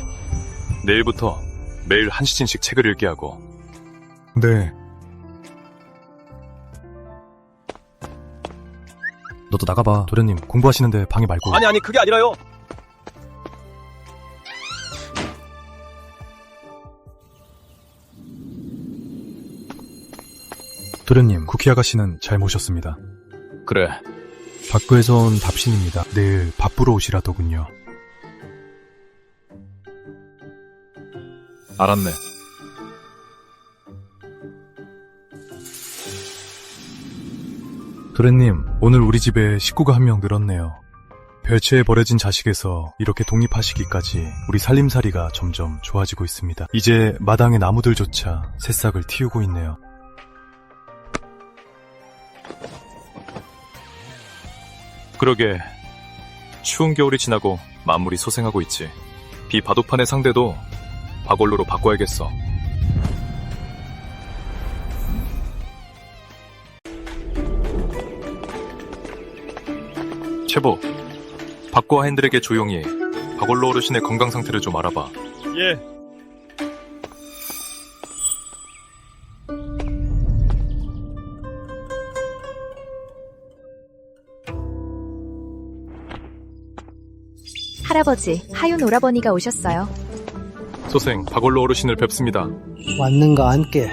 내일부터 매일 한 시즌씩 책을 읽게 하고. 네. 너도 나가봐. 도련님, 공부하시는데 방해 말고. 아니, 그게 아니라요. 도련님, 쿠키 아가씨는 잘 모셨습니다. 그래. 박구에서 온 답신입니다. 내일 밥 보러 오시라더군요. 알았네. 도련님, 오늘 우리 집에 식구가 한 명 늘었네요. 별채에 버려진 자식에서 이렇게 독립하시기까지 우리 살림살이가 점점 좋아지고 있습니다. 이제 마당의 나무들조차 새싹을 틔우고 있네요. 그러게 추운 겨울이 지나고 만물이 소생하고 있지. 비바둑판의 상대도 박원로로 바꿔야겠어. 최보, 박구와 핸들에게 조용히 박원로 어르신의 건강 상태를 좀 알아봐. 예. 할아버지, 하윤 오라버니가 오셨어요. 소생, 박원로 어르신을 뵙습니다. 왔는가 함께.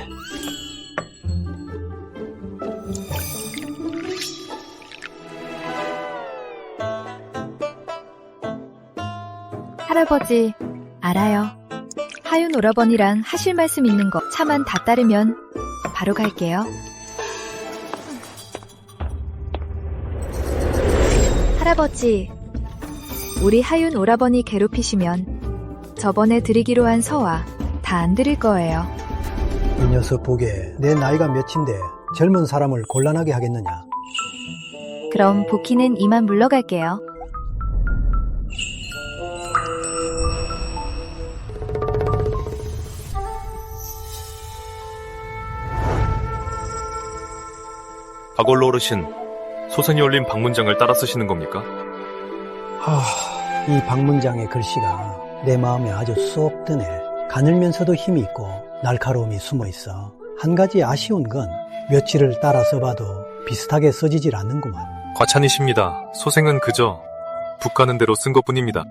할아버지, 알아요. 하윤 오라버니랑 하실 말씀 있는 거 차만 다 따르면 바로 갈게요. 할아버지, 우리 하윤 오라버니 괴롭히시면 저번에 드리기로 한 서화 다 안 드릴 거예요. 이 녀석 보게 내 나이가 몇인데 젊은 사람을 곤란하게 하겠느냐. 그럼 복희는 이만 물러갈게요. 박원로 어르신, 소생이 올린 방문장을 따라 쓰시는 겁니까? 이 박문장의 글씨가 내 마음에 아주 쏙 드네. 가늘면서도 힘이 있고 날카로움이 숨어 있어. 한 가지 아쉬운 건 며칠을 따라 써봐도 비슷하게 써지질 않는구만. 과찬이십니다. 소생은 그저 북 가는 대로 쓴 것뿐입니다.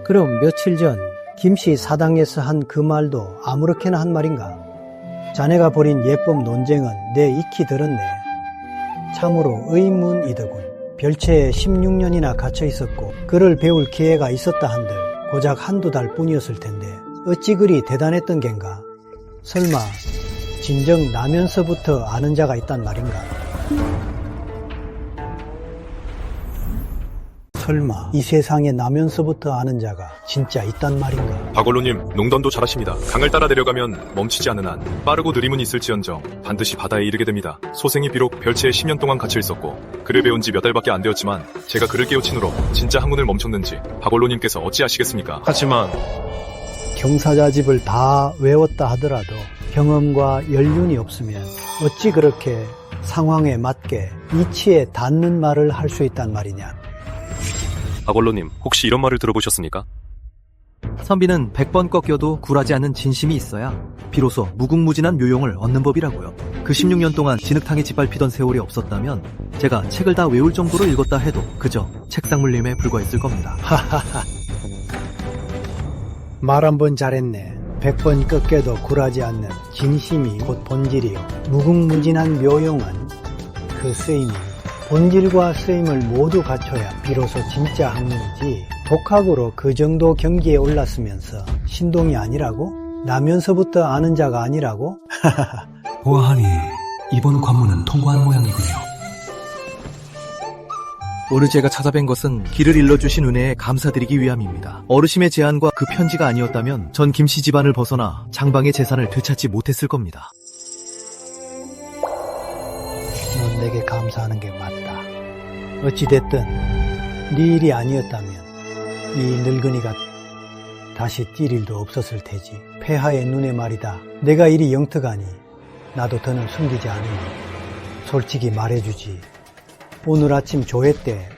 그럼 며칠 전 김씨 사당에서 한 그 말도 아무렇게나 한 말인가? 자네가 벌인 예법 논쟁은 내 익히 들었네. 참으로 의문이더군. 별채에 16년이나 갇혀 있었고 글을 배울 기회가 있었다 한들 고작 한두 달 뿐이었을 텐데 어찌 그리 대단했던 겐가? 설마 진정 나면서부터 아는 자가 있단 말인가? 설마 이 세상에 나면서부터 아는 자가 진짜 있단 말인가? 박원로님, 농담도 잘하십니다. 강을 따라 내려가면 멈추지 않는 한 빠르고 느림은 있을지언정 반드시 바다에 이르게 됩니다. 소생이 비록 별채에 10년 동안 갇혀 있었고 글을 배운 지 몇 달밖에 안 되었지만 제가 그를 깨우친 후로 진짜 항문을 멈췄는지 박원로님께서 어찌 아시겠습니까? 하지만 경사자집을 다 외웠다 하더라도 경험과 연륜이 없으면 어찌 그렇게 상황에 맞게 이치에 닿는 말을 할 수 있단 말이냐? 박원로님, 혹시 이런 말을 들어보셨습니까? 선비는 100번 꺾여도 굴하지 않는 진심이 있어야 비로소 무궁무진한 묘용을 얻는 법이라고요. 그 16년 동안 진흙탕에 짓밟히던 세월이 없었다면 제가 책을 다 외울 정도로 읽었다 해도 그저 책상 물림에 불과했을 겁니다. 하하하. 말 한 번 잘했네. 100번 꺾여도 굴하지 않는 진심이 곧 본질이요. 무궁무진한 묘용은 그 쓰임이 본질과 쓰임을 모두 갖춰야 비로소 진짜 학문이지. 독학으로 그 정도 경기에 올랐으면서 신동이 아니라고? 나면서부터 아는 자가 아니라고? 보아하니 이번 관문은 통과한 모양이군요. 오늘 제가 찾아뵌 것은 길을 일러주신 은혜에 감사드리기 위함입니다. 어르신의 제안과 그 편지가 아니었다면 전 김씨 집안을 벗어나 장방의 재산을 되찾지 못했을 겁니다. 넌 내게 감사하는 게 맞다. 어찌됐든 네 일이 아니었다면 이 늙은이가 다시 뛸 일도 없었을 테지. 폐하의 눈에 말이다. 내가 이리 영특하니 나도 더는 숨기지 않으니 솔직히 말해주지. 오늘 아침 조회 때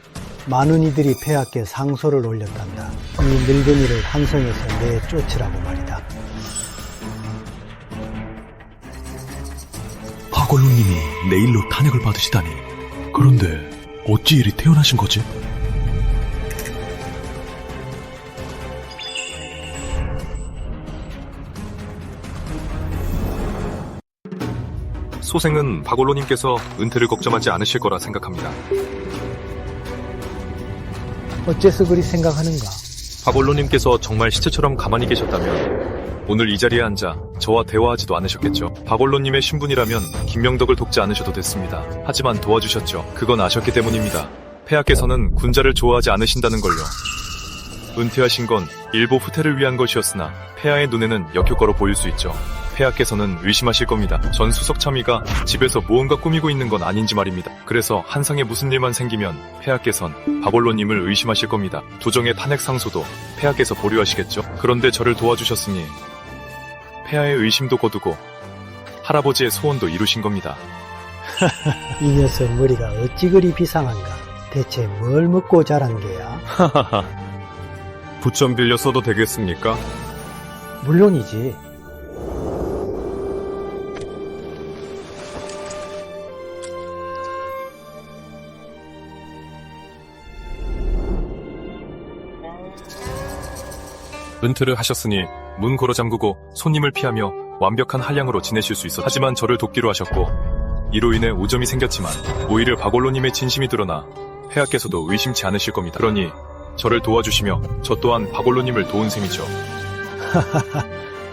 많은 이들이 폐하께 상소를 올렸단다. 이 늙은이를 한성에서 내쫓으라고 말이다. 박원로님이 내일로 탄핵을 받으시다니. 그런데 어찌 이리 태어나신 거지? 소생은 박원로님께서 은퇴를 걱정하지 않으실 거라 생각합니다. 어째서 그리 생각하는가? 박원로님께서 정말 시체처럼 가만히 계셨다면 오늘 이 자리에 앉아 저와 대화하지도 않으셨겠죠. 박원로님의 신분이라면 김명덕을 돕지 않으셔도 됐습니다. 하지만 도와주셨죠. 그건 아셨기 때문입니다. 폐하께서는 군자를 좋아하지 않으신다는 걸요. 은퇴하신 건 일보 후퇴를 위한 것이었으나 폐하의 눈에는 역효과로 보일 수 있죠. 폐하께서는 의심하실 겁니다. 전 수석참의가 집에서 무언가 꾸미고 있는 건 아닌지 말입니다. 그래서 한상에 무슨 일만 생기면 폐하께선 박원로님을 의심하실 겁니다. 도정의 탄핵 상소도 폐하께서 보류하시겠죠. 그런데 저를 도와주셨으니 폐하의 의심도 거두고 할아버지의 소원도 이루신 겁니다. 이 녀석 머리가 어찌 그리 비상한가? 대체 뭘 먹고 자란 게야? 하하하. 부천 빌려 써도 되겠습니까? 물론이지. 은퇴를 하셨으니 문 걸어 잠그고 손님을 피하며 완벽한 한량으로 지내실 수 있었죠. 하지만 저를 돕기로 하셨고 이로 인해 오점이 생겼지만 오히려 박원로님의 진심이 드러나 폐하께서도 의심치 않으실 겁니다. 그러니 저를 도와주시며 저 또한 박원로님을 도운 셈이죠.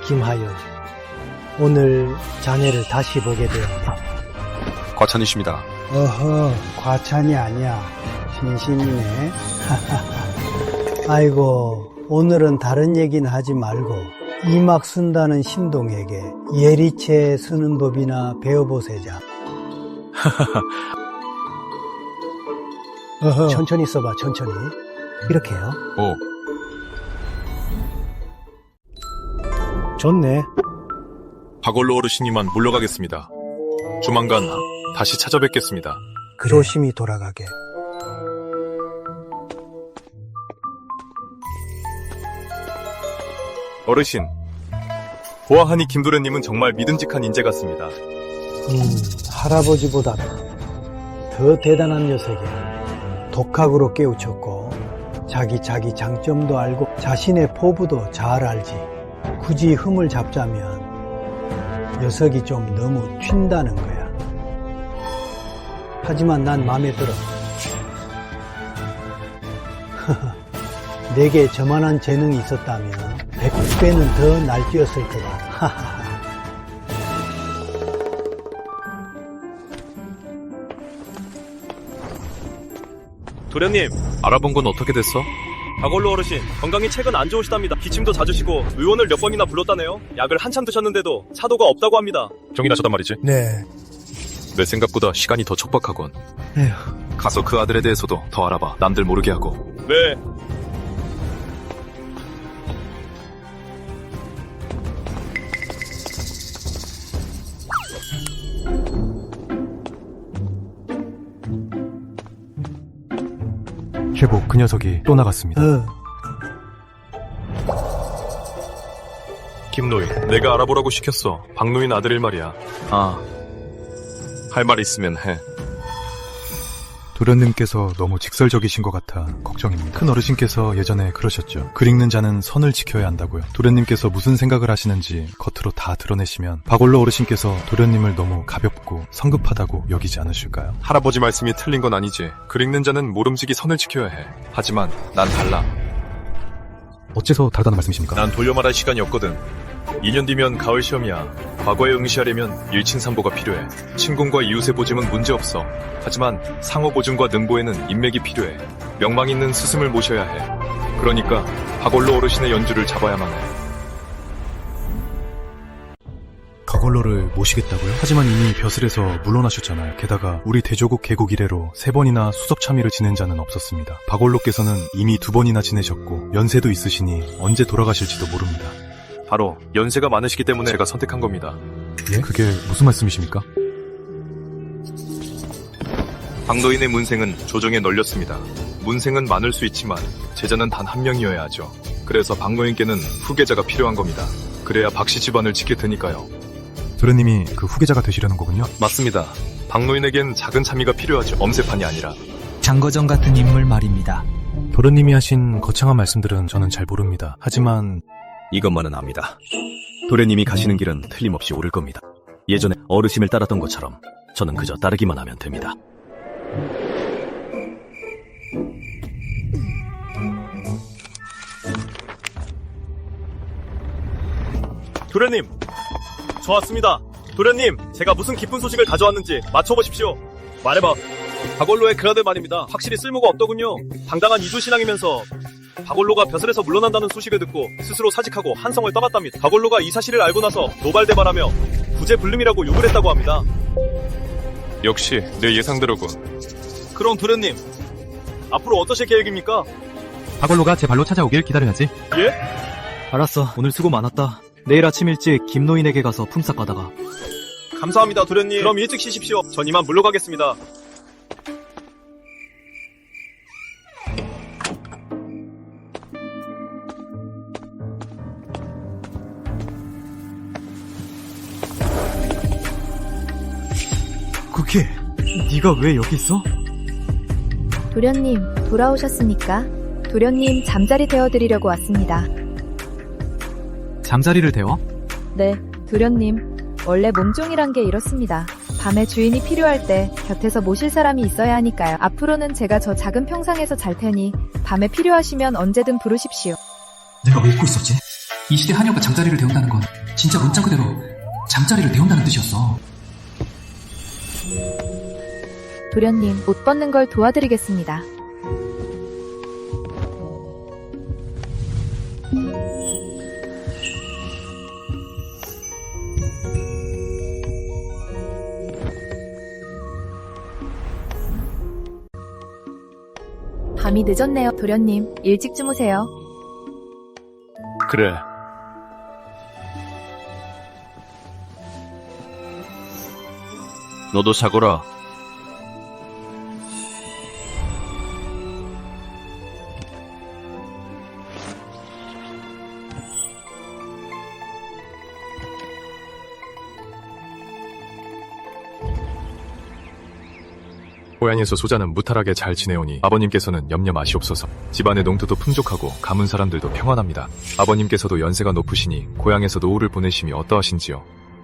김하윤, 오늘 자네를 다시 보게 되었다. 과찬이십니다. 어허, 과찬이 아니야. 진심이네. 아이고, 오늘은 다른 얘기는 하지 말고 이막 쓴다는 신동에게 예리체 쓰는 법이나 배워보세자. 천천히 써봐, 천천히. 이렇게요. 오. 좋네. 박원로 어르신이만 물러가겠습니다. 조만간 다시 찾아뵙겠습니다. 그래. 조심히 돌아가게. 어르신, 보아하니 김도련님은 정말 믿음직한 인재 같습니다. 할아버지보다 더 대단한 녀석이야. 독학으로 깨우쳤고 자기 장점도 알고 자신의 포부도 잘 알지. 굳이 흠을 잡자면 녀석이 좀 너무 튄다는 거야. 하지만 난 마음에 들어. 내게 저만한 재능이 있었다면 100배는 더 날뛰었을 거다. 도련님, 알아본 건 어떻게 됐어? 박원로 어르신, 건강이 최근 안 좋으시답니다. 기침도 잦으시고 의원을 몇 번이나 불렀다네요. 약을 한참 드셨는데도 차도가 없다고 합니다. 정이 나셨단 말이지? 네. 내 생각보다 시간이 더 촉박하군. 에휴. 가서 그 아들에 대해서도 더 알아봐. 남들 모르게 하고. 네. 쉐보, 그 녀석이 또 나갔습니다. 김노인, 내가 알아보라고 시켰어. 박노인 아들일 말이야. 할 말 있으면 해. 도련님께서 너무 직설적이신 것 같아 걱정입니다. 큰 어르신께서 예전에 그러셨죠. 글 읽는 자는 선을 지켜야 한다고요. 도련님께서 무슨 생각을 하시는지 겉으로 다 드러내시면 박원로 어르신께서 도련님을 너무 가볍고 성급하다고 여기지 않으실까요? 할아버지 말씀이 틀린 건 아니지. 글 읽는 자는 모름지기 선을 지켜야 해. 하지만 난 달라. 어째서 다르다는 말씀이십니까? 난 돌려 말할 시간이 없거든. 2년 뒤면 가을 시험이야. 과거에 응시하려면 일친삼보가 필요해. 친군과 이웃의 보증은 문제없어. 하지만 상호 보증과 능보에는 인맥이 필요해. 명망 있는 스승을 모셔야 해. 그러니까 박원로 어르신의 연주를 잡아야만 해. 박원로를 모시겠다고요? 하지만 이미 벼슬에서 물러나셨잖아요. 게다가 우리 대조국 개국 이래로 3번이나 수석 참의를 지낸 자는 없었습니다. 박원로께서는 이미 2번이나 지내셨고 연세도 있으시니 언제 돌아가실지도 모릅니다. 바로 연세가 많으시기 때문에 제가 선택한 겁니다. 예? 그게 무슨 말씀이십니까? 박노인의 문생은 조정에 널렸습니다. 문생은 많을 수 있지만 제자는 단 한 명이어야 하죠. 그래서 박노인께는 후계자가 필요한 겁니다. 그래야 박씨 집안을 지킬 테니까요. 도련님이 그 후계자가 되시려는 거군요? 맞습니다. 박노인에겐 작은 참의가 필요하죠. 엄세판이 아니라. 장거정 같은 인물 말입니다. 도련님이 하신 거창한 말씀들은 저는 잘 모릅니다. 하지만 이것만은 압니다. 도련님이 가시는 길은 틀림없이 옳을 겁니다. 예전에 어르신을 따랐던 것처럼 저는 그저 따르기만 하면 됩니다. 도련님, 저 왔습니다. 도련님, 제가 무슨 기쁜 소식을 가져왔는지 맞춰보십시오. 말해봐. 박원로의 그 아들 말입니다. 확실히 쓸모가 없더군요. 당당한 이주신앙이면서 박원로가 벼슬에서 물러난다는 소식을 듣고 스스로 사직하고 한성을 떠났답니다. 박원로가 이 사실을 알고 나서 노발대발하며 구제불능이라고 욕을 했다고 합니다. 역시 내 예상대로군. 그럼 도련님, 앞으로 어떠실 계획입니까? 박원로가 제 발로 찾아오길 기다려야지. 예? 알았어. 오늘 수고 많았다. 내일 아침 일찍 김노인에게 가서 품삯 받아가. 감사합니다, 도련님. 그럼 일찍 쉬십시오. 전 이만 물러가겠습니다. 그게 네가 왜 여기 있어? 도련님, 돌아오셨습니까? 도련님 잠자리 데워드리려고 왔습니다. 잠자리를 데워? 네, 도련님. 원래 몸종이란 게 이렇습니다. 밤에 주인이 필요할 때 곁에서 모실 사람이 있어야 하니까요. 앞으로는 제가 저 작은 평상에서 잘 테니 밤에 필요하시면 언제든 부르십시오. 내가 왜 잊고 있었지? 이 시대 하녀가 잠자리를 데운다는 건 진짜 문자 그대로 잠자리를 데운다는 뜻이었어. 도련님, 옷 벗는 걸 도와드리겠습니다. 밤이 늦었네요, 도련님. 일찍 주무세요. 그래. 너도 자거라. 고향에서 소자는 무탈하게 잘 지내오니 아버님께서는 염려 마시옵소서. 집안의 농토도 풍족하고 가문 사람들도 평안합니다. 아버님께서도 연세가 높으시니 고향에서 노후를 보내심이 어떠하신지요?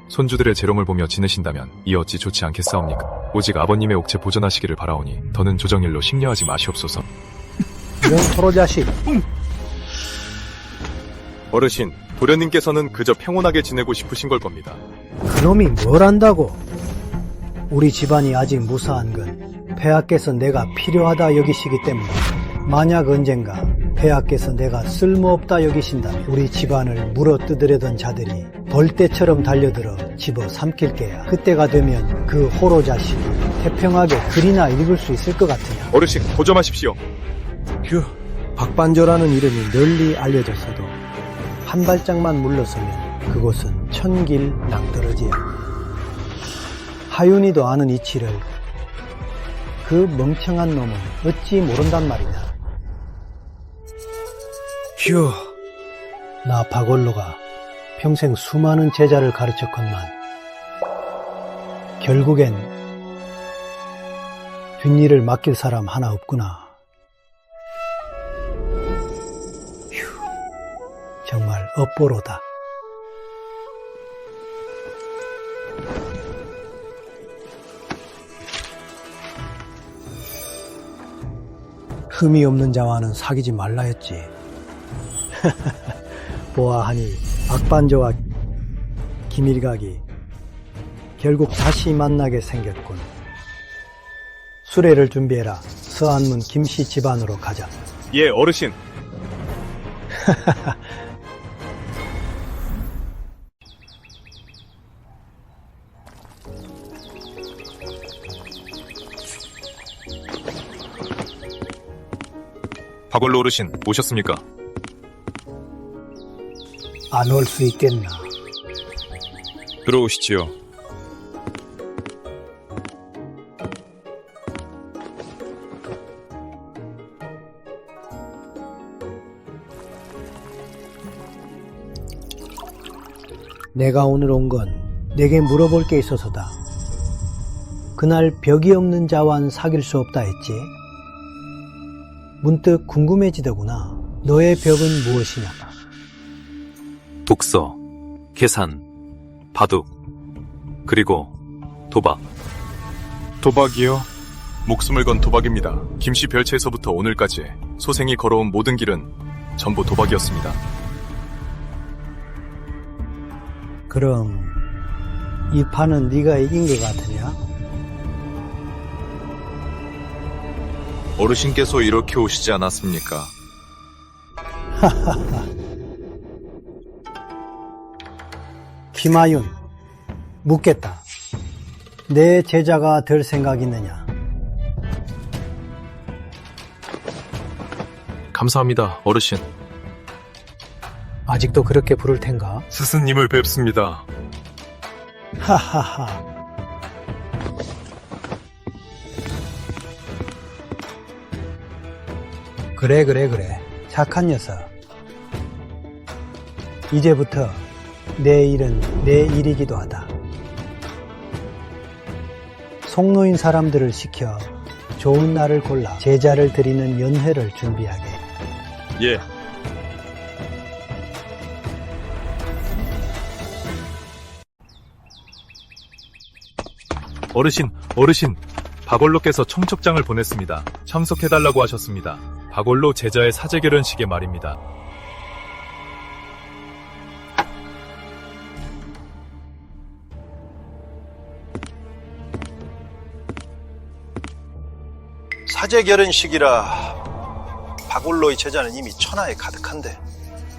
손주들의 재롱을 보며 지내신다면 이 어찌 좋지 않겠사옵니까? 오직 아버님의 옥체 보전하시기를 바라오니 더는 조정일로 심려하지 마시옵소서. 이런 토로 자식. 어르신, 도련님께서는 그저 평온하게 지내고 싶으신 걸 겁니다. 그놈이 뭘 안다고? 우리 집안이 아직 무사한 건 폐하께서 내가 필요하다 여기시기 때문에, 만약 언젠가 폐하께서 내가 쓸모없다 여기신다면 우리 집안을 물어뜯으려던 자들이 벌떼처럼 달려들어 집어 삼킬 게야. 그때가 되면 그 호로 자식이 태평하게 글이나 읽을 수 있을 것 같으냐? 어르신, 고점하십시오. 휴, 박반조라는 이름이 널리 알려졌어도 한 발짝만 물러서면 그곳은 천길 낭떠러지야. 하윤이도 아는 이치를 그 멍청한 놈은 어찌 모른단 말이냐. 휴, 나 박원로가 평생 수많은 제자를 가르쳤건만 결국엔 뒷일을 맡길 사람 하나 없구나. 휴, 정말 업보로다. 흠이 없는 자와는 사귀지 말라 했지. 보아하니 박반조와 김일각이 결국 다시 만나게 생겼군. 수레를 준비해라. 서안문 김씨 집안으로 가자. 예, 어르신. 박원로 어르신, 오셨습니까? 안 올 수 있겠나? 들어오시지요. 내가 오늘 온 건 내게 물어볼 게 있어서다. 그날 벽이 없는 자와는 사귈 수 없다 했지? 문득 궁금해지더구나. 너의 벽은 무엇이냐? 독서, 계산, 바둑, 그리고 도박. 도박이요? 목숨을 건 도박입니다. 김씨 별채에서부터 오늘까지 소생이 걸어온 모든 길은 전부 도박이었습니다. 그럼 이 판은 네가 이긴 것 같으냐? 어르신께서 이렇게 오시지 않았습니까? 하하하. 김하윤, 묻겠다. 내 제자가 될 생각 있느냐? 감사합니다, 어르신. 아직도 그렇게 부를 텐가? 스승님을 뵙습니다. 하하하. 그래. 착한 녀석. 이제부터 내 일은 내 일이기도 하다. 속노인 사람들을 시켜 좋은 날을 골라 제자를 드리는 연회를 준비하게. 예. 어르신. 박원로께서 청첩장을 보냈습니다. 참석해달라고 하셨습니다. 박원로 제자의 사제 결혼식에 말입니다. 사제 결혼식이라 박올로의 제자는 이미 천하에 가득한데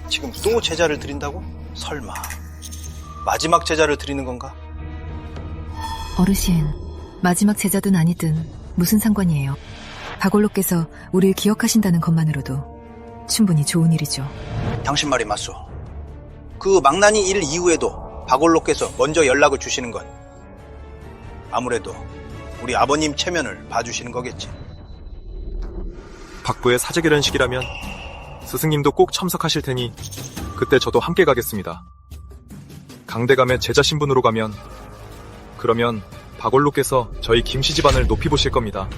지금 또 제자를 드린다고? 설마 마지막 제자를 드리는 건가? 어르신, 마지막 제자든 아니든 무슨 상관이에요. 박올로께서 우리를 기억하신다는 것만으로도 충분히 좋은 일이죠. 당신 말이 맞소. 그 망나니 일 이후에도 박올로께서 먼저 연락을 주시는 건 아무래도 우리 아버님 체면을 봐주시는 거겠지. 박부의 사제 결혼식이라면 스승님도 꼭 참석하실 테니 그때 저도 함께 가겠습니다. 강대감의 제자 신분으로 가면 그러면 박원로께서 저희 김씨 집안을 높이 보실 겁니다.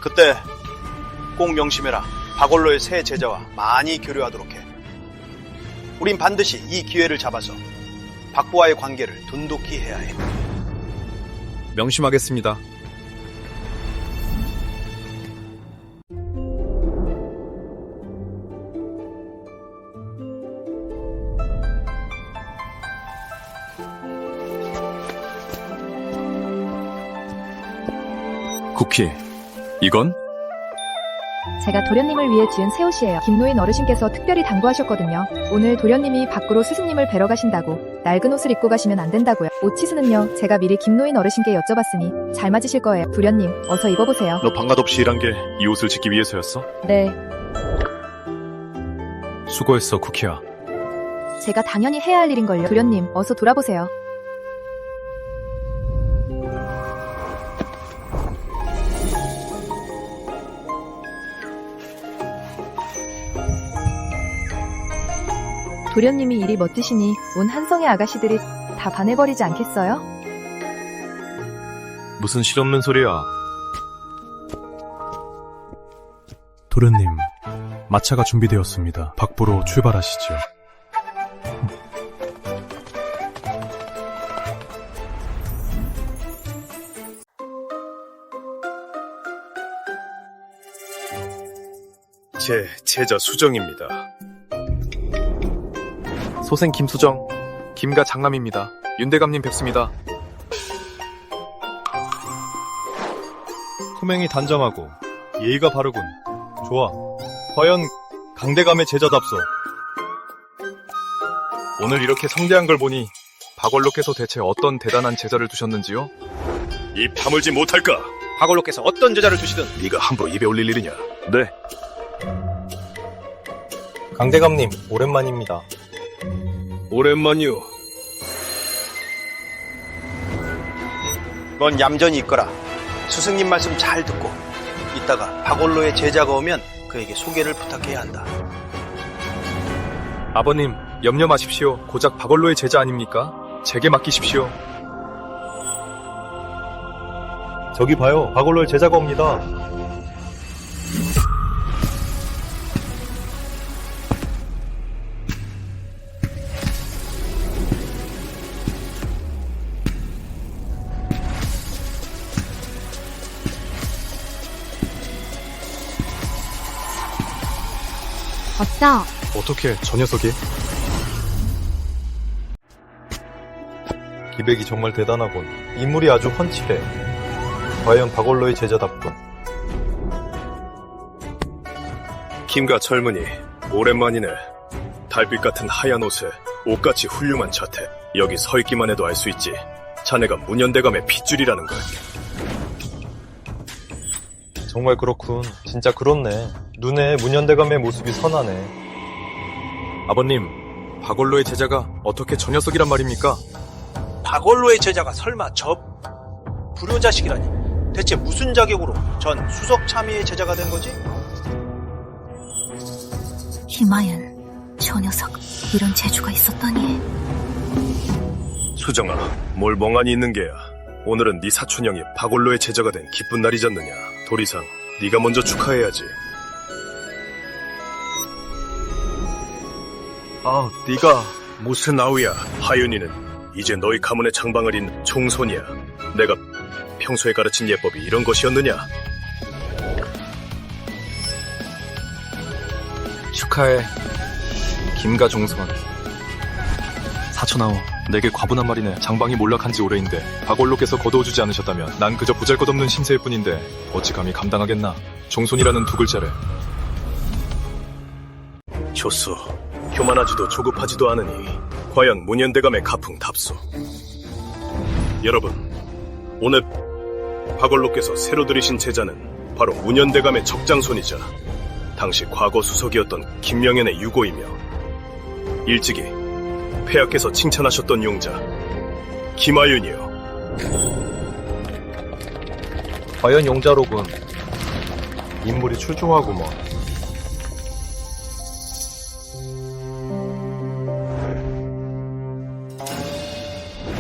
그때 꼭 명심해라. 박원로의 새 제자와 많이 교류하도록 해. 우린 반드시 이 기회를 잡아서 박부와의 관계를 돈독히 해야 해. 명심하겠습니다. 쿠키, 이건? 제가 도련님을 위해 지은 새 옷이에요. 김노인 어르신께서 특별히 당부하셨거든요. 오늘 도련님이 밖으로 스승님을 뵈러 가신다고 낡은 옷을 입고 가시면 안 된다고요. 옷 치수는요, 제가 미리 김노인 어르신께 여쭤봤으니 잘 맞으실 거예요. 도련님, 어서 입어보세요. 너 방앗 없이 일한 게 이 옷을 짓기 위해서였어? 네, 수고했어, 쿠키야. 제가 당연히 해야 할 일인걸요. 도련님, 어서 돌아보세요. 도련님이 일이 멋지시니 온 한성의 아가씨들이 다 반해버리지 않겠어요? 무슨 실없는 소리야. 도련님, 마차가 준비되었습니다. 박보로 출발하시죠. 제 제자 수정입니다. 소생 김수정, 김가 장남입니다. 윤대감님 뵙습니다. 소명이 단정하고 예의가 바르군. 좋아. 과연 강대감의 제자답소. 오늘 이렇게 성대한 걸 보니 박원로께서 대체 어떤 대단한 제자를 두셨는지요? 입 다물지 못할까? 박원로께서 어떤 제자를 두시든 네가 함부로 입에 올릴 일이냐? 네. 강대감님, 오랜만입니다. 오랜만이요. 넌 얌전히 있거라. 스승님 말씀 잘 듣고 이따가 박원로의 제자가 오면 그에게 소개를 부탁해야 한다. 아버님, 염려 마십시오. 고작 박원로의 제자 아닙니까? 제게 맡기십시오. 저기 봐요. 박원로의 제자가 옵니다. 어떠? 어떻게 저 녀석이? 기백이 정말 대단하군. 인물이 아주 훤칠해. 과연 박원로의 제자답군. 김가 젊은이, 오랜만이네. 달빛 같은 하얀 옷에 옷같이 훌륭한 자태. 여기 서 있기만 해도 알 수 있지. 자네가 문현대감의 핏줄이라는 걸. 정말 그렇군. 진짜 그렇네. 눈에 문현대감의 모습이 선하네. 아버님, 박원로의 제자가 어떻게 저 녀석이란 말입니까? 박원로의 제자가 설마 저 불효자식이라니. 대체 무슨 자격으로 전 수석참의의 제자가 된 거지? 희마연, 저 녀석 이런 재주가 있었다니. 수정아, 뭘 멍하니 있는 게야. 오늘은 네 사촌형이 박원로의 제자가 된 기쁜 날이잖느냐. 도리상, 네가 먼저 축하해야지. 아, 네가... 무슨 아우야. 하윤이는 이제 너희 가문의 장방을 잇는 종손이야. 내가 평소에 가르친 예법이 이런 것이었느냐? 축하해, 김가 종선. 사촌아오, 내게 과분한 말이네. 장방이 몰락한 지 오래인데 박원로께서 거두어주지 않으셨다면 난 그저 보잘것없는 신세일 뿐인데 어찌 감히 감당하겠나. 종손이라는 두 글자를. 좋소. 교만하지도 조급하지도 않으니 과연 문현대감의 가풍답소. 여러분, 오늘 박원로께서 새로 들이신 제자는 바로 문현대감의 적장손이자 당시 과거 수석이었던 김명현의 유고이며 일찍이 폐하께서 칭찬하셨던 용자 김하윤이요. 과연 용자로군. 인물이 출중하구먼.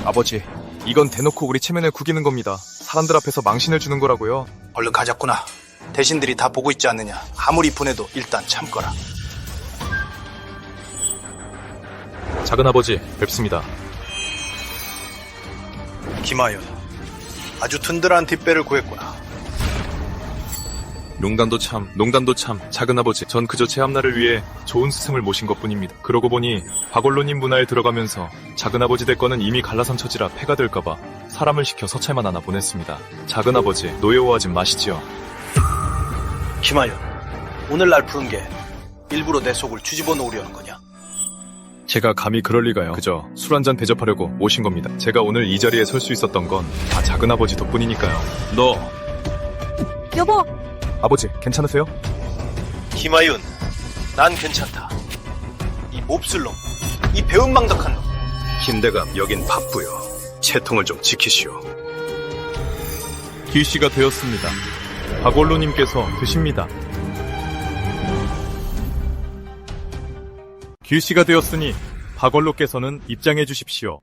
아버지, 이건 대놓고 우리 체면을 구기는 겁니다. 사람들 앞에서 망신을 주는 거라고요. 얼른 가자꾸나. 대신들이 다 보고 있지 않느냐. 아무리 분해도 일단 참거라. 작은아버지, 뵙습니다. 김하연, 아주 든든한 뒷배를 구했구나. 농단도 참, 작은아버지, 전 그저 제 앞날을 위해 좋은 스승을 모신 것뿐입니다. 그러고 보니 박원로님 문화에 들어가면서 작은아버지 될 거는 이미 갈라선 처지라 패가 될까봐 사람을 시켜 서찰만 하나 보냈습니다. 작은아버지, 노여워하진 마시지요. 김하연, 오늘 날 부른 게 일부러 내 속을 뒤집어 놓으려는 거냐? 제가 감히 그럴 리가요. 그저 술 한잔 대접하려고 모신 겁니다. 제가 오늘 이 자리에 설 수 있었던 건 다 작은아버지 덕분이니까요. 여보! 아버지, 괜찮으세요? 김하윤, 난 괜찮다. 이 몹쓸 놈, 이 배은망덕한 놈. 김대감, 여긴 바쁘요. 채통을 좀 지키시오. 기시가 되었습니다. 박원로님께서 드십니다. 기시가 되었으니 박원로께서는 입장해 주십시오.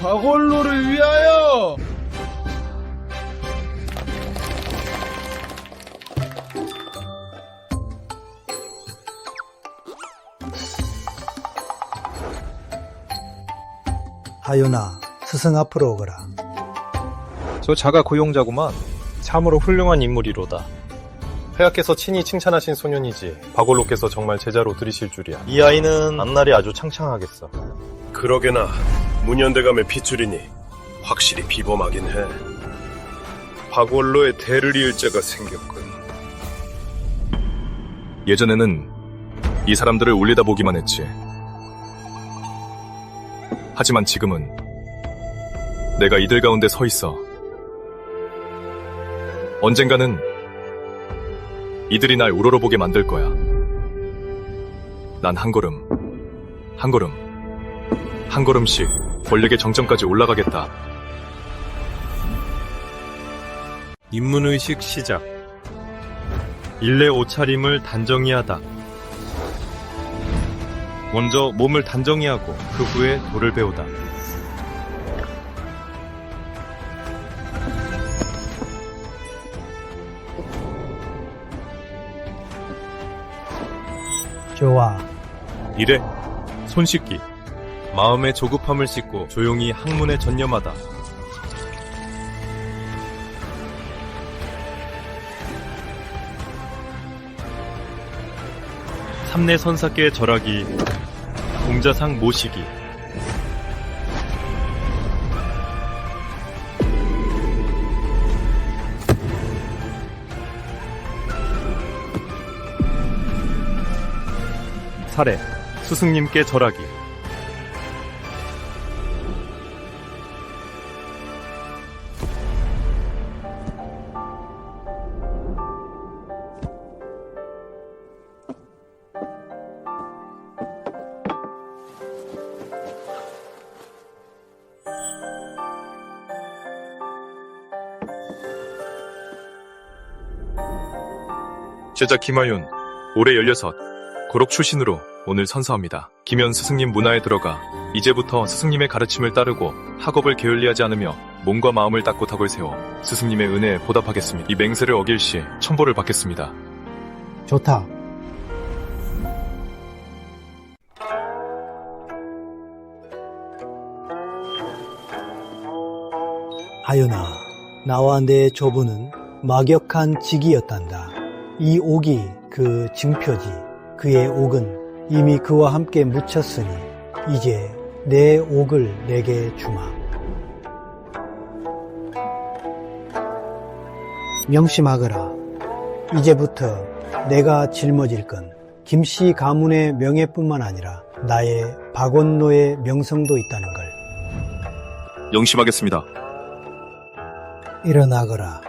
박원로를 위하여! 하윤아, 스승 앞으로 오거라. 저 자가 고용자구만. 참으로 훌륭한 인물이로다. 폐하께서 친히 칭찬하신 소년이지 박원로께서 정말 제자로 들이실 줄이야. 이 아이는 앞날이 아주 창창하겠어. 그러게나 문현대감의 핏줄이니 확실히 비범하긴 해. 박원로의 대를 이을 자가 생겼군. 예전에는 이 사람들을 올리다 보기만 했지. 하지만 지금은 내가 이들 가운데 서 있어. 언젠가는 이들이 날 우러러보게 만들 거야. 난 한 걸음, 한 걸음씩 권력의 정점까지 올라가겠다. 입문의식 시작. 일례 옷차림을 단정히 하다. 먼저 몸을 단정히 하고 그 후에 도를 배우다. 좋아. 이래 손 씻기. 마음의 조급함을 씻고 조용히 학문에 전념하다. 삼내 선사께 절하기. 공자상 모시기. 사례 스승님께 절하기. 제자 김하윤, 올해 16, 고록 출신으로 오늘 선서합니다. 김현 스승님 문화에 들어가 이제부터 스승님의 가르침을 따르고 학업을 게을리하지 않으며 몸과 마음을 닦고 덕을 세워 스승님의 은혜에 보답하겠습니다. 이 맹세를 어길 시 천보를 받겠습니다. 좋다. 하윤아, 나와 내 조부는 막역한 직이었단다. 이 옥이 그 증표지. 그의 옥은 이미 그와 함께 묻혔으니 이제 내 옥을 내게 주마. 명심하거라. 이제부터 내가 짊어질 건 김씨 가문의 명예뿐만 아니라 나의 박원로의 명성도 있다는 걸. 영심하겠습니다. 일어나거라.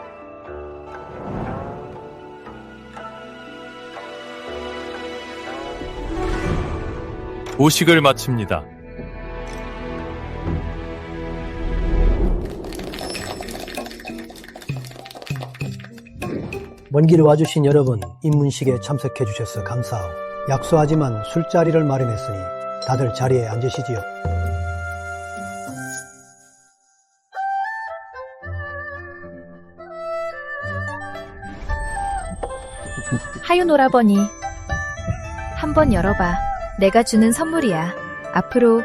오식을 마칩니다. 먼 길 와주신 여러분, 입문식에 참석해 주셔서 감사하오. 약소하지만 술자리를 마련했으니 다들 자리에 앉으시지요. 하윤 오라버니, 한번 열어봐. 내가 주는 선물이야. 앞으로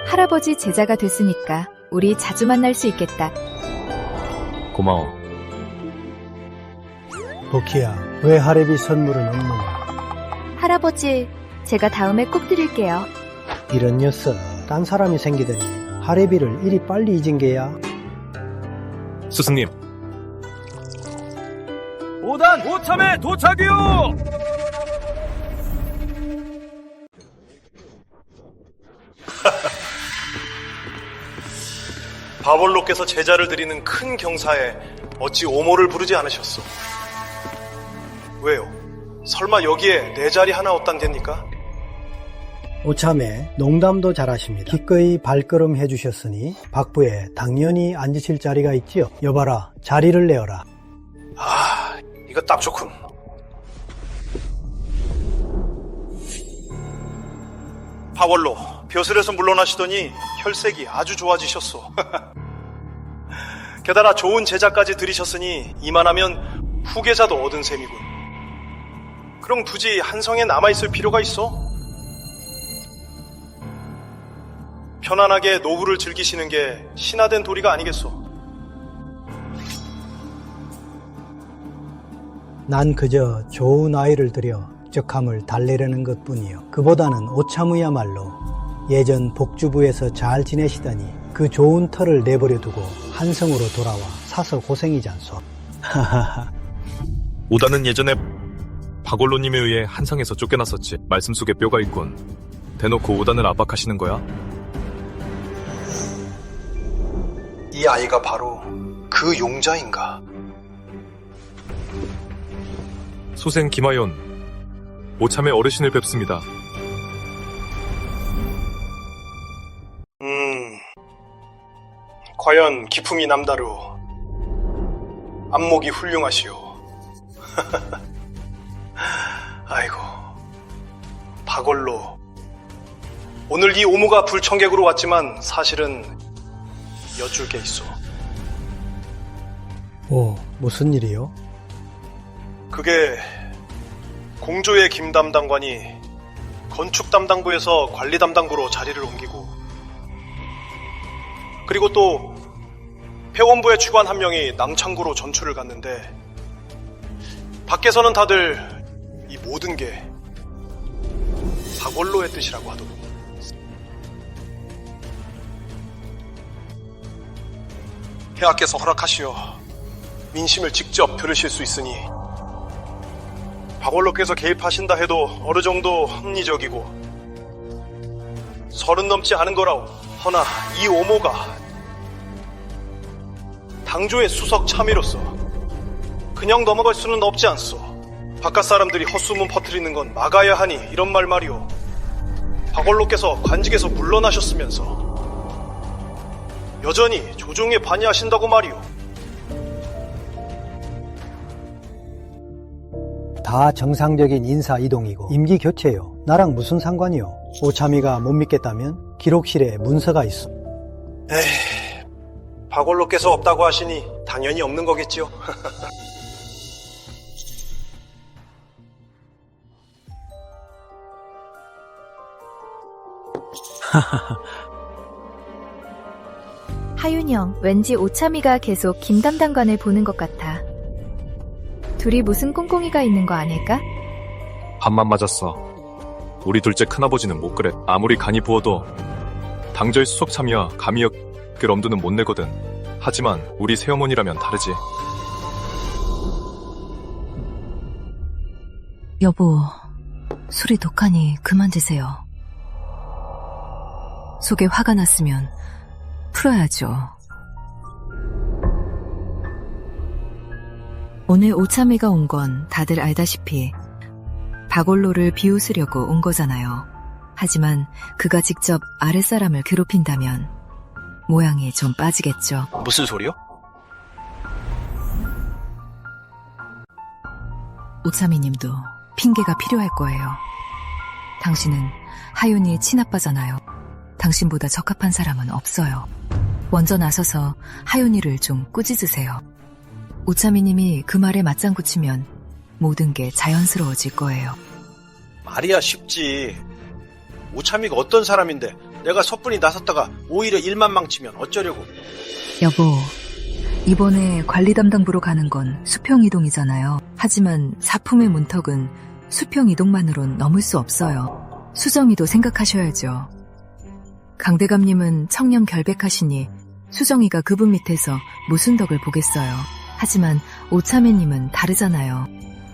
할아버지 제자가 됐으니까 우리 자주 만날 수 있겠다. 고마워. 복희야, 왜 하레비 선물은 없느냐? 할아버지, 제가 다음에 꼭 드릴게요. 이런 녀석, 딴 사람이 생기더니 하레비를 이리 빨리 잊은 게야? 스승님, 5단 5참에 도착이요! 바볼로께서 제자를 드리는 큰 경사에 어찌 오모를 부르지 않으셨소? 왜요? 설마 여기에 내 자리 하나 없단겠니까? 오참에 농담도 잘하십니다. 기꺼이 발걸음 해주셨으니 박부에 당연히 앉으실 자리가 있지요. 여봐라, 자리를 내어라. 아, 이거 딱 좋군. 바볼로, 벼슬에서 물러나시더니 혈색이 아주 좋아지셨소. 게다가 좋은 제자까지 들이셨으니 이만하면 후계자도 얻은 셈이군. 그럼 굳이 한성에 남아있을 필요가 있어? 편안하게 노후를 즐기시는 게 신화된 도리가 아니겠소? 난 그저 좋은 아이를 들여 적함을 달래려는 것뿐이요. 그보다는 오참이야말로 예전 복주부에서 잘 지내시다니 그 좋은 터를 내버려 두고 한성으로 돌아와 사서 고생이지 않소. 오다는 예전에 박원로님에 의해 한상에서 쫓겨났었지. 말씀 속에 뼈가 있군. 대놓고 오단을 압박하시는 거야? 이 아이가 바로 그 용자인가? 소생 김하연, 오참의 어르신을 뵙습니다. 과연 기품이 남다르오. 안목이 훌륭하시오. 아이고, 박원로. 오늘 이 오모가 불청객으로 왔지만 사실은 여쭐 게 있어. 오, 무슨 일이요? 그게 공조의 김 담당관이 건축 담당부에서 관리 담당부로 자리를 옮기고, 그리고 또 회원부의 chức 한 명이 낭창구로 전출을 갔는데, 밖에서는 다들 이 모든 게 박원로의 뜻이라고 하더군. 폐하께서 허락하시어 민심을 직접 들으실 수 있으니 박원로께서 개입하신다 해도 어느 정도 합리적이고 서른 넘지 않은 거라오. 허나 이 오모가 당조의 수석 참의로서 그냥 넘어갈 수는 없지 않소. 바깥 사람들이 헛소문 퍼뜨리는 건 막아야 하니 이런 말이오. 박원로께서 관직에서 물러나셨으면서 여전히 조종에 반의하신다고 말이오. 다 정상적인 인사 이동이고 임기 교체요. 나랑 무슨 상관이요? 오참이가 못 믿겠다면 기록실에 문서가 있어. 에이, 박원로께서 없다고 하시니 당연히 없는 거겠지요. 하윤영, 왠지 오참이가 계속 김 담당관을 보는 것 같아. 둘이 무슨 꿍꿍이가 있는 거 아닐까? 밥만 맞았어. 우리 둘째 큰아버지는 못 그래. 아무리 간이 부어도 당저의 수석 참이와 감이역을 엄두는 못 내거든. 하지만 우리 새어머니라면 다르지. 여보, 술이 독하니 그만 드세요. 속에 화가 났으면 풀어야죠. 오늘 오참이가 온 건 다들 알다시피 박원로를 비웃으려고 온 거잖아요. 하지만 그가 직접 아랫사람을 괴롭힌다면 모양이 좀 빠지겠죠. 무슨 소리요? 오차미님도 핑계가 필요할 거예요. 당신은 하윤이의 친아빠잖아요. 당신보다 적합한 사람은 없어요. 먼저 나서서 하윤이를 좀 꾸짖으세요. 오차미님이 그 말에 맞장구 치면 모든 게 자연스러워질 거예요. 말이야 쉽지. 오차미가 어떤 사람인데 내가 섣불리 나섰다가 오히려 일만 망치면 어쩌려고. 여보, 이번에 관리 담당부로 가는 건 수평 이동이잖아요. 하지만 사품의 문턱은 수평 이동만으론 넘을 수 없어요. 수정이도 생각하셔야죠. 강대감님은 청렴 결백하시니 수정이가 그분 밑에서 무슨 덕을 보겠어요. 하지만 오차매님은 다르잖아요.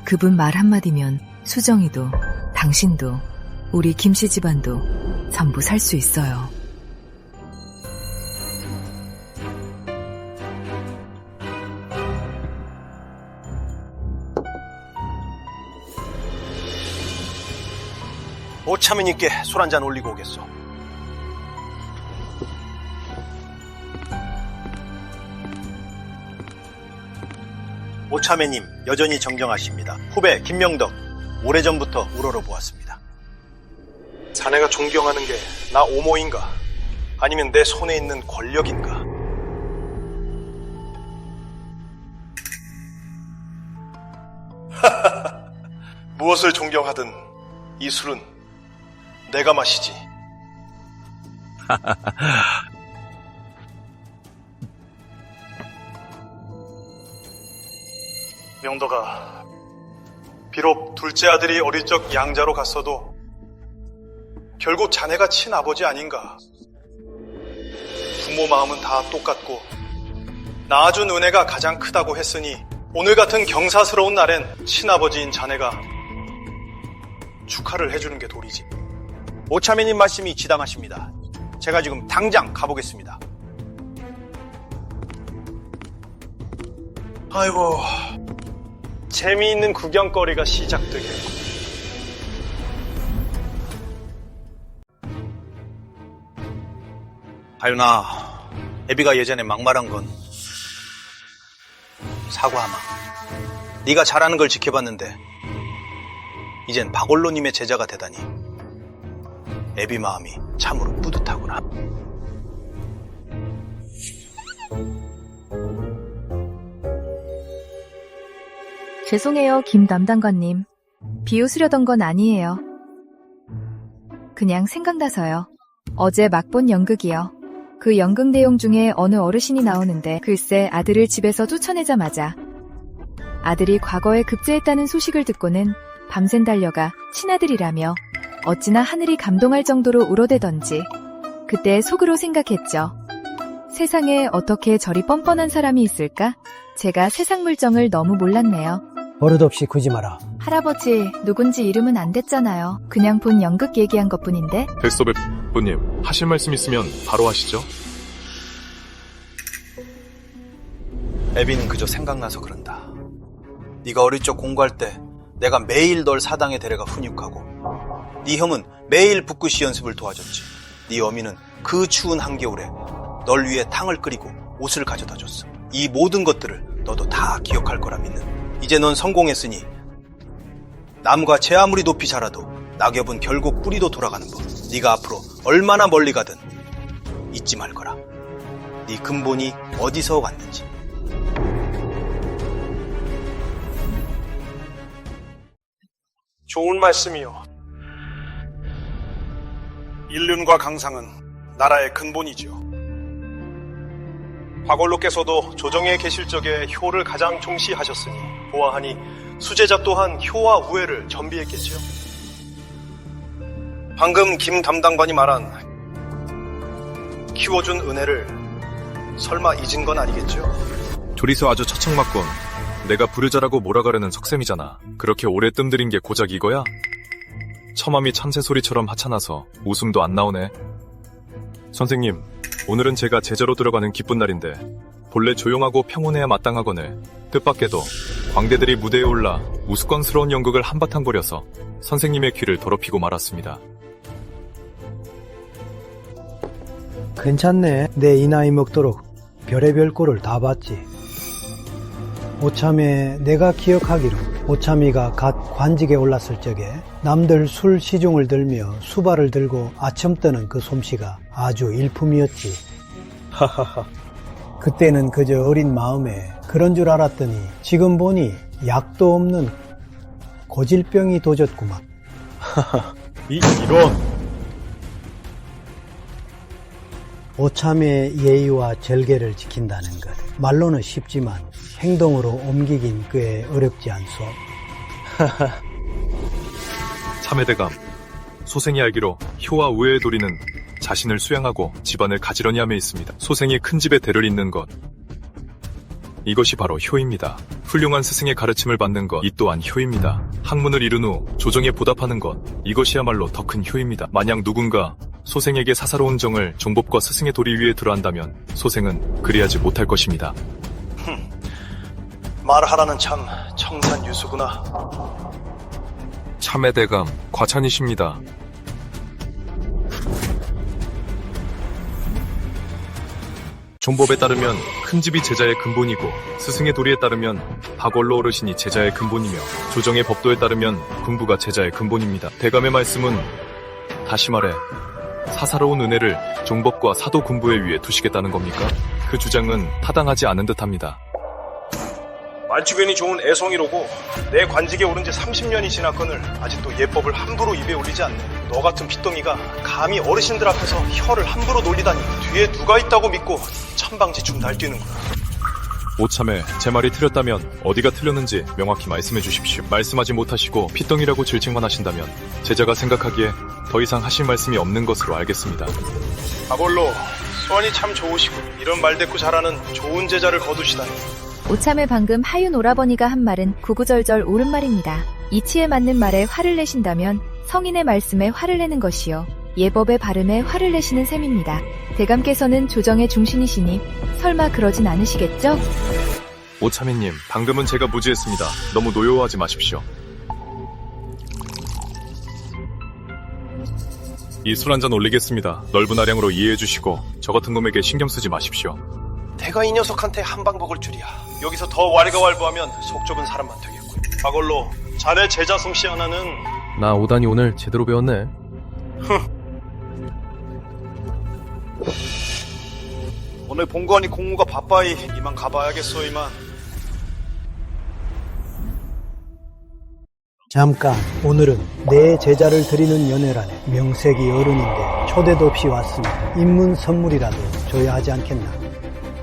그분 말 한마디면 수정이도 당신도 우리 김씨 집안도 전부 살 수 있어요. 오차미님께 술 한잔 올리고 오겠소. 오차매님 여전히 정정하십니다. 후배 김명덕 오래전부터 우러러보았습니다. 자네가 존경하는 게 나 오모인가? 아니면 내 손에 있는 권력인가? 무엇을 존경하든 이 술은 내가 마시지. 명덕아, 비록 둘째 아들이 어릴 적 양자로 갔어도 결국 자네가 친아버지 아닌가. 부모 마음은 다 똑같고 낳아준 은혜가 가장 크다고 했으니 오늘 같은 경사스러운 날엔 친아버지인 자네가 축하를 해주는 게 도리지. 오차매님 말씀이 지당하십니다. 제가 지금 당장 가보겠습니다. 아이고, 재미있는 구경거리가 시작되겠고. 하윤아, 애비가 예전에 막말한 건 사과하마. 네가 잘하는 걸 지켜봤는데 이젠 박원로님의 제자가 되다니 애비 마음이 참으로 뿌듯하구나. 죄송해요, 김 담당관님. 비웃으려던 건 아니에요. 그냥 생각나서요. 어제 막 본 연극이요. 그 연극 내용 중에 어느 어르신이 나오는데 글쎄 아들을 집에서 쫓아내자마자 아들이 과거에 급제했다는 소식을 듣고는 밤샘 달려가 친아들이라며 어찌나 하늘이 감동할 정도로 울어대던지 그때 속으로 생각했죠. 세상에 어떻게 저리 뻔뻔한 사람이 있을까? 제가 세상 물정을 너무 몰랐네요. 버릇없이 구지 마라. 할아버지, 누군지 이름은 안 됐잖아요. 그냥 본 연극 얘기한 것뿐인데. 백서배님, 하실 말씀 있으면 바로 하시죠. 애비는 그저 생각나서 그런다. 네가 어릴 적 공부할 때 내가 매일 널 사당에 데려가 훈육하고 네 형은 매일 붓글씨 연습을 도와줬지. 네 어미는 그 추운 한겨울에 널 위해 탕을 끓이고 옷을 가져다 줬어. 이 모든 것들을 너도 다 기억할 거라 믿는. 이제 넌 성공했으니 나무가 제 아무리 높이 자라도 낙엽은 결국 뿌리도 돌아가는 법. 네가 앞으로 얼마나 멀리 가든 잊지 말 거라. 네 근본이 어디서 왔는지. 좋은 말씀이요. 인륜과 강상은 나라의 근본이지요. 박원로께서도 조정에 계실 적에 효를 가장重시하셨으니 보아하니 수제자 또한 효와 우애를 전비했겠지요. 방금 김 담당관이 말한 키워준 은혜를 설마 잊은 건 아니겠죠? 둘이서 아주 처척맞건 내가 부르자라고 몰아가려는 석셈이잖아. 그렇게 오래 뜸들인 게 고작 이거야? 처맘이 참새 소리처럼 하찮아서 웃음도 안 나오네. 선생님, 오늘은 제가 제자로 들어가는 기쁜 날인데 본래 조용하고 평온해야 마땅하거늘 뜻밖에도 광대들이 무대에 올라 우스꽝스러운 연극을 한바탕 벌여서 선생님의 귀를 더럽히고 말았습니다. 괜찮네. 내 이 나이 먹도록 별의별 꼴을 다 봤지. 오참에 내가 기억하기로 오참이가 갓 관직에 올랐을 적에 남들 술 시중을 들며 수발을 들고 아첨 떠는 그 솜씨가 아주 일품이었지. 하하하. 그때는 그저 어린 마음에 그런 줄 알았더니 지금 보니 약도 없는 고질병이 도졌구만. 하하. 이런. 오참의 예의와 절개를 지킨다는 것. 말로는 쉽지만 행동으로 옮기긴 꽤 어렵지 않소. 참외대감, 소생이 알기로 효와 우애의 도리는 자신을 수양하고 집안을 가지런히 함에 있습니다. 소생이 큰 집에 대를 잇는 것, 이것이 바로 효입니다. 훌륭한 스승의 가르침을 받는 것, 이 또한 효입니다. 학문을 이룬 후 조정에 보답하는 것, 이것이야말로 더 큰 효입니다. 만약 누군가 소생에게 사사로운 정을 종법과 스승의 도리 위에 들어한다면 소생은 그리하지 못할 것입니다. 말하라는 참 청산유수구나. 참외대감, 과찬이십니다. 종법에 따르면 큰 집이 제자의 근본이고 스승의 도리에 따르면 박원로 어르신이 제자의 근본이며 조정의 법도에 따르면 군부가 제자의 근본입니다. 대감의 말씀은 다시 말해 사사로운 은혜를 종법과 사도 군부에 위해 두시겠다는 겁니까? 그 주장은 타당하지 않은 듯합니다. 말주변이 좋은 애송이로고 내 관직에 오른 지 30년이 지났거늘 아직도 예법을 함부로 입에 올리지 않네. 너 같은 핏덩이가 감히 어르신들 앞에서 혀를 함부로 놀리다니 뒤에 누가 있다고 믿고 천방지축 날뛰는구나. 오참에 제 말이 틀렸다면 어디가 틀렸는지 명확히 말씀해 주십시오. 말씀하지 못하시고 핏덩이라고 질책만 하신다면 제자가 생각하기에 더 이상 하실 말씀이 없는 것으로 알겠습니다. 아볼로, 수완이 참 좋으시고 이런 말대꾸 잘하는 좋은 제자를 거두시다니. 오참에 방금 하윤 오라버니가 한 말은 구구절절 옳은 말입니다. 이치에 맞는 말에 화를 내신다면 성인의 말씀에 화를 내는 것이요 예법의 발음에 화를 내시는 셈입니다. 대감께서는 조정의 중신이시니 설마 그러진 않으시겠죠? 오참이님, 방금은 제가 무지했습니다. 너무 노여워하지 마십시오. 이 술 한잔 올리겠습니다. 넓은 아량으로 이해해 주시고 저 같은 놈에게 신경 쓰지 마십시오. 내가 이 녀석한테 한방 먹을 줄이야. 여기서 더 왈가왈부하면 속 좁은 사람만 되겠군. 박원로, 자네 제자 솜씨 하나는. 나 오다니 오늘 제대로 배웠네. 오늘 본관이 공무가 바빠이 이만 가봐야겠소. 이만. 잠깐, 오늘은 내 제자를 드리는 연회라네. 명색이 어른인데 초대도 없이 왔으니 입문 선물이라도 줘야 하지 않겠나.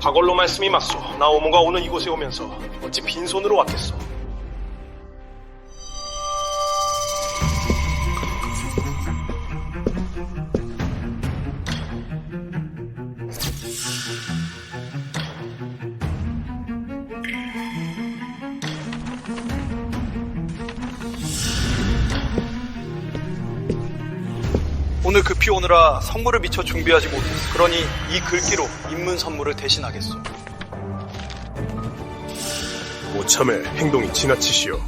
박원로 말씀이 맞소. 나 오모가 오늘 이곳에 오면서 어찌 빈손으로 왔겠소. 오늘 급히 오느라 선물을 미처 준비하지 못했어. 그러니 이 글귀로 입문 선물을 대신하겠소. 오참의 행동이 지나치시오.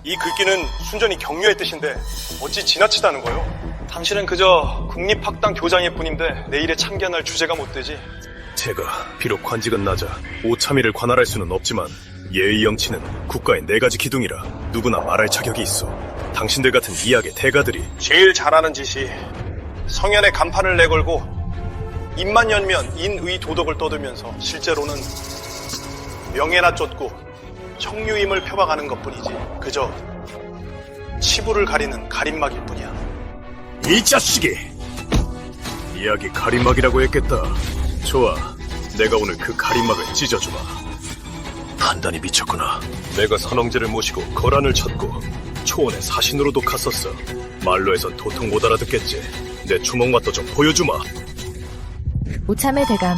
이 글귀는 순전히 격려의 뜻인데 어찌 지나치다는 거요? 당신은 그저 국립학당 교장일 뿐인데 내일에 참견할 주제가 못 되지. 제가 비록 관직은 낮아 오참이를 관할할 수는 없지만 예의 영치는 국가의 4가지 기둥이라 누구나 말할 자격이 있어. 당신들 같은 이학의 대가들이 제일 잘하는 짓이 성현의 간판을 내걸고 입만 열면 인의 도덕을 떠들면서 실제로는 명예나 쫓고 청류임을 펴박하는 것뿐이지 그저 치부를 가리는 가림막일 뿐이야. 이 자식이! 이학이 가림막이라고 했겠다. 좋아, 내가 오늘 그 가림막을 찢어주마. 판단이 미쳤구나. 내가 선왕제를 모시고 거란을 쳤고 초원의 사신으로도 갔었어. 말로 해선 도통 못 알아듣겠지. 내 주먹맛도 좀 보여주마. 오참의 대감,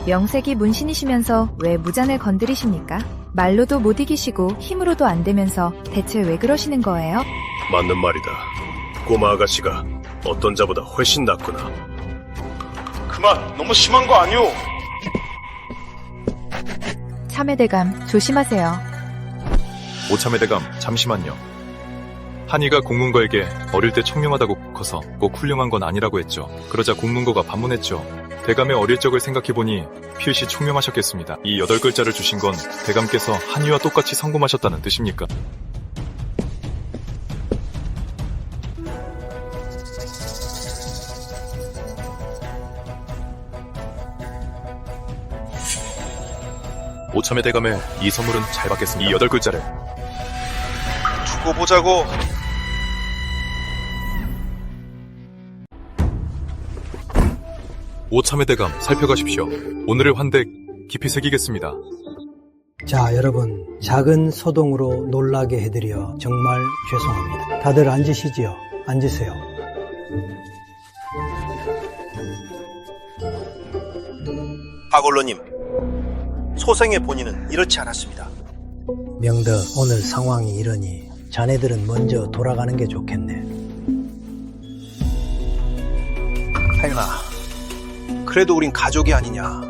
명색이 문신이시면서 왜 무장을 건드리십니까? 말로도 못 이기시고 힘으로도 안 되면서 대체 왜 그러시는 거예요? 맞는 말이다. 꼬마 아가씨가 어떤 자보다 훨씬 낫구나. 그만, 너무 심한 거 아니오? 참의 대감, 조심하세요. 오참의 대감, 잠시만요. 한이가 공문거에게 어릴 때 청명하다고 커서 꼭 훌륭한 건 아니라고 했죠. 그러자 공문거가 반문했죠. 대감의 어릴 적을 생각해보니 필시 총명하셨겠습니다. 이 8글자를 주신 건 대감께서 한이와 똑같이 성공하셨다는 뜻입니까? 오참의 대감에 이 선물은 잘 받겠습니다. 이 8글자를 두고 보자고. 오참의 대감 살펴가십시오. 오늘의 환대 깊이 새기겠습니다. 자, 여러분, 작은 소동으로 놀라게 해드려 정말 죄송합니다. 다들 앉으시지요? 앉으세요. 박원로님, 소생의 본인은 이렇지 않았습니다. 명덕, 오늘 상황이 이러니 자네들은 먼저 돌아가는 게 좋겠네. 하윤아, 그래도 우린 가족이 아니냐.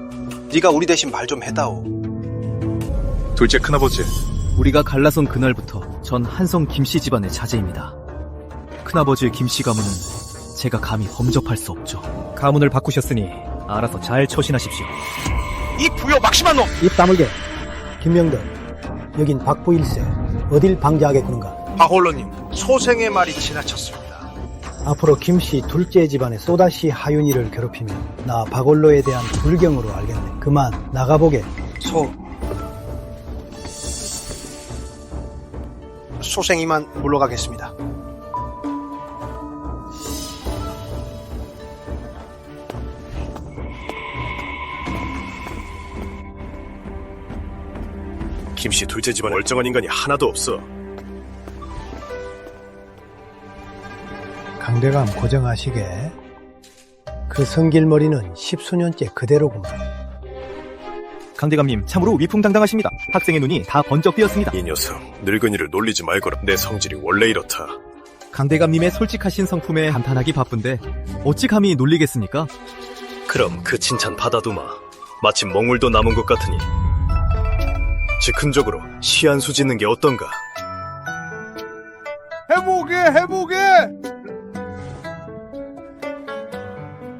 네가 우리 대신 말 좀 해다오. 둘째 큰아버지, 우리가 갈라선 그날부터 전 한성 김씨 집안의 자제입니다. 큰아버지의 김씨 가문은 제가 감히 범접할 수 없죠. 가문을 바꾸셨으니 알아서 잘 처신하십시오. 이 부여 막심한 놈! 입 다물게. 김명덕, 여긴 박부 일세. 어딜 방지하겠구는가? 박원로님, 소생의 말이 지나쳤습니다. 앞으로 김씨 둘째 집안에 또다시 하윤이를 괴롭히면 나 박원로에 대한 불경으로 알겠네. 그만 나가보게. 소생이만 물러가겠습니다. 김씨 둘째 집안 멀쩡한 인간이 하나도 없어. 강대감 고정하시게. 그 성길머리는 10수년째 그대로구만. 강대감님, 참으로 위풍당당하십니다. 학생의 눈이 다 번쩍 뜨였습니다. 이 녀석, 늙은이를 놀리지 말거라. 내 성질이 원래 이렇다. 강대감님의 솔직하신 성품에 감탄하기 바쁜데 어찌 감히 놀리겠습니까? 그럼 그 칭찬 받아두마. 마침 먹물도 남은 것 같으니 즉흥적으로 시 한 수 짓는 게 어떤가? 해보게!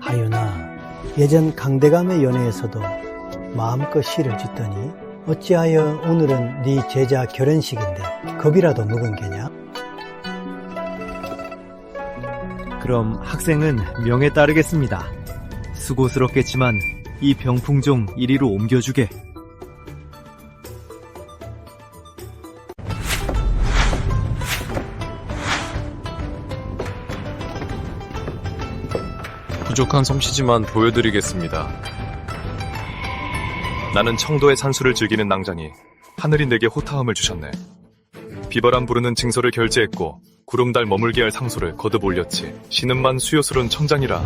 하윤아, 예전 강대감의 연회에서도 마음껏 시를 짓더니 어찌하여 오늘은 네 제자 결혼식인데 겁이라도 먹은 게냐? 그럼 학생은 명에 따르겠습니다. 수고스럽겠지만 이 병풍 좀 이리로 옮겨주게. 부족한 솜씨지만 보여드리겠습니다. 나는 청도의 산수를 즐기는 낭장이 하늘이 내게 호타함을 주셨네. 비바람 부르는 징서를 결제했고 구름달 머물게 할 상소를 거듭 올렸지. 신음만 수요스러운 청장이라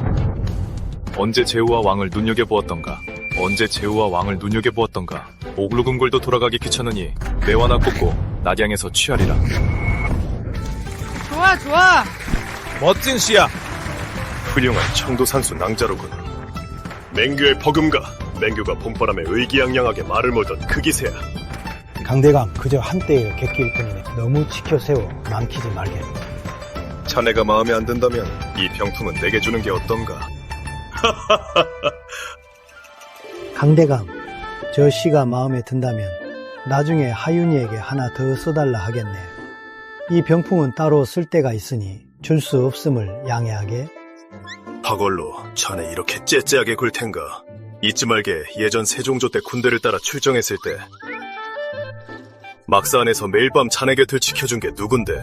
언제 제후와 왕을 눈여겨보았던가. 오글오글도 돌아가기 귀찮으니 매화나 꽂고 낙양에서 취하리라. 좋아! 멋진 시야! 훌륭한 청도산수 낭자로군. 맹규의 버금가. 맹규가 봄바람에 의기양양하게 말을 몰던 그 기세야. 강대감, 그저 한때의 객기일 뿐이네. 너무 지켜세워 망치지 말게. 자네가 마음에 안 든다면 이 병풍은 내게 주는 게 어떤가? 강대감, 저 시가 마음에 든다면 나중에 하윤이에게 하나 더 써달라 하겠네. 이 병풍은 따로 쓸 데가 있으니 줄 수 없음을 양해하게. 박원로, 자네 이렇게 째째하게 굴 텐가? 잊지 말게 예전 세종조 때 군대를 따라 출정했을 때 막사안에서 매일 밤 자네 곁을 지켜준 게 누군데?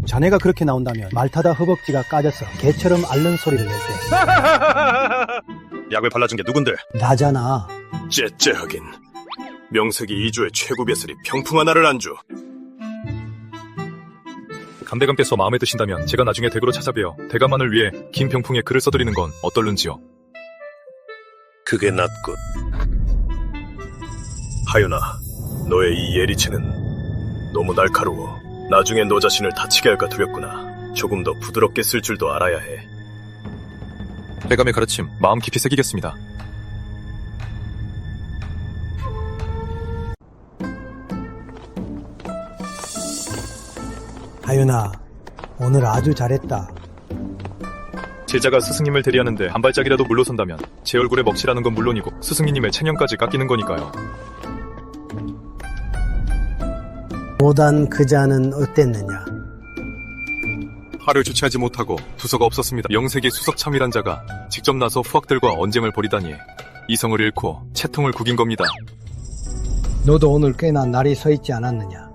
자네가 그렇게 나온다면 말타다 허벅지가 까져서 개처럼 앓는 소리를 낼 때. 약을 발라준 게 누군데? 나잖아. 째째하긴. 명색이 이조의 최고 벼슬이 병풍 하나를 안 줘. 감대감께서 마음에 드신다면 제가 나중에 댁으로 찾아뵈어 대감만을 위해 김병풍의 글을 써드리는 건 어떨는지요? 그게 낫군. 하윤아, 너의 이 예리치는 너무 날카로워. 나중에 너 자신을 다치게 할까 두렵구나. 조금 더 부드럽게 쓸 줄도 알아야 해. 대감의 가르침 마음 깊이 새기겠습니다. 하윤아, 오늘 아주 잘했다. 제자가 스승님을 대리하는데 한 발짝이라도 물러선다면 제 얼굴에 먹칠하는 건 물론이고 스승님의 체념까지 깎이는 거니까요. 모단 그자는 어땠느냐? 화를 주체하지 못하고 두서가 없었습니다. 명색이 수석참이란 자가 직접 나서 후학들과 언쟁을 벌이다니 이성을 잃고 채통을 구긴 겁니다. 너도 오늘 꽤나 날이 서 있지 않았느냐?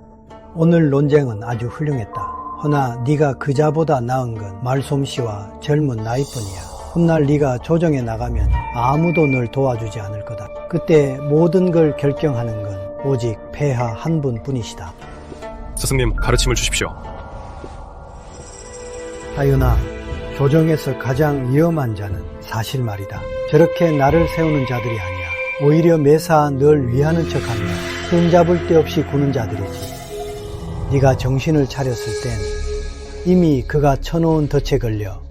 오늘 논쟁은 아주 훌륭했다. 허나 네가 그자보다 나은 건 말솜씨와 젊은 나이뿐이야. 훗날 네가 조정에 나가면 아무도 널 도와주지 않을 거다. 그때 모든 걸 결정하는 건 오직 폐하 한 분뿐이시다. 스승님, 가르침을 주십시오. 하윤아, 조정에서 가장 위험한 자는 사실 말이다. 저렇게 나를 세우는 자들이 아니야. 오히려 매사 널 위하는 척하며 흠잡을 데 없이 구는 자들이지. 네가 정신을 차렸을 땐 이미 그가 쳐놓은 덫에 걸려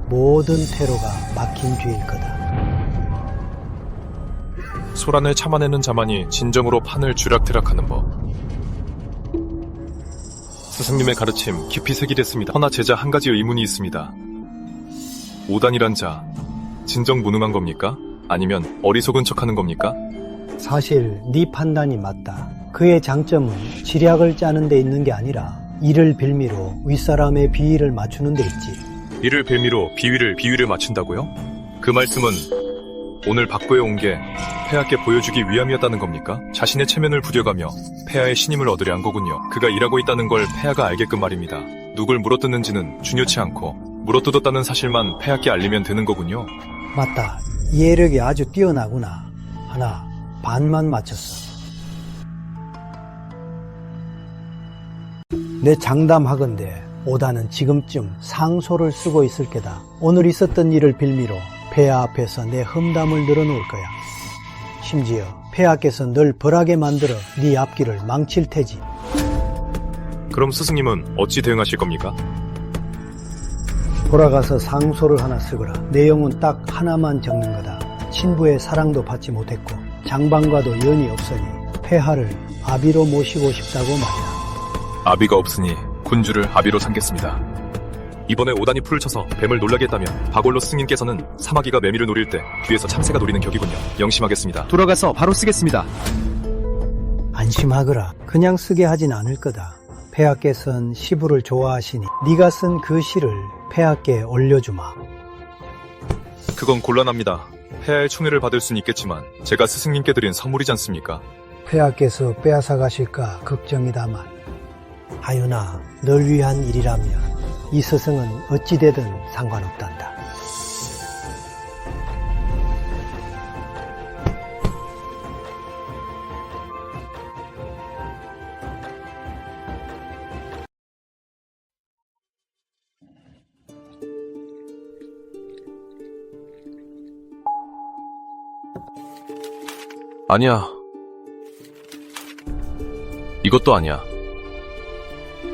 모든 퇴로가 막힌 뒤일 거다. 소란을 참아내는 자만이 진정으로 판을 쥐락펴락하는 법. 스승님의 가르침 깊이 새기됐습니다. 허나 제자 한 가지 의문이 있습니다. 오단이란 자, 진정 무능한 겁니까? 아니면 어리석은 척하는 겁니까? 사실 네 판단이 맞다. 그의 장점은 지략을 짜는 데 있는 게 아니라 이를 빌미로 윗사람의 비위를 맞추는 데 있지. 이를 빌미로 비위를 맞춘다고요? 그 말씀은 오늘 박고에 온 게 폐하께 보여주기 위함이었다는 겁니까? 자신의 체면을 부려가며 폐하의 신임을 얻으려 한 거군요. 그가 일하고 있다는 걸 폐하가 알게끔 말입니다. 누굴 물어뜯는지는 중요치 않고 물어뜯었다는 사실만 폐하께 알리면 되는 거군요. 맞다. 이해력이 아주 뛰어나구나. 하나 반만 맞췄어. 내 장담하건대 오다는 지금쯤 상소를 쓰고 있을 게다. 오늘 있었던 일을 빌미로 폐하 앞에서 내 험담을 늘어놓을 거야. 심지어 폐하께서 널 벌하게 만들어 네 앞길을 망칠 테지. 그럼 스승님은 어찌 대응하실 겁니까? 돌아가서 상소를 하나 쓰거라. 내용은 딱 하나만 적는 거다. 친부의 사랑도 받지 못했고 장방과도 연이 없으니 폐하를 아비로 모시고 싶다고 말이야. 아비가 없으니 군주를 아비로 삼겠습니다. 이번에 오단이 풀을 쳐서 뱀을 놀라게 했다면 바골로 스승님께서는 사마귀가 매미를 노릴 때 뒤에서 참새가 노리는 격이군요. 명심하겠습니다. 돌아가서 바로 쓰겠습니다. 안심하거라. 그냥 쓰게 하진 않을 거다. 폐하께서는 시부를 좋아하시니 네가 쓴 그 시를 폐하께 올려주마. 그건 곤란합니다. 폐하의 충애를 받을 수는 있겠지만 제가 스승님께 드린 선물이지 않습니까? 폐하께서 빼앗아 가실까 걱정이다만 하윤아, 널 위한 일이라면 이 스승은 어찌되든 상관없단다. 아니야. 이것도 아니야.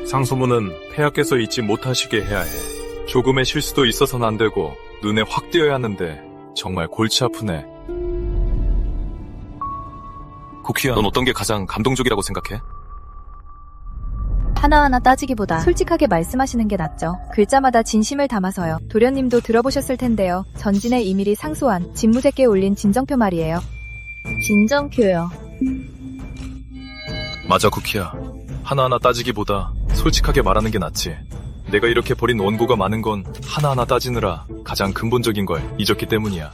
상소문은 폐하께서 잊지 못하시게 해야 해. 조금의 실수도 있어서는 안 되고 눈에 확 띄어야 하는데 정말 골치 아프네. 쿠키야, 넌 어떤 게 가장 감동적이라고 생각해? 하나하나 따지기보다 솔직하게 말씀하시는 게 낫죠. 글자마다 진심을 담아서요. 도련님도 들어보셨을 텐데요. 전진의 이밀이 상소한 진무제께 올린 진정표 말이에요. 진정표요. 맞아, 쿠키야. 하나하나 따지기보다 솔직하게 말하는 게 낫지. 내가 이렇게 버린 원고가 많은 건 하나하나 따지느라 가장 근본적인 걸 잊었기 때문이야.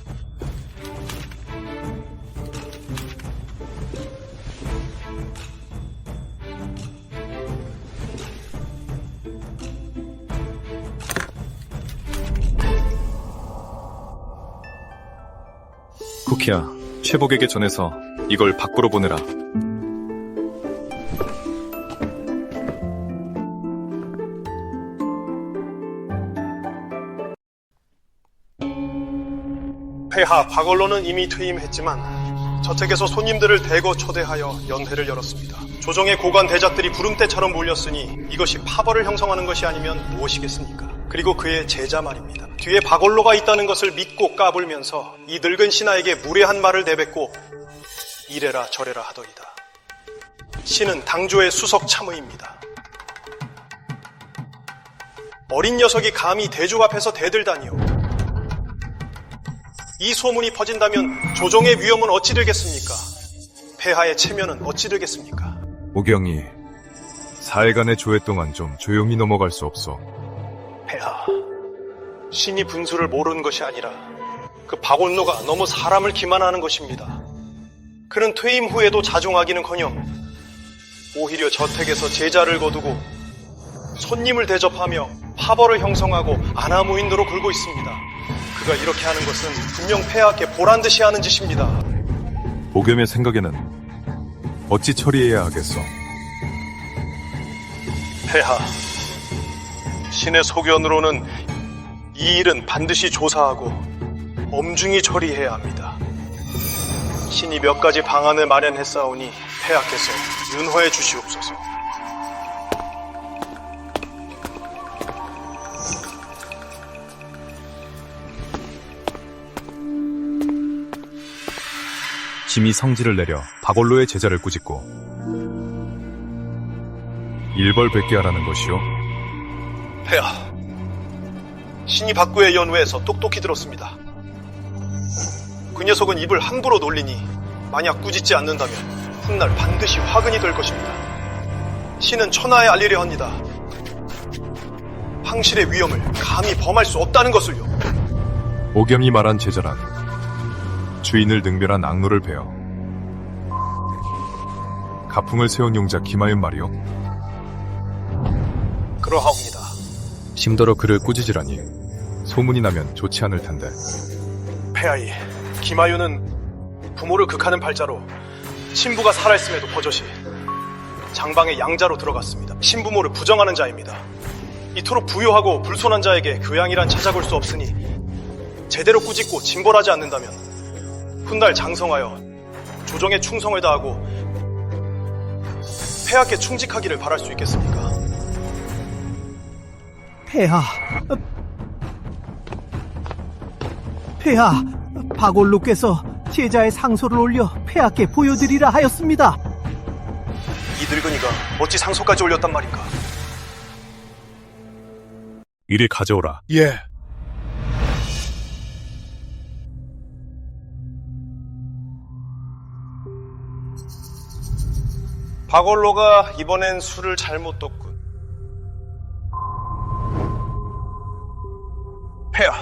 쿠키야, 최복에게 전해서 이걸 밖으로 보내라. 폐하 박언로는 이미 퇴임했지만 저택에서 손님들을 대거 초대하여 연회를 열었습니다. 조정의 고관 대작들이 부름대처럼 몰렸으니 이것이 파벌을 형성하는 것이 아니면 무엇이겠습니까? 그리고 그의 제자 말입니다. 뒤에 박언로가 있다는 것을 믿고 까불면서 이 늙은 신하에게 무례한 말을 내뱉고 이래라 저래라 하더이다. 신은 당조의 수석 참의입니다. 어린 녀석이 감히 대조 앞에서 대들다니요. 이 소문이 퍼진다면 조정의 위엄은 어찌 되겠습니까? 폐하의 체면은 어찌 되겠습니까? 오경이, 사흘간의 조회 동안 좀 조용히 넘어갈 수 없어. 폐하, 신이 분수를 모르는 것이 아니라 그 박원로가 너무 사람을 기만하는 것입니다. 그는 퇴임 후에도 자중하기는커녕 오히려 저택에서 제자를 거두고 손님을 대접하며 파벌을 형성하고 아나무인으로 굴고 있습니다. 그가 이렇게 하는 것은 분명 폐하께 보란듯이 하는 짓입니다. 오겸의 생각에는 어찌 처리해야 하겠소? 폐하, 신의 소견으로는 이 일은 반드시 조사하고 엄중히 처리해야 합니다. 신이 몇 가지 방안을 마련했사오니 폐하께서 윤허해 주시옵소서. 짐이 성질을 내려 박원로의 제자를 꾸짖고 일벌백계 하라는 것이요? 폐하, 신이 박구의 연후에서 똑똑히 들었습니다. 그 녀석은 입을 함부로 놀리니 만약 꾸짖지 않는다면 훗날 반드시 화근이 될 것입니다. 신은 천하에 알리려 합니다. 황실의 위험을 감히 범할 수 없다는 것을요. 오겸이 말한 제자란 주인을 능멸한 악노를 베어 가풍을 세운 용자 김하윤 말이요? 그러하옵니다. 심더러 그를 꾸짖으라니 소문이 나면 좋지 않을 텐데. 폐하이, 김하윤은 부모를 극하는 팔자로 신부가 살아있음에도 버젓이 장방의 양자로 들어갔습니다. 신부모를 부정하는 자입니다. 이토록 부유하고 불손한 자에게 교양이란 찾아볼 수 없으니 제대로 꾸짖고 징벌하지 않는다면 훗날 장성하여 조정에 충성을 다하고 폐하께 충직하기를 바랄 수 있겠습니까? 폐하, 박원로께서 제자의 상소를 올려 폐하께 보여드리라 하였습니다. 이 늙은이가 어찌 상소까지 올렸단 말인가? 이리 가져오라. 예. 박원로가 이번엔 술을 잘못 떴군. 폐하,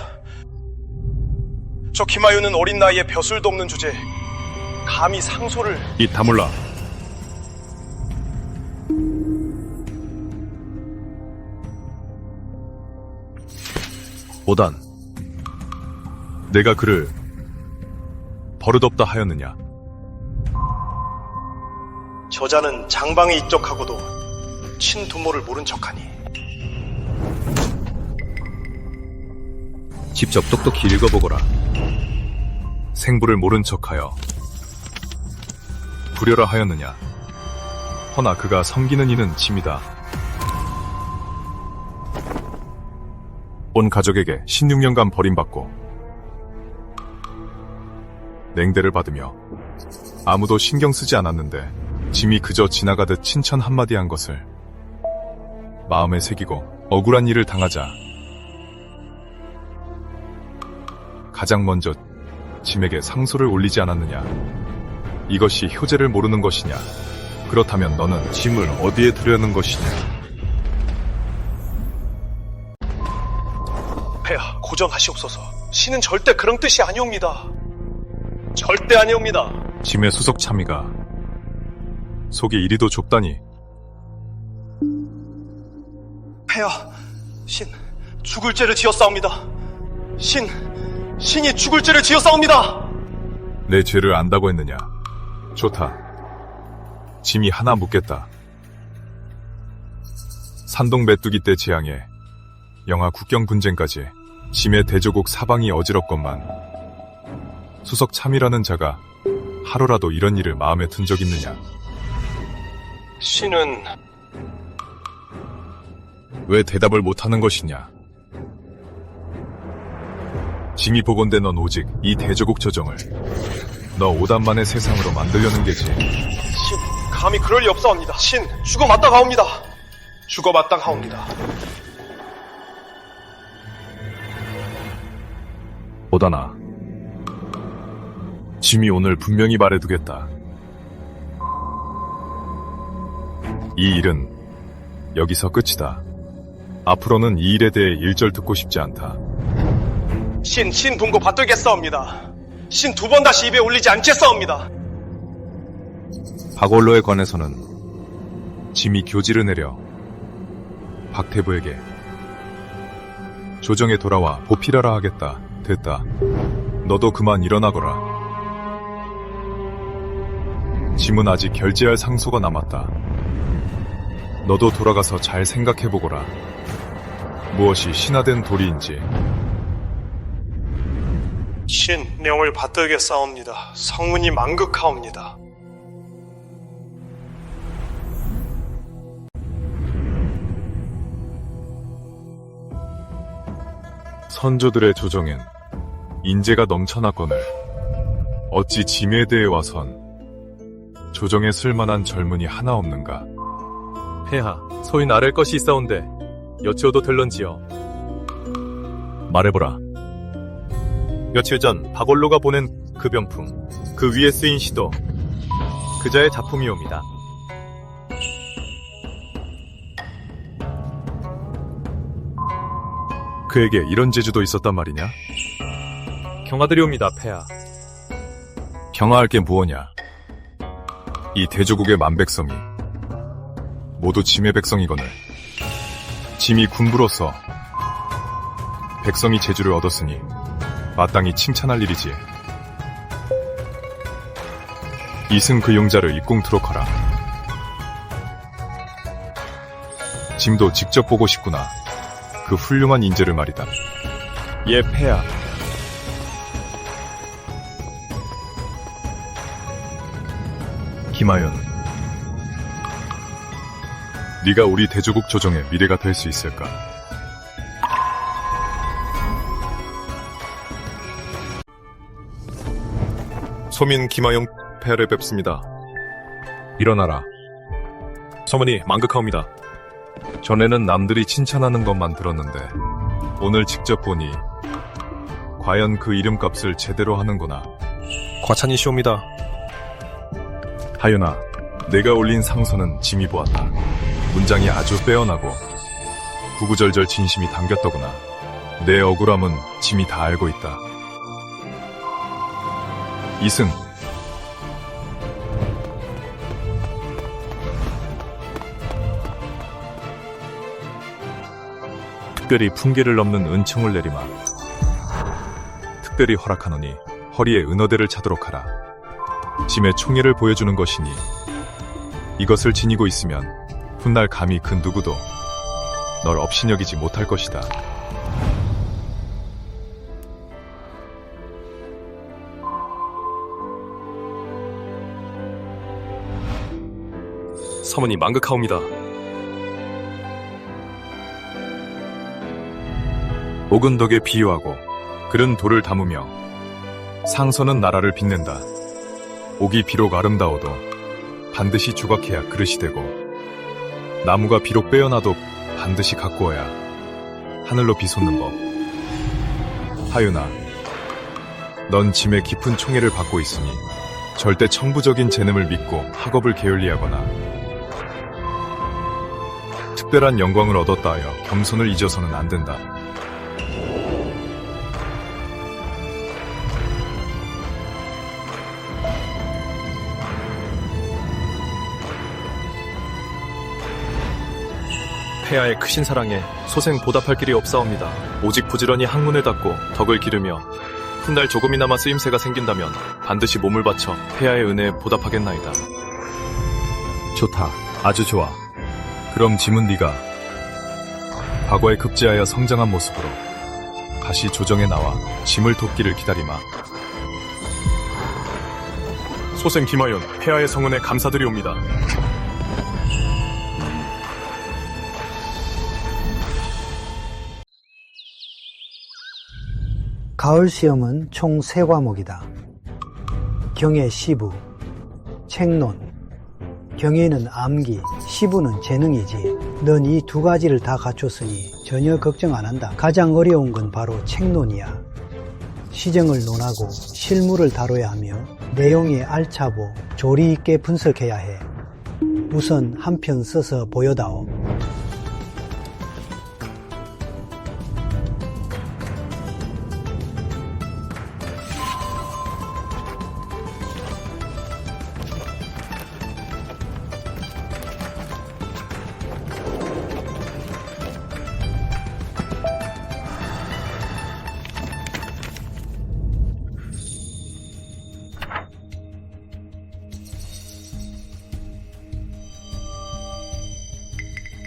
저 김하윤은 어린 나이에 벼슬도 없는 주제에 감히 상소를... 입 다물라. 오단, 내가 그를 버릇없다 하였느냐? 저자는 장방에 입적하고도 친두모를 모른 척하니 직접 똑똑히 읽어보거라. 생부를 모른 척하여 부려라 하였느냐? 허나 그가 섬기는 이는 짐이다. 온 가족에게 16년간 버림받고 냉대를 받으며 아무도 신경 쓰지 않았는데 짐이 그저 지나가듯 칭찬 한마디 한 것을 마음에 새기고 억울한 일을 당하자 가장 먼저 짐에게 상소를 올리지 않았느냐? 이것이 효제를 모르는 것이냐? 그렇다면 너는 짐을 어디에 두려는 것이냐? 폐하, 고정하시옵소서. 신은 절대 그런 뜻이 아니옵니다. 절대 아니옵니다. 짐의 수석 참의가 속이 이리도 좁다니. 폐하, 신, 죽을 죄를 지었사옵니다. 신이 죽을 죄를 지었사옵니다. 내 죄를 안다고 했느냐? 좋다. 짐이 하나 묻겠다. 산동 메뚜기 때 재앙에 영하 국경 분쟁까지 짐의 대조국 사방이 어지럽건만 수석 참이라는 자가 하루라도 이런 일을 마음에 든 적 있느냐? 신은 왜 대답을 못하는 것이냐? 짐이 보건대 넌 오직 이 대조국 조정을 너 오단만의 세상으로 만들려는 게지. 신, 감히 그럴 리 없사옵니다. 신, 죽어 마땅하옵니다. 죽어 마땅하옵니다. 오다나, 짐이 오늘 분명히 말해두겠다. 이 일은 여기서 끝이다. 앞으로는 이 일에 대해 일절 듣고 싶지 않다. 신 분고 받들겠사옵니다. 신 두 번 다시 입에 올리지 않겠사옵니다. 박원로에 관해서는 짐이 교지를 내려 박태부에게 조정에 돌아와 보필하라 하겠다. 됐다. 너도 그만 일어나거라. 짐은 아직 결제할 상소가 남았다. 너도 돌아가서 잘 생각해보거라. 무엇이 신화된 도리인지. 신 내용을 받들게 싸웁니다. 성문이 망극하옵니다. 선조들의 조정엔 인재가 넘쳐났거늘 어찌 짐에 대해 와선 조정에 쓸만한 젊은이 하나 없는가? 폐하, 소인 아랠 것이 있사온데 여쭈어도 될런지요. 말해보라. 며칠 전 박원로가 보낸 그 병풍, 그 위에 쓰인 시도 그자의 작품이옵니다. 그에게 이런 재주도 있었단 말이냐? 경하드리옵니다, 폐하. 경하할 게 무엇냐? 이 대조국의 만백성이 모두 짐의 백성이거늘 짐이 군부로서 백성이 재주를 얻었으니 마땅히 칭찬할 일이지. 이승 그 용자를 입궁토록 하라. 짐도 직접 보고 싶구나. 그 훌륭한 인재를 말이다. 예, 폐하. 김하연, 네가 우리 대조국 조정의 미래가 될 수 있을까? 소민 김하영 폐하를 뵙습니다. 일어나라. 서문이 망극하옵니다. 전에는 남들이 칭찬하는 것만 들었는데 오늘 직접 보니 과연 그 이름값을 제대로 하는구나. 과찬이시옵니다. 하윤아, 내가 올린 상서는 짐이 보았다. 문장이 아주 빼어나고 구구절절 진심이 담겼더구나. 내 억울함은 짐이 다 알고 있다. 이승, 특별히 풍계를 넘는 은총을 내리마. 특별히 허락하노니 허리에 은어대를 차도록 하라. 짐의 총애를 보여주는 것이니 이것을 지니고 있으면 훗날 감히 그 누구도 널 업신여기지 못할 것이다. 서문이 망극하옵니다. 옥은 덕에 비유하고 글은 돌을 담으며 상서는 나라를 빛낸다. 옥이 비록 아름다워도 반드시 조각해야 그릇이 되고 나무가 비록 빼어나도 반드시 가꾸어야 하늘로 비솟는 법. 하윤아, 넌 짐의 깊은 총애를 받고 있으니 절대 청부적인 재능을 믿고 학업을 게을리하거나 특별한 영광을 얻었다 하여 겸손을 잊어서는 안 된다. 폐하의 크신 사랑에 소생 보답할 길이 없사옵니다. 오직 부지런히 학문을 닦고 덕을 기르며 훗날 조금이나마 쓰임새가 생긴다면 반드시 몸을 바쳐 폐하의 은혜에 보답하겠나이다. 좋다. 아주 좋아. 그럼 짐은 네가 과거에 급제하여 성장한 모습으로 다시 조정에 나와 짐을 돕기를 기다리마. 소생 김하연, 폐하의 성은에 감사드리옵니다. 가을 시험은 총 3과목이다. 경애 시부, 책론. 경애는 암기, 시부는 재능이지. 넌 이 2가지를 다 갖췄으니 전혀 걱정 안 한다. 가장 어려운 건 바로 책론이야. 시정을 논하고 실물을 다뤄야 하며 내용에 알차고 조리 있게 분석해야 해. 우선 한 편 써서 보여다오.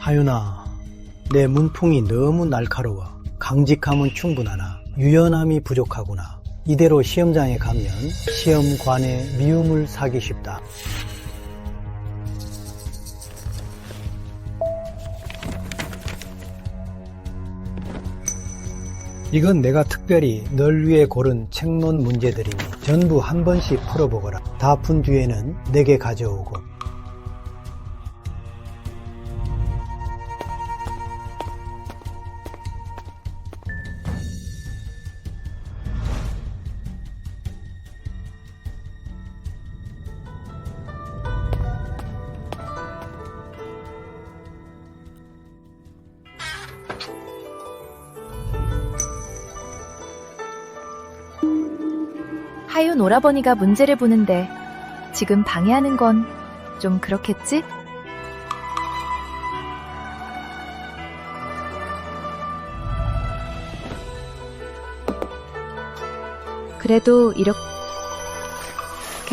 하윤아, 내 문풍이 너무 날카로워. 강직함은 충분하나 유연함이 부족하구나. 이대로 시험장에 가면 시험관에 미움을 사기 쉽다. 이건 내가 특별히 널 위해 고른 책론 문제들이니 전부 한 번씩 풀어보거라. 다 푼 뒤에는 내게 가져오고. 하윤 오라버니가 문제를 보는데 지금 방해하는 건 좀 그렇겠지? 그래도 이렇게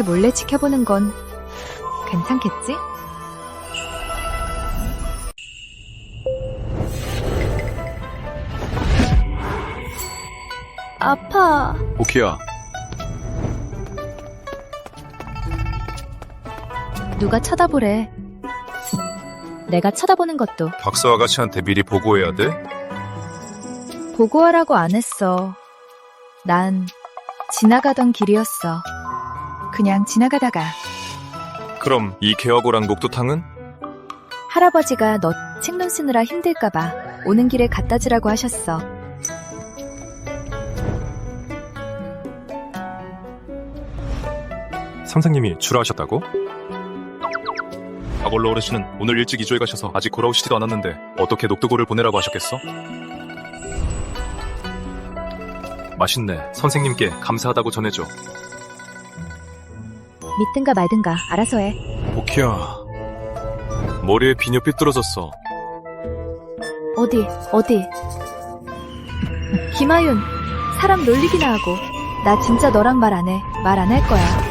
몰래 지켜보는 건 괜찮겠지? 아파. 오키야. 누가 쳐다보래. 내가 쳐다보는 것도 박사 아가씨한테 미리 보고해야 돼? 보고하라고 안 했어. 난 지나가던 길이었어. 그냥 지나가다가. 그럼 이 개화고랑 녹두탕은? 할아버지가 너 책론 쓰느라 힘들까봐 오는 길에 갖다 주라고 하셨어. 선생님이 출하하셨다고? 박원로 어르신은 오늘 일찍 이조에 가셔서 아직 돌아오시지도 않았는데 어떻게 녹두고를 보내라고 하셨겠어? 맛있네. 선생님께 감사하다고 전해줘. 믿든가 말든가 알아서 해. 오키야. 머리에 비녀 삐뚤어졌어. 어디? 김하윤, 사람 놀리기나 하고. 나 진짜 너랑 말 안 해. 말 안 할 거야.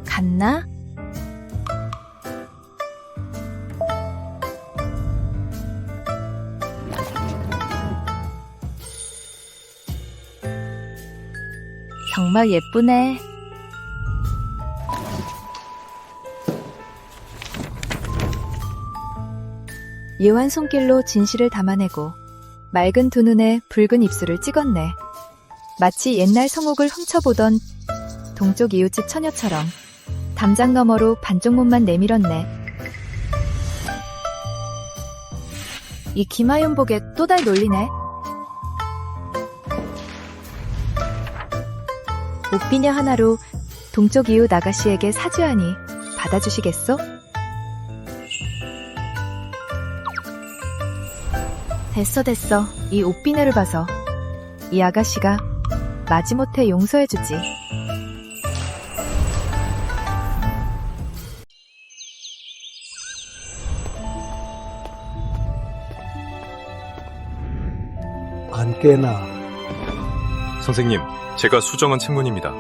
갔나? 정말 예쁘네. 예완 손길로 진실을 담아내고 맑은 두 눈에 붉은 입술을 찍었네. 마치 옛날 성옥을 훔쳐보던 동쪽 이웃집 처녀처럼 담장 너머로 반쪽 몸만 내밀었네. 이 김하윤 복에 또 달 놀리네. 옷비녀 하나로 동쪽 이웃 아가씨에게 사주하니 받아주시겠소? 됐어. 이 옷비녀를 봐서 이 아가씨가 마지못해 용서해주지. 안 깨나? 선생님, 제가 수정한 책문입니다.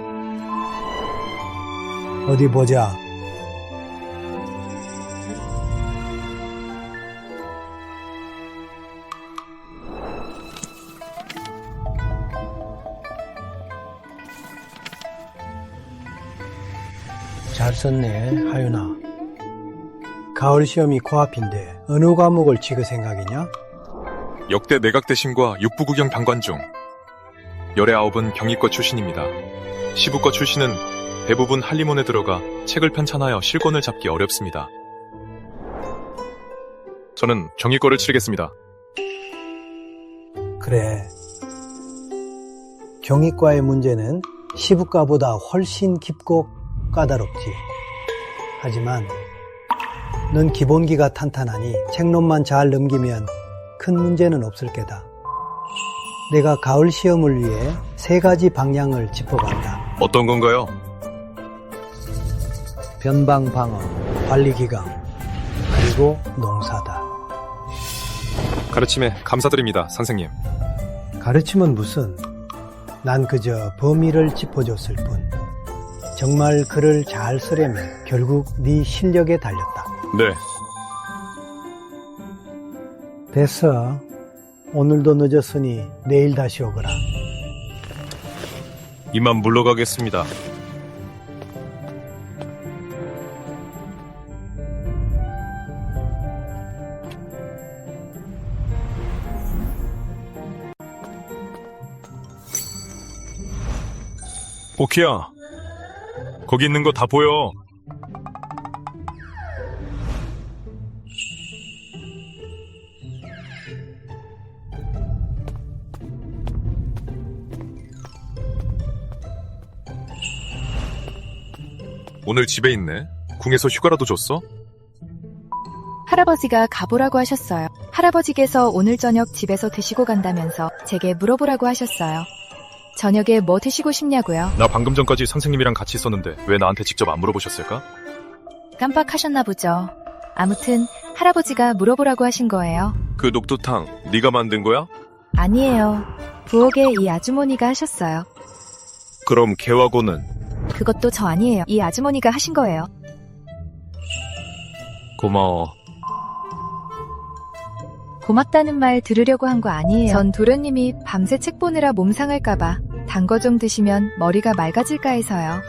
어디 보자. 잘 썼네, 하윤아. 가을 시험이 코앞인데 어느 과목을 찍을 생각이냐? 역대 내각대신과 육부구경 방관 중 열의 9은 경희과 출신입니다. 시부과 출신은 대부분 한림원에 들어가 책을 편찬하여 실권을 잡기 어렵습니다. 저는 경희과를 치르겠습니다. 그래. 경희과의 문제는 시부과보다 훨씬 깊고 까다롭지. 하지만 넌 기본기가 탄탄하니 책론만 잘 넘기면 큰 문제는 없을 게다. 내가 가을 시험을 위해 3가지 방향을 짚어간다. 어떤 건가요? 변방방어, 관리기강, 그리고 농사다. 가르침에 감사드립니다, 선생님. 가르침은 무슨? 난 그저 범위를 짚어줬을 뿐. 정말 글을 잘 쓰려면 결국 네 실력에 달렸다. 네. 됐어. 오늘도 늦었으니 내일 다시 오거라. 이만 물러가겠습니다. 오키야, 거기 있는 거 다 보여. 오늘 집에 있네. 궁에서 휴가라도 줬어? 할아버지가 가보라고 하셨어요. 할아버지께서 오늘 저녁 집에서 드시고 간다면서 제게 물어보라고 하셨어요. 저녁에 뭐 드시고 싶냐고요? 나 방금 전까지 선생님이랑 같이 있었는데 왜 나한테 직접 안 물어보셨을까? 깜빡하셨나 보죠. 아무튼 할아버지가 물어보라고 하신 거예요. 그 녹두탕 네가 만든 거야? 아니에요. 부엌에 이 아주머니가 하셨어요. 그럼 개화고는? 그것도 저 아니에요. 이 아주머니가 하신 거예요. 고마워. 고맙다는 말 들으려고 한 거 아니에요. 전 도련님이 밤새 책 보느라 몸 상할까봐 단 거 좀 드시면 머리가 맑아질까 해서요.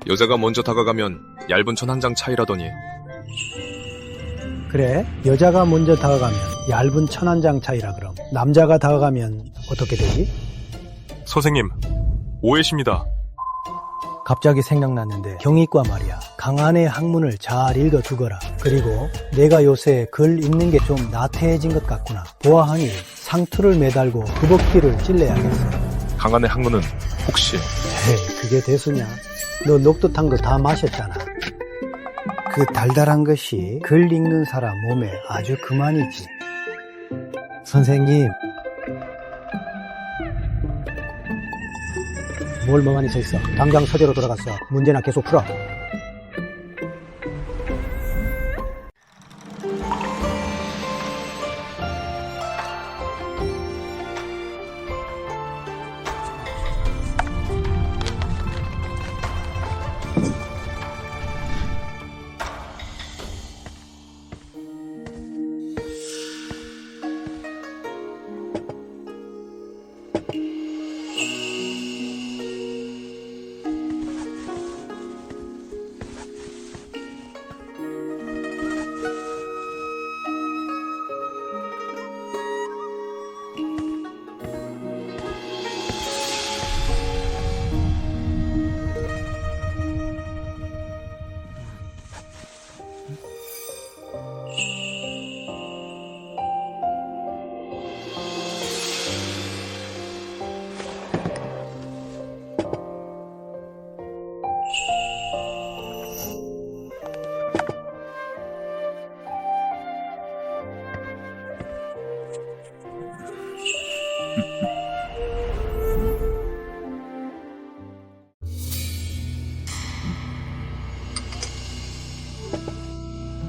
여자가 먼저 다가가면 얇은 천 한 장 차이라더니. 그래, 여자가 먼저 다가가면 얇은 천 한 장 차이라 그럼 남자가 다가가면 어떻게 되지? 선생님, 오해십니다. 갑자기 생각났는데 경희과 말이야. 강한의 학문을 잘 읽어두거라. 그리고 내가 요새 글 읽는 게 좀 나태해진 것 같구나. 보아하니 상투를 매달고 구벅기를 찔러야겠어. 강한의 학문은 혹시? 에이, 그게 대수냐? 너 녹두탕도 다 마셨잖아. 그 달달한 것이 글 읽는 사람 몸에 아주 그만이지. 선생님, 뭘 멍하니 서 있어. 당장 서재로 돌아갔어. 문제나 계속 풀어.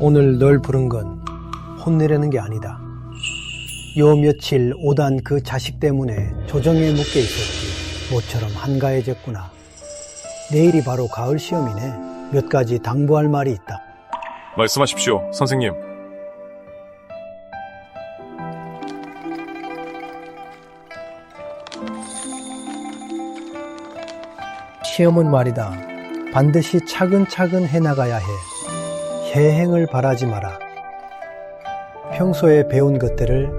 오늘 널 부른 건 혼내려는 게 아니다. 요 며칠 오단 그 자식 때문에 조정에 묶여 있었지. 모처럼 한가해졌구나. 내일이 바로 가을 시험이네. 몇 가지 당부할 말이 있다. 말씀하십시오, 선생님. 시험은 말이다. 반드시 차근차근 해나가야 해. 해행을 바라지 마라. 평소에 배운 것들을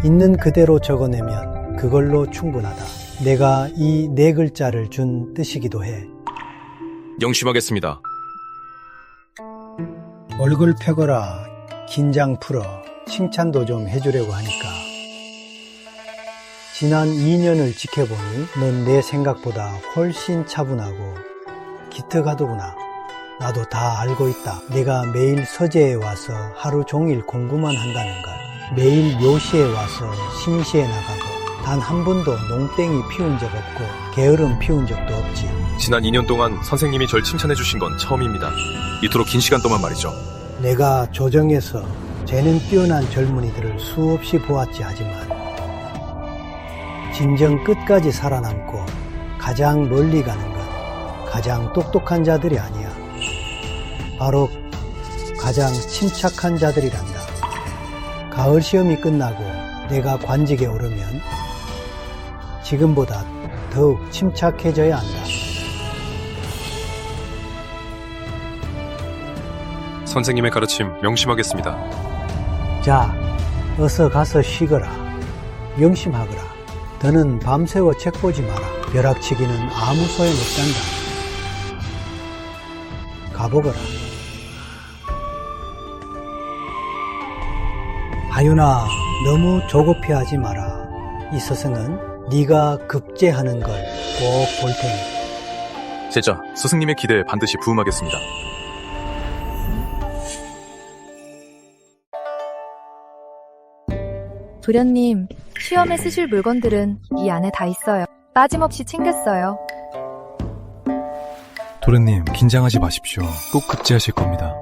있는 그대로 적어내면 그걸로 충분하다. 내가 이 4글자를 준 뜻이기도 해. 명심하겠습니다. 얼굴 펴거라. 긴장 풀어. 칭찬도 좀 해주려고 하니까. 지난 2년을 지켜보니 넌 내 생각보다 훨씬 차분하고 기특하더구나. 나도 다 알고 있다. 내가 매일 서재에 와서 하루 종일 공부만 한다는 걸. 매일 묘시에 와서 심시에 나가고 단 한 번도 농땡이 피운 적 없고 게으름 피운 적도 없지. 지난 2년 동안 선생님이 절 칭찬해 주신 건 처음입니다. 이토록 긴 시간 동안 말이죠. 내가 조정에서 재능 뛰어난 젊은이들을 수없이 보았지. 하지만 진정 끝까지 살아남고 가장 멀리 가는 건 가장 똑똑한 자들이 아니야. 바로 가장 침착한 자들이란다. 가을 시험이 끝나고 내가 관직에 오르면 지금보다 더욱 침착해져야 한다. 선생님의 가르침 명심하겠습니다. 자, 어서 가서 쉬거라. 명심하거라. 더는 밤새워 책 보지 마라. 벼락치기는 아무 소용없단다. 가보거라. 하윤아, 너무 조급해하지 마라. 이 스승은 네가 급제하는 걸 꼭 볼 테니. 제자, 스승님의 기대에 반드시 부응하겠습니다. 도련님, 시험에 쓰실 물건들은 이 안에 다 있어요. 빠짐없이 챙겼어요. 도련님, 긴장하지 마십시오. 꼭 급제하실 겁니다.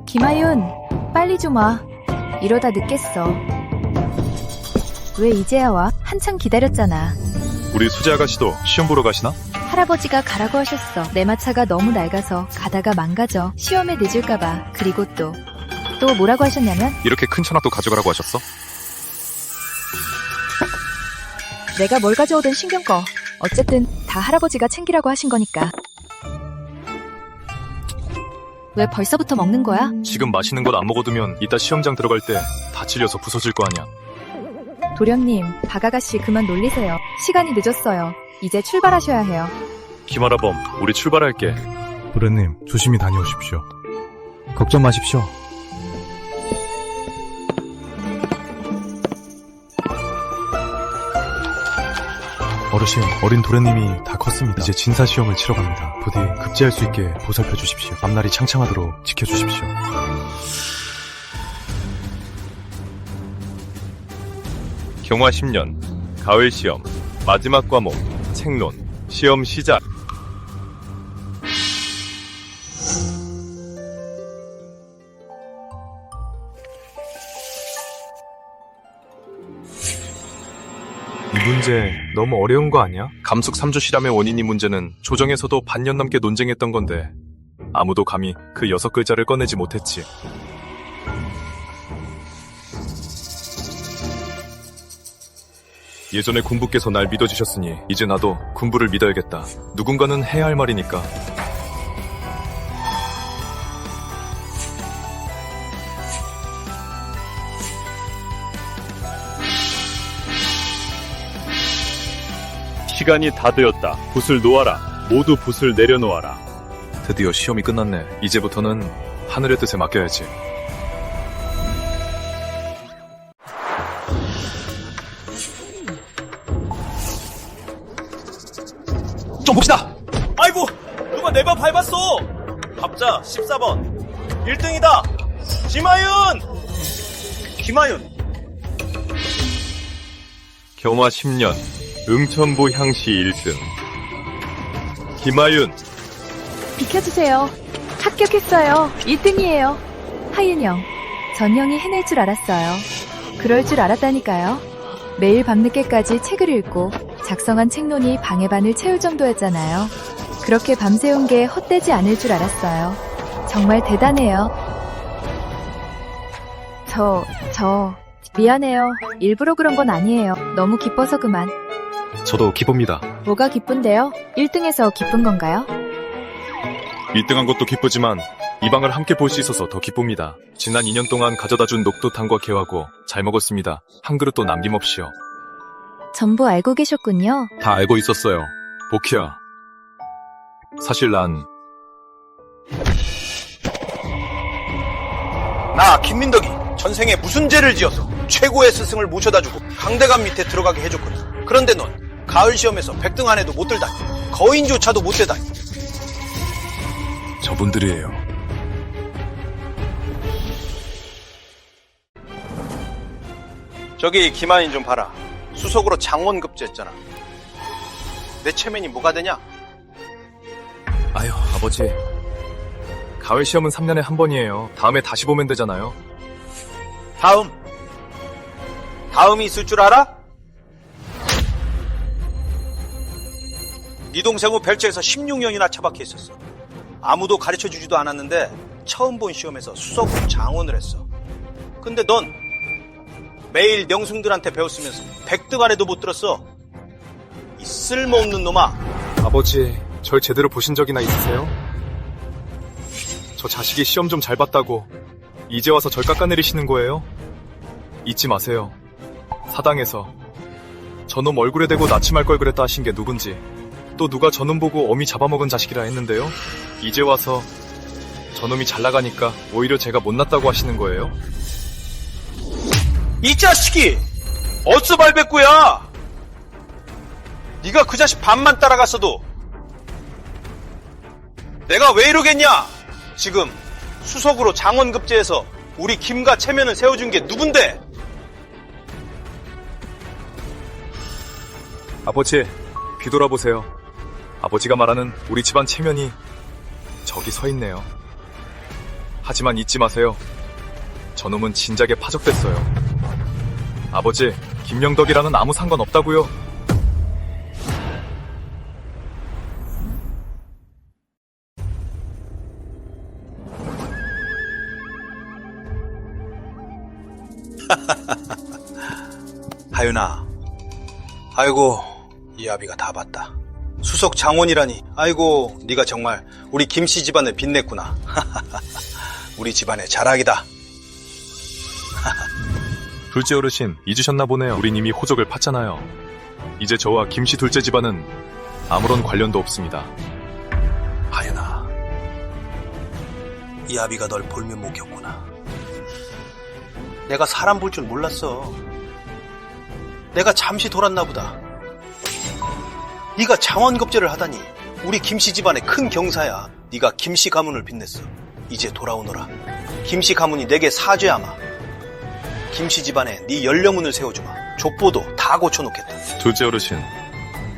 김하윤, 빨리 좀 와. 이러다 늦겠어. 왜 이제야 와? 한참 기다렸잖아. 우리 수재 아가씨도 시험 보러 가시나? 할아버지가 가라고 하셨어. 내 마차가 너무 낡아서 가다가 망가져. 시험에 늦을까봐. 그리고 또 뭐라고 하셨냐면 이렇게 큰 천학도 가져가라고 하셨어? 내가 뭘 가져오든 신경 꺼. 어쨌든 다 할아버지가 챙기라고 하신 거니까. 왜 벌써부터 먹는 거야? 지금 맛있는 것 안 먹어두면 이따 시험장 들어갈 때 다 찔려서 부서질 거 아니야. 도련님, 박아가씨 그만 놀리세요. 시간이 늦었어요. 이제 출발하셔야 해요. 김아라범, 우리 출발할게. 도련님, 조심히 다녀오십시오. 걱정 마십시오. 어르신, 어린 도련님이 다 컸습니다. 이제 진사시험을 치러 갑니다. 부디 급제할 수 있게 보살펴 주십시오. 앞날이 창창하도록 지켜주십시오. 경화 10년, 가을 시험, 마지막 과목, 책론, 시험 시작. 이 문제 너무 어려운 거 아니야? 감숙 3주 실험의 원인이 문제는 조정에서도 반년 넘게 논쟁했던 건데 아무도 감히 그 6글자를 꺼내지 못했지. 예전에 군부께서 날 믿어주셨으니 이제 나도 군부를 믿어야겠다. 누군가는 해야 할 말이니까. 시간이 다 되었다. 붓을 놓아라. 모두 붓을 내려놓아라. 드디어 시험이 끝났네. 이제부터는 하늘의 뜻에 맡겨야지. 좀 봅시다. 아이고, 누가 내 발 밟았어. 갑자 14번 1등이다. 김하윤. 경화 10년, 응천부 향시 1등. 김하윤. 비켜주세요. 합격했어요. 1등이에요. 하윤형, 전 형이 해낼 줄 알았어요. 그럴 줄 알았다니까요. 매일 밤늦게까지 책을 읽고 작성한 책론이 방의 반을 채울 정도였잖아요. 그렇게 밤새운 게 헛되지 않을 줄 알았어요. 정말 대단해요. 미안해요. 일부러 그런 건 아니에요. 너무 기뻐서 그만. 저도 기쁩니다. 뭐가 기쁜데요? 1등해서 기쁜 건가요? 1등한 것도 기쁘지만 이 방을 함께 볼 수 있어서 더 기쁩니다. 지난 2년 동안 가져다준 녹두탕과 개하고 잘 먹었습니다. 한 그릇도 남김없이요. 전부 알고 계셨군요. 다 알고 있었어요. 복희야. 사실 난 나 김민덕이 전생에 무슨 죄를 지어서 최고의 스승을 모셔다주고 강대감 밑에 들어가게 해줬거든. 그런데 넌 가을 시험에서 100등 안에도 못 들다니, 거인조차도 못 되다니. 저분들이에요. 저기 김하인 좀 봐라. 수석으로 장원급제했잖아. 내 체면이 뭐가 되냐? 아유, 아버지. 가을 시험은 3년에 한 번이에요. 다음에 다시 보면 되잖아요. 다음이 있을 줄 알아? 네 동생 후 별채에서 16년이나 처박혀 있었어. 아무도 가르쳐주지도 않았는데 처음 본 시험에서 수석으로 장원을 했어. 근데 넌 매일 명승들한테 배웠으면서 100등 안에도 못 들었어. 이 쓸모없는 놈아. 아버지, 절 제대로 보신 적이나 있으세요? 저 자식이 시험 좀 잘 봤다고 이제 와서 절 깎아내리시는 거예요? 잊지 마세요. 사당에서 저놈 얼굴에 대고 나침할 걸 그랬다 하신 게 누군지, 또 누가 저놈 보고 어미 잡아먹은 자식이라 했는데요? 이제 와서 저놈이 잘 나가니까 오히려 제가 못났다고 하시는 거예요? 이 자식이 어스발백구야. 네가 그 자식 반만 따라갔어도 내가 왜 이러겠냐? 지금 수석으로 장원급제해서 우리 김가 체면을 세워준 게 누군데? 아버지, 뒤돌아보세요. 아버지가 말하는 우리 집안 체면이 저기 서 있네요. 하지만 잊지 마세요. 저놈은 진작에 파적됐어요. 아버지, 김명덕이랑은 아무 상관없다고요. 하윤아, 아이고 이 아비가 다 봤다. 수석 장원이라니. 아이고 네가 정말 우리 김씨 집안을 빛냈구나. 우리 집안의 자락이다. 둘째 어르신 잊으셨나 보네요. 우린 이미 호적을 팠잖아요. 이제 저와 김씨 둘째 집안은 아무런 관련도 없습니다. 하윤아, 이 아비가 널 볼면 못 겪구나. 내가 사람 볼 줄 몰랐어. 내가 잠시 돌았나 보다. 네가 장원급제를 하다니. 우리 김씨 집안의 큰 경사야. 네가 김씨 가문을 빛냈어. 이제 돌아오너라. 김씨 가문이 내게 사죄하마. 김씨 집안에 네 연령운을 세워주마. 족보도 다 고쳐놓겠다. 둘째 어르신,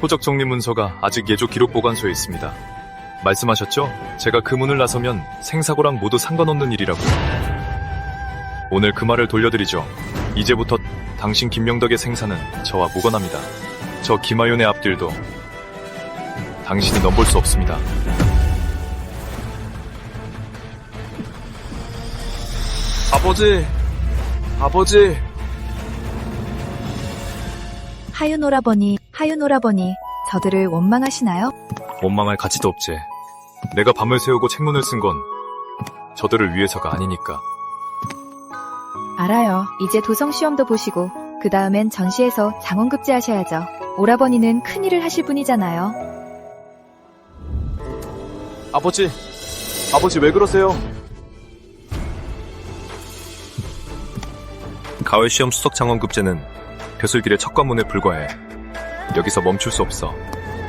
호적 정리 문서가 아직 예조 기록 보관소에 있습니다. 말씀하셨죠? 제가 그 문을 나서면 생사고랑 모두 상관없는 일이라고. 오늘 그 말을 돌려드리죠. 이제부터 당신 김명덕의 생사는 저와 무관합니다. 저 김하윤의 앞길도 당신이 넘볼 수 없습니다. 아버지. 하윤 오라버니, 저들을 원망하시나요? 원망할 가치도 없지. 내가 밤을 새우고 책문을 쓴 건 저들을 위해서가 아니니까. 알아요. 이제 도성 시험도 보시고 그 다음엔 전시에서 장원급제 하셔야죠. 오라버니는 큰일을 하실 분이잖아요. 아버지 왜 그러세요? 가을 시험 수석 장원급제는 벼슬길의 첫 관문에 불과해. 여기서 멈출 수 없어.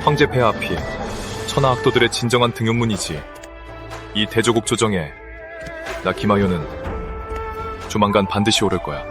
황제 폐하 앞이 천하 악도들의 진정한 등용문이지. 이 대조국 조정에 나 김하윤은 조만간 반드시 오를 거야.